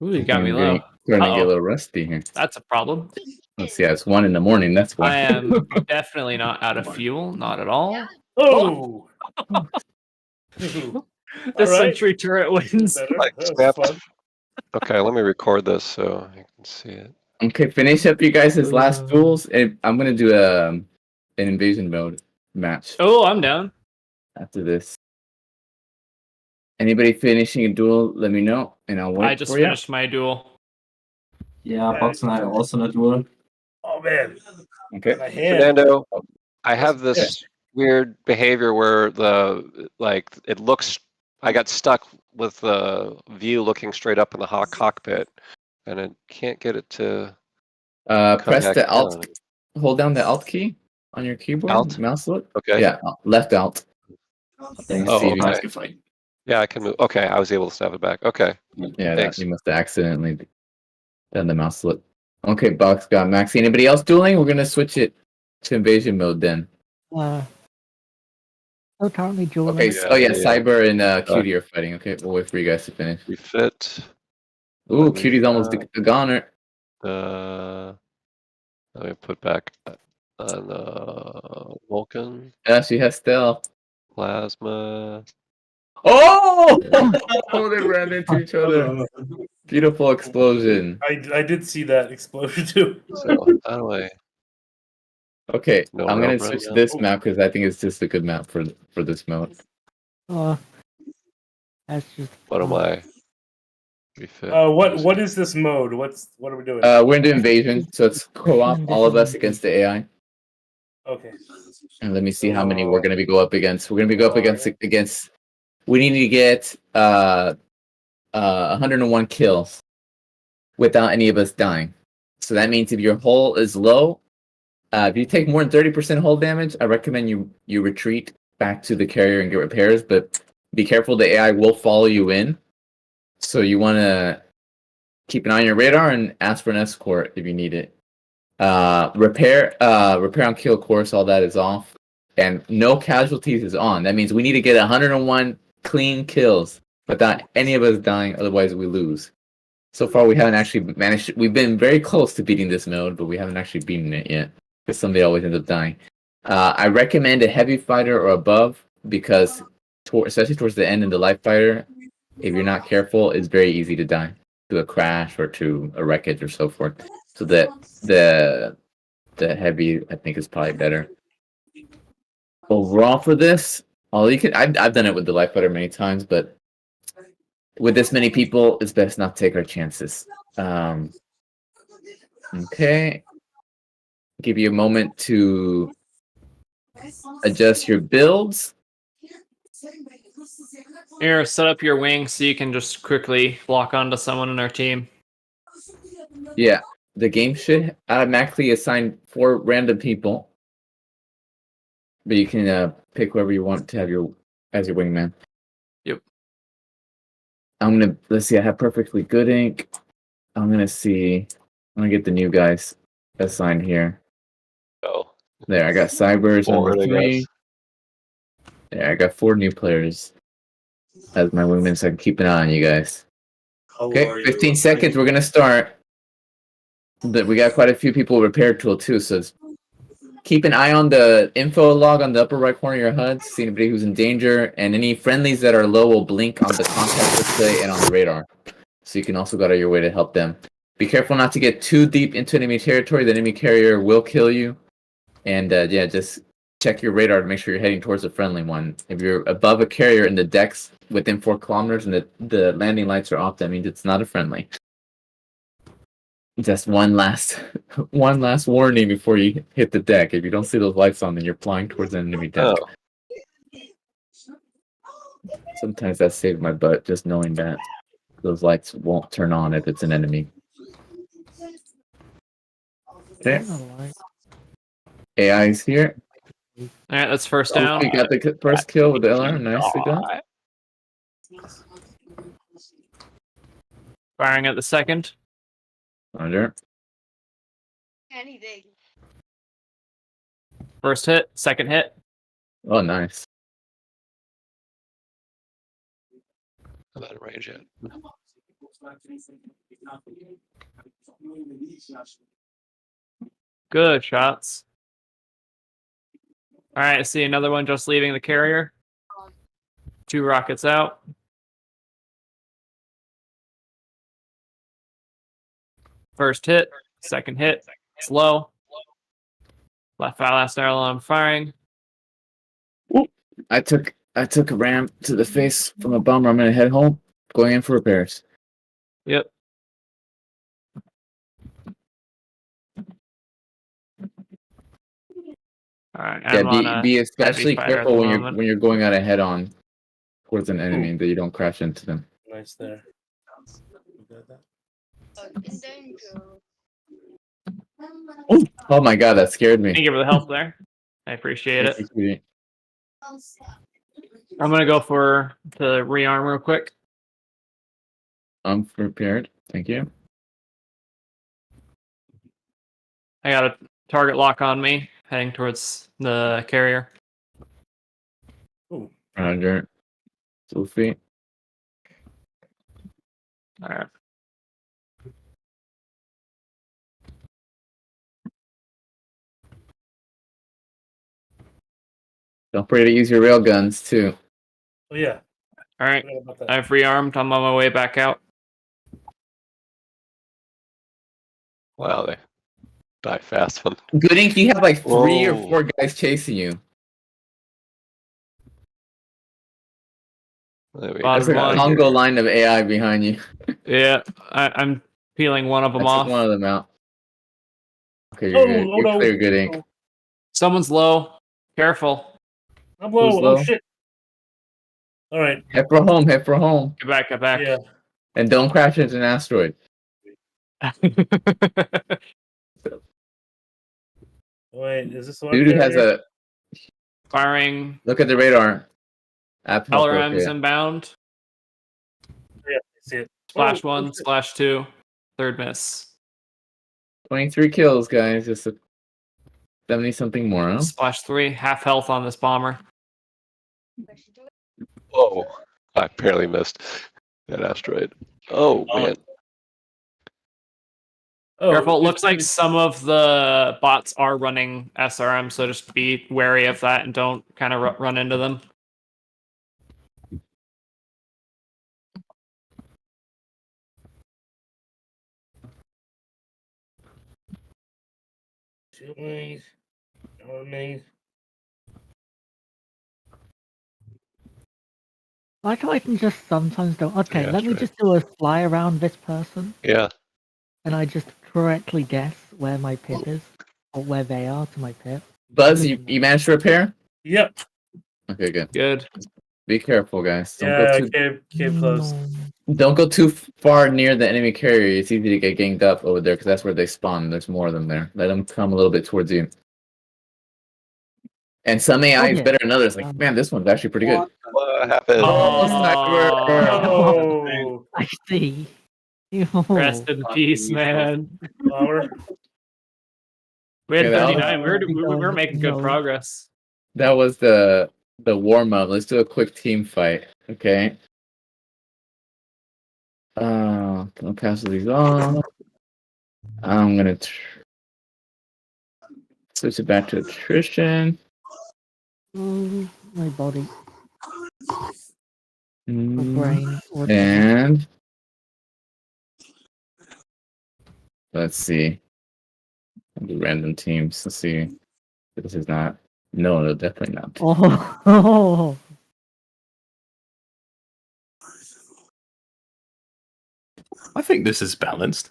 Ooh, you got me I'm low. starting to get a Uh-oh. little rusty here. That's a problem. Let's see, it's 1 in the morning, that's why. I am definitely not out of fuel, not at all. Oh. The All right. sentry turret wins. Better. Like That was snapped. fun. Okay, let me record this so you can see it. Okay, finish up you guys' last duels, and I'm gonna do an invasion mode match Oh, I'm down. after this. Anybody finishing a duel, let me know, and I'll wait I just for you. finished my duel. Yeah, Fox and I are also not duel. Oh man. Okay. My hand. Fernando, I have this weird behavior where it looks. I got stuck with the view looking straight up in the cockpit, and it can't get it to. Press back the Alt. down. Hold down the Alt key on your keyboard. Alt? Mouse look. Okay. Yeah, left Alt. Then Oh, see. okay. Good fight. Yeah, I can move. Okay, I was able to snap it back. Okay. Yeah, Thanks. you must have accidentally done the mouse look. Okay, Box got Maxi. Anybody else dueling? We're gonna switch it to invasion mode then. Oh, currently dueling. Okay. Yeah, Cyber and Cutie are fighting. Okay, we'll wait for you guys to finish. Refit. Ooh, Let me, Cutie's almost a goner. Let me put back On Vulcan, Yeah, she has stealth. Plasma. Oh! They ran into each other. Beautiful explosion. I did see that explosion too. So how do I? Okay, No I'm gonna realm right switch now. this map because I think it's just a good map for this mode. Oh, that's just. What am I? Refit. What is this mode? What are we doing? We're into invasion, so it's co-op, all of us against the AI. Okay. And let me see how many we're gonna be go up against. We're gonna be go up against. We need to get 101 kills without any of us dying. So that means if your hull is low, if you take more than 30% hull damage, I recommend you retreat back to the carrier and get repairs. But be careful, the AI will follow you in. So you want to keep an eye on your radar and ask for an escort if you need it. Repair on kill course, all that is off, and no casualties is on. That means we need to get 101 clean kills without any of us dying, otherwise we lose. So far, we haven't actually managed. We've been very close to beating this mode, but we haven't actually beaten it yet because somebody always ends up dying. I recommend a heavy fighter or above because, especially towards the end in the light fighter, if you're not careful, it's very easy to die to a crash or to a wreckage or so forth. So that the heavy, I think, is probably better. Overall, for this, I've done it with the light fighter many times, but with this many people, it's best not to take our chances. Okay. Give you a moment to adjust your builds. Here, set up your wing so you can just quickly lock onto someone in our team. Yeah, the game should automatically assign 4 random people, but you can pick whoever you want to have as your wingman. Yep. Let's see. I have perfectly good ink. I'm gonna get the new guys assigned here. Oh. There, I got Cybers Forward, number I 3. guess. There, I got 4 new players as my wingman, so I can keep an eye on you guys. Okay, 15 seconds. We're gonna start. We got quite a few people with repair tool too, so keep an eye on the info log on the upper right corner of your HUD to see anybody who's in danger, and any friendlies that are low will blink on the contact display and on the radar. So you can also go out of your way to help them. Be careful not to get too deep into enemy territory. The enemy carrier will kill you. And yeah, just check your radar to make sure you're heading towards a friendly one. If you're above a carrier in the decks within 4 kilometers and the landing lights are off, that means it's not a friendly. Just one last warning before you hit the deck. If you don't see those lights on, then you're flying towards an enemy deck. Oh. Sometimes that saved my butt, just knowing that those lights won't turn on if it's an enemy. Okay. AI is here. Alright, that's first down. We got the first kill with the LR. Nicely done. Firing at the second. Roger. Anything. First hit, second hit. Oh, nice. I'm out of range yet. Good shots. Alright, I see another one just leaving the carrier. 2 rockets out. First hit, second hit, slow. Last arrow I'm firing. Ooh, I took a ram to the face from a bomber. I'm gonna head home. Going in for repairs. Yep. Alright, Yeah, be especially fighter at careful the moment. when you're going out head on towards an enemy that you don't crash into them. Nice there. Oh my god, that scared me. Thank you for the help there. I appreciate it. I'm gonna go for the rearm real quick. I'm prepared. Thank you. I got a target lock on me, heading towards the carrier. Roger. Sophie. Alright. Don't forget to use your rail guns too. Oh yeah. All right, Forgot about that. I've rearmed. I'm on my way back out. Wow, they die fast. Good Ink, you have like 3 or Whoa. 4 guys chasing you. There we There's Bottom like go. a one. Congo line of AI behind you. Yeah, I'm peeling one of I them took off. one of them out. Okay, you're good. Oh You're no. clear, Good Ink. Someone's low. Careful. I'm Who's low. low? Oh shit. All right. Head for home, head for home. Get back, get back. Yeah. And don't crash into an asteroid. Wait, is this the one? Dude has carrier? a Firing. look at the radar. App help real LRM's quick. inbound. Yeah, I see it. Splash Oh, one, shit. splash two. Third miss. 23 kills, guys. Just a 70 something more, huh? Splash three. Half health on this bomber. Whoa. I barely missed that asteroid. Oh, man. Oh, Careful. It it's looks like pretty- some of the bots are running SRM, so just be wary of that and don't kind of run into them. Shooting. Arming. I like how I can just sometimes go, okay, Yeah, let me that's right. just do a fly around this person, Yeah. and I just correctly guess where my pit is, or where they are to my pit. Buzz, you managed to repair? Yep. Okay, good. Good. Be careful, guys. Yeah, came close. Don't go too far near the enemy carrier. It's easy to get ganged up over there because that's where they spawn. There's more of them there. Let them come a little bit towards you. And some AI is yeah. better than others. Like, man, this one's actually pretty good. What happened? Oh, sniper! Oh, I see. Rest in peace, man. flower. We had Okay, that was- 39. We were making good No. progress. That was the warm up. Let's do a quick team fight. Okay. I'll pass these off. I'm gonna switch it back to attrition. Oh, my body, my Mm, brain, whatever. And let's see. I'll do random teams. Let's see. This is not. No, definitely not. Oh, I think this is balanced.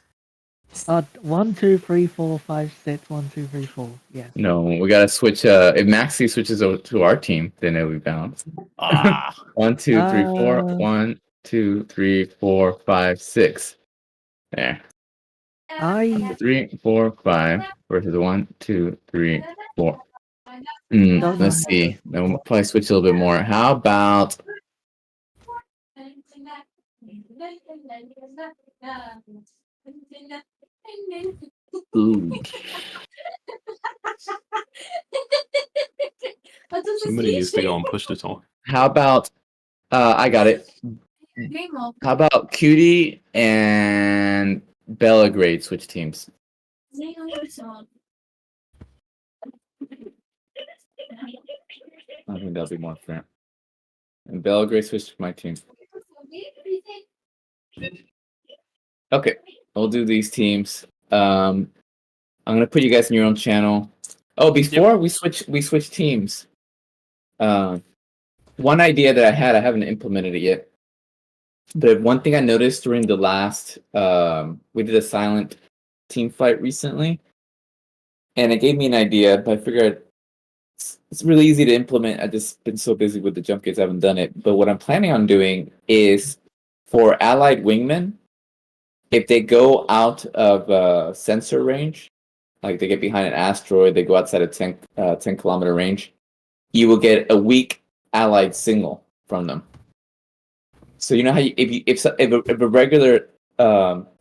1, 2, 3, 4, 5, 6. 1, 2, 3, 4. Yeah. No, we gotta switch. If Maxi switches over to our team, then it'll be balanced. Ah. 1, 2, 3, 4. Uh, 1, 2, 3, 4, 5, 6. There. I 3, 4, 5 versus 1, 2, 3, 4. Don't Let's know. see. Then we'll probably switch a little bit more. How about ooh, Somebody needs to go and push the talk. how about I got it. How about Cutie and Bella Grade switch teams? I think that'll be more fair. And Bella Grade switch to my team. Okay, we'll do these teams. I'm gonna put you guys in your own channel. Oh, before we switch teams. One idea that I had, I haven't implemented it yet. But one thing I noticed during the last, we did a silent team fight recently, and it gave me an idea. But I figured it's really easy to implement. I've just been so busy with the jump kits, I haven't done it. But what I'm planning on doing is for allied wingmen, if they go out of sensor range, like they get behind an asteroid, they go outside a 10 kilometer range, you will get a weak allied signal from them. So you know how if a regular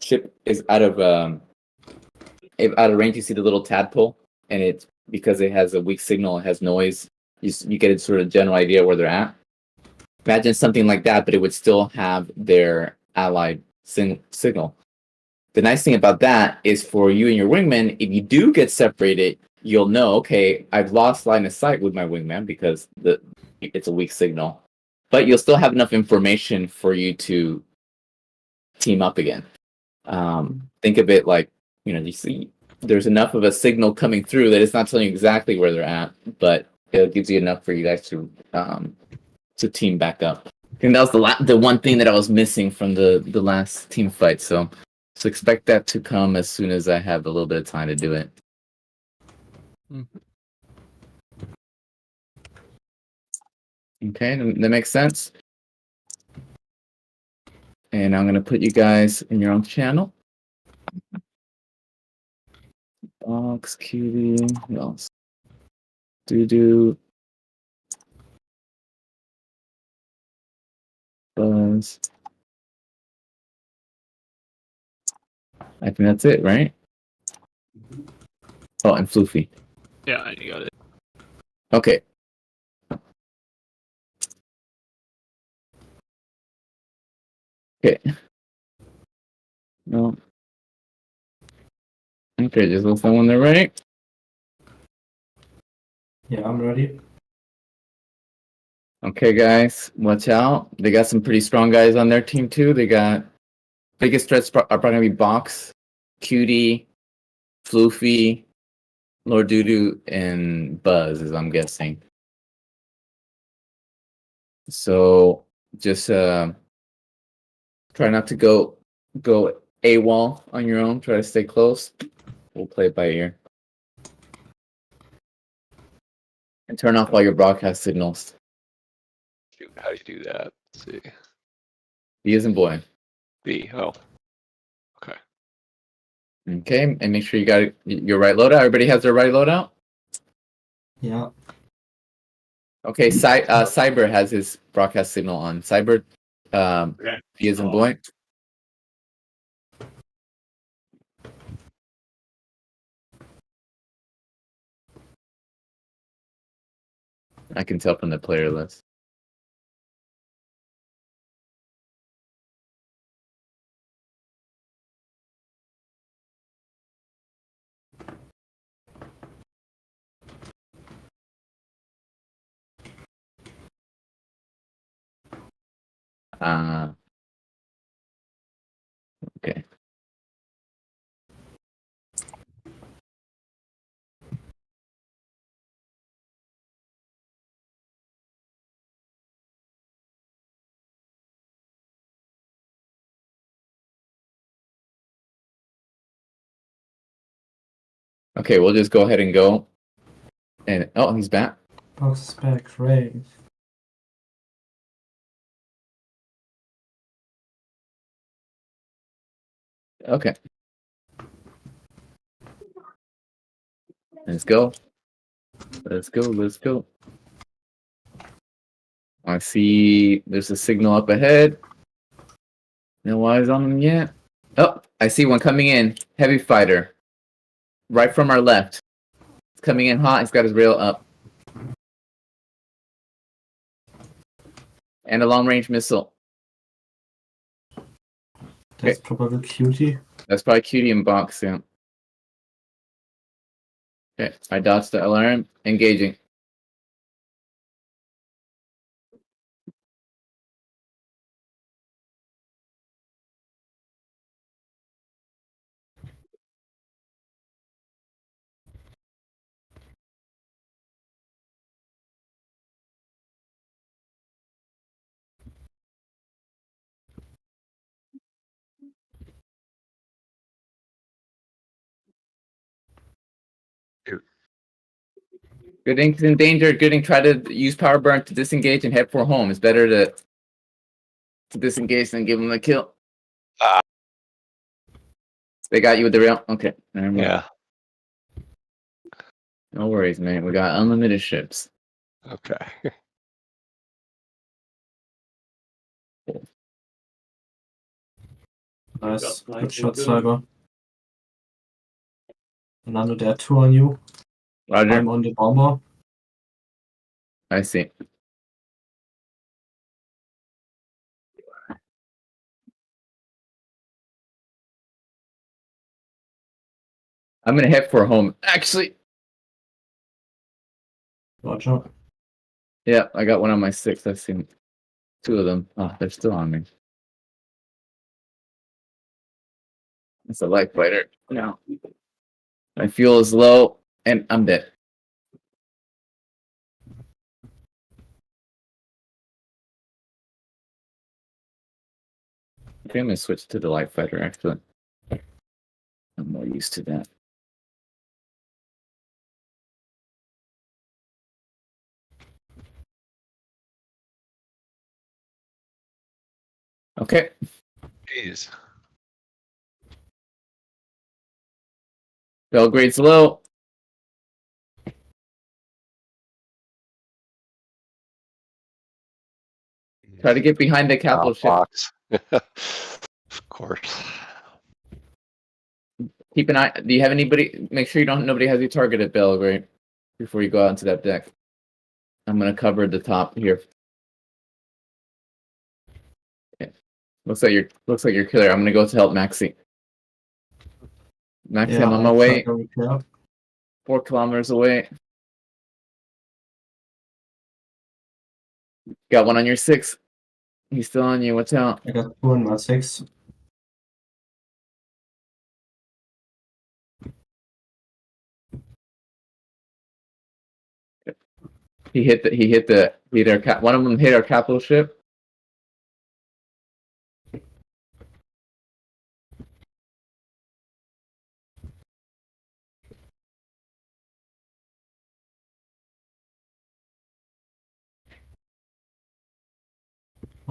ship is out of range, you see the little tadpole, and it's because it has a weak signal, it has noise. You get a sort of general idea where they're at. Imagine something like that, but it would still have their allied signal. The nice thing about that is for you and your wingmen, if you do get separated, you'll know, okay, I've lost line of sight with my wingman because it's a weak signal. But you'll still have enough information for you to team up again. Think of it like, you see there's enough of a signal coming through that it's not telling you exactly where they're at, but it gives you enough for you guys to team back up. I think that was the one thing that I was missing from the last team fight. So expect that to come as soon as I have a little bit of time to do it. Okay, that makes sense. And I'm gonna put you guys in your own channel. Box, Cutie, what else? Doo-doo. Buzz. I think that's it, right? Oh, and Floofy. Yeah, you got it. Okay. Okay. No. Okay, just let someone there ready. Yeah, I'm ready. Okay, guys, watch out. They got some pretty strong guys on their team too. They got biggest threats are probably gonna be Box, Cutie, Floofy, Lord Doodoo, and Buzz, as I'm guessing. So just try not to go AWOL on your own. Try to stay close. We'll play it by ear. And turn off all your broadcast signals. Shoot, how do you do that? Let's see. B as in boy. B. Oh. Okay. Okay, and make sure you got your right loadout. Everybody has their right loadout? Yeah. Okay, Cyber has his broadcast signal on. Cyber, B as in boy. I can tell from the player list. Okay. Okay, we'll just go ahead and go. And oh, he's back. Box is back, great. Okay. Let's go. Let's go. Let's go. I see there's a signal up ahead. No eyes on them yet. Oh, I see one coming in. Heavy fighter. Right from our left. It's coming in hot. He's got his rail up. And a long range missile. That's probably Cutie. That's probably Cutie and Box, yeah. Okay, I dodged the alarm. Engaging. Gooding's in danger. Gooding try to use power burn to disengage and head for home. It's better to disengage than give him a kill. They got you with the rail? Okay. Yeah. No worries, man. We got unlimited ships. Okay. Nice. Good shot, Cyber. Nano, there are two on you. Roger. I'm on the bomber. I see. I'm gonna head for home. Actually, Roger. Yeah, I got one on my 6. I've seen 2 of them. Oh, they're still on me. It's a light fighter. No. My fuel is low, and I'm dead. I think I'm gonna switch to the light fighter, actually. I'm more used to that. Okay. Jeez. Belgrade's low. Try to get behind the capital ship. Box. Of course. Keep an eye. Do you have anybody? Make sure nobody has you targeted, Belgrade, before you go out into that deck. I'm gonna cover the top here. Okay. Looks like you're killer. I'm gonna go to help Maxi. Maxi, Yeah, I'm on my I way. try to repair. 4 kilometers away. Got one on your 6. He's still on you. Watch out. I got 2 on my 6. One of them hit our capital ship.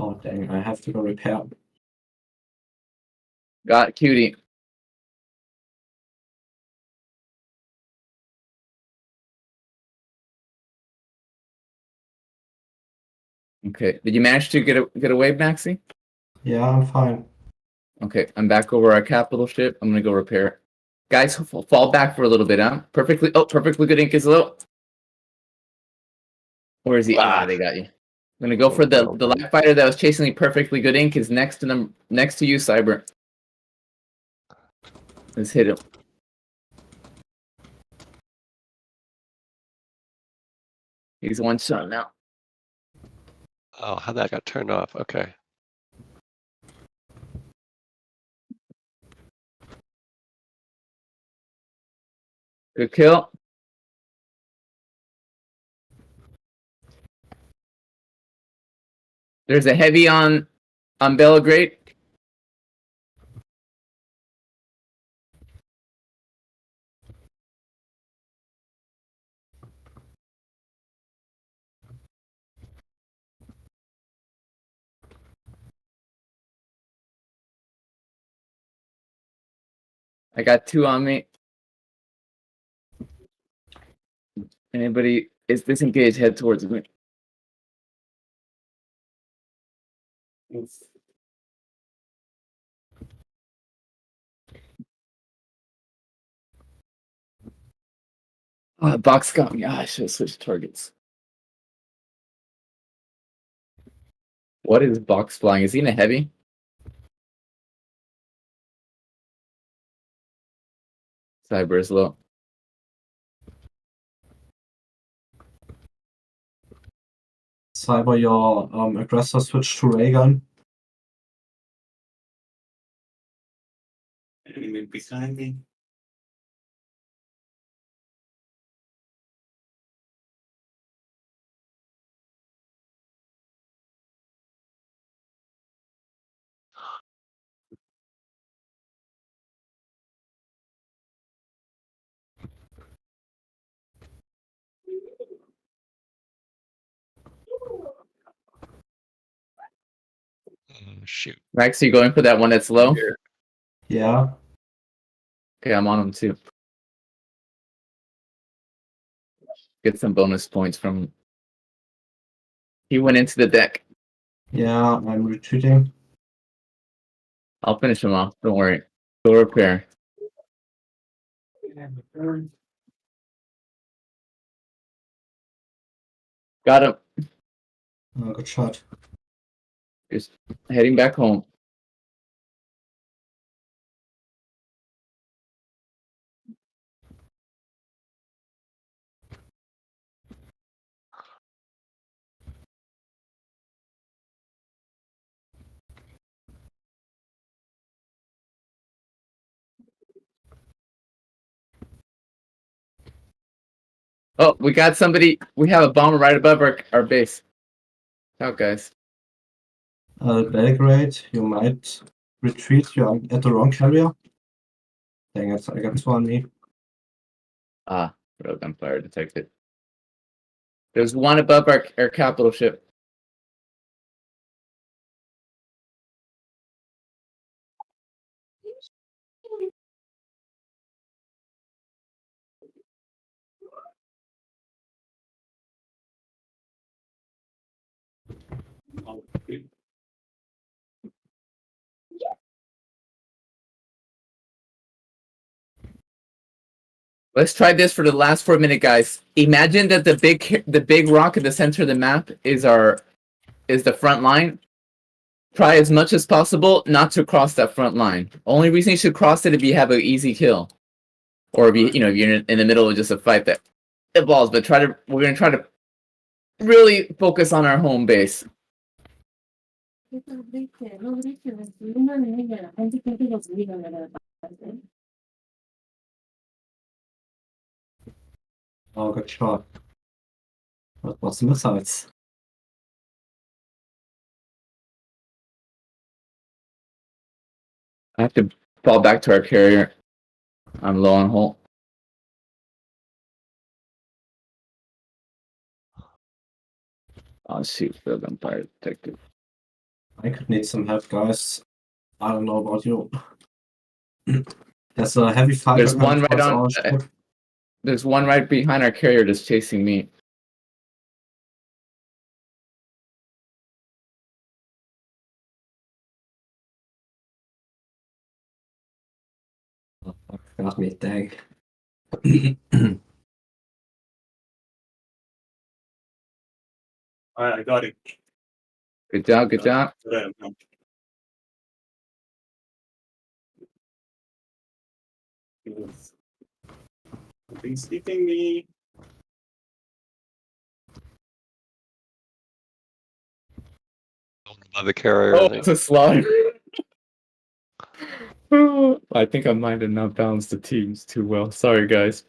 Oh dang, I have to go repair. Got cutie. Okay. Did you manage to get away, Maxi? Yeah, I'm fine. Okay, I'm back over our capital ship. I'm gonna go repair it. Guys, fall back for a little bit, huh? Perfectly good ink is low. Where is he? Ah, they got you. I'm gonna go for the light fighter that was chasing the perfectly good ink is next to you, Cyber. Let's hit him. He's 1 shot now. Oh, how that got turned off. Okay. Good kill. There's a heavy on Belgrade. I got 2 on me. Anybody is disengaged, head towards me. Oh, the box got me. Ah, I should have switched targets. What is box flying? Is he in a heavy? Cyber is low. Cyber, your aggressor switched to ray gun. Enemy behind me. Shoot. Max, you going for that one that's low? Yeah. Okay, I'm on him too. Get some bonus points from. He went into the deck. Yeah, I'm retreating. I'll finish him off. Don't worry. Go repair. Got him. Oh, good shot. Just heading back home. Oh, we got somebody. We have a bomber right above our base. Out, guys. Belgrade, you might retreat. You're at the wrong carrier. Dang it, I got two on me. Ah, railgun fire detected. There's one above our capital ship. Okay. Let's try this for the last 4 minutes, guys. Imagine that the big rock in the center of the map is the front line. Try as much as possible not to cross that front line. Only reason you should cross it if you have an easy kill, or if if you're in the middle of just a fight that involves. But we're gonna try to really focus on our home base. Oh, good shot. That was missiles. I have to fall back to our carrier. I'm low on hull. Oh shoot, railgun fire detected. I could need some help, guys. I don't know about you. There's a heavy fighter There's one right towards on. our ship. There's one right behind our carrier that's chasing me. Oh, fuck, got me, dang. I got it. Good job, good job. Yes. Something's hitting me. By the carrier. Oh, I think. it's a slaughter. I think I might have not balanced the teams too well. Sorry, guys.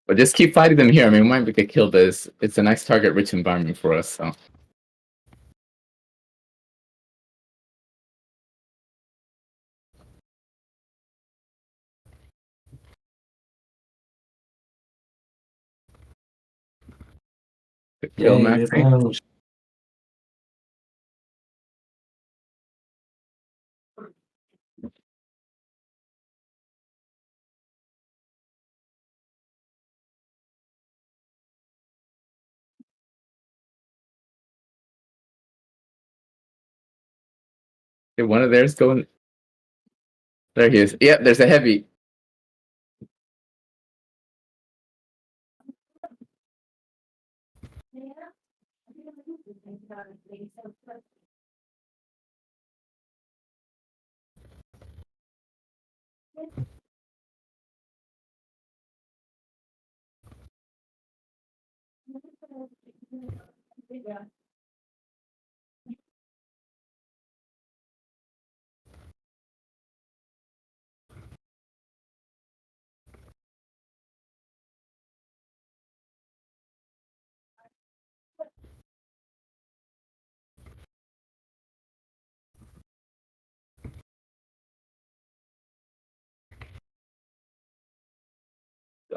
But just keep fighting them here. I mean, we might get killed, but it's a nice target-rich environment for us. So. Good kill, Yay, Maxi. revenge. Did one of theirs going? There he is. Yep, there's a heavy.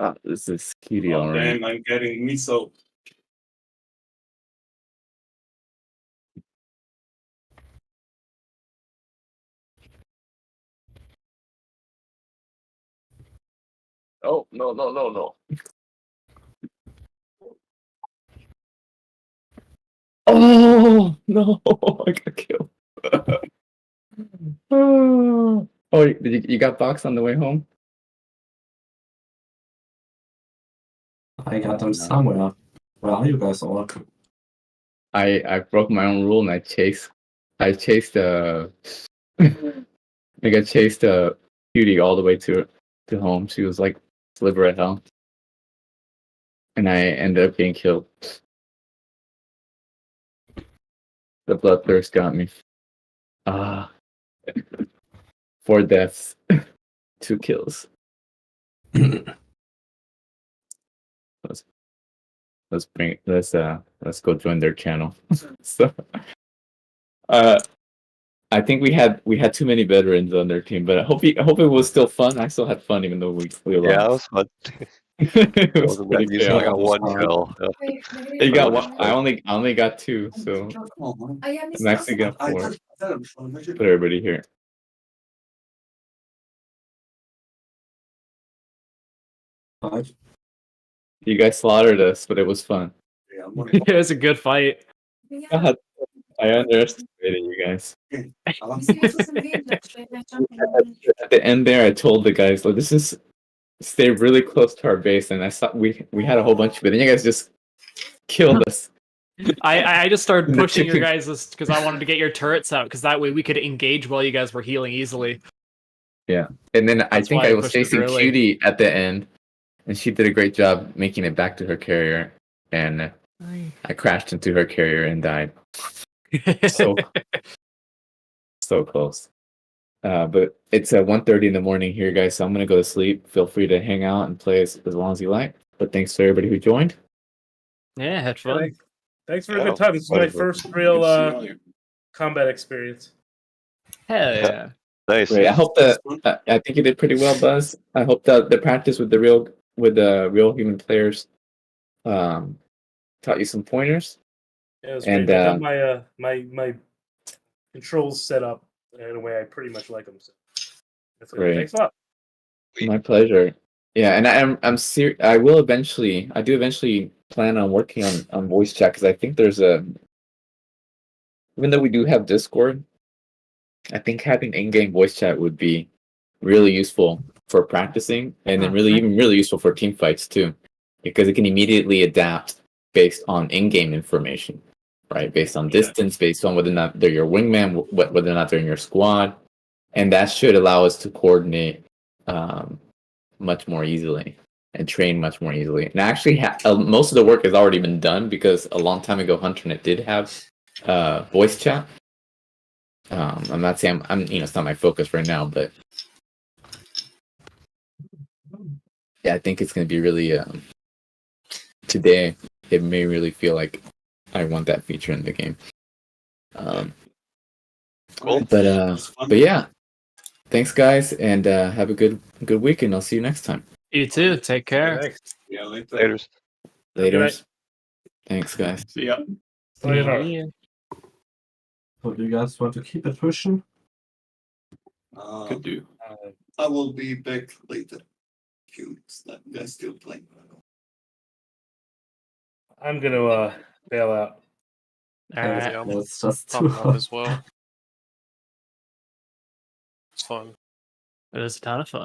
Ah, this is cutie, Oh, alright. damn, I'm getting missile. Oh, no, no, no, no. Oh, no, I got killed. Oh, you got boxed on the way home? I got them No. somewhere. Where are you guys all? I broke my own rule and I chased I got chased cutie all the way to home. She was like sliver at hell. And I ended up getting killed. The bloodthirst got me. Ah. 4 deaths. 2 kills. Let's go join their channel. So, I think we had too many veterans on their team, but I hope it was still fun. I still had fun even though we Yeah, that lost. was fun. It It was wasn't pretty that easy. I chaotic. got one kill. Wait, You got much one. fun. I only got 2, so I'm actually gonna put everybody here. Right. You guys slaughtered us, but it was fun. It was a good fight. God, I underestimated you guys. At the end there, I told the guys, "Look, this is stay really close to our base," and I saw we had a whole bunch, but then you guys just killed us. I just started And the pushing your chicken- guys because I wanted to get your turrets out because that way we could engage while you guys were healing easily. Yeah, and then I That's think why I I was pushed it chasing early. Cutie at the end, and she did a great job making it back to her carrier, and I crashed into her carrier and died. So so close. But it's 1:30 in the morning here, guys, so I'm gonna go to sleep. Feel free to hang out and play as long as you like. But thanks to everybody who joined. Yeah, had fun. Thanks for a Yeah, good time. This is my whatever. first real combat experience. Hell yeah. Nice. Great. I hope that I think you did pretty well, Buzz. I hope that the practice with the real human players taught you some pointers. Yeah, it was And, great. I got my controls set up in a way I pretty much like them. So that's good. Great. Thanks a lot. My pleasure. Yeah, and I'm serious. I do eventually plan on working on voice chat because I think there's even though we do have Discord, I think having in-game voice chat would be really useful for practicing, and then really useful for team fights too, because it can immediately adapt based on in-game information, right? Based on distance, based on whether or not they're your wingman, whether or not they're in your squad, and that should allow us to coordinate much more easily and train much more easily. And actually, most of the work has already been done because a long time ago, Hunternet did have voice chat. I'm not saying I'm it's not my focus right now, but yeah, I think it's going to be really today. It may really feel like I want that feature in the game. Cool. But yeah, thanks guys, and have a good week, and I'll see you next time. You too. Take care. Thanks. Yeah, later. Laters. Later. night. Thanks, guys. See ya. Sayonara. So do you guys want to keep it pushing? Could do. I will be back later. If you guys still playing. I'm gonna bail out. Alright. Yeah, I'm That's just popping too up as well. It's fun. It was a ton of fun.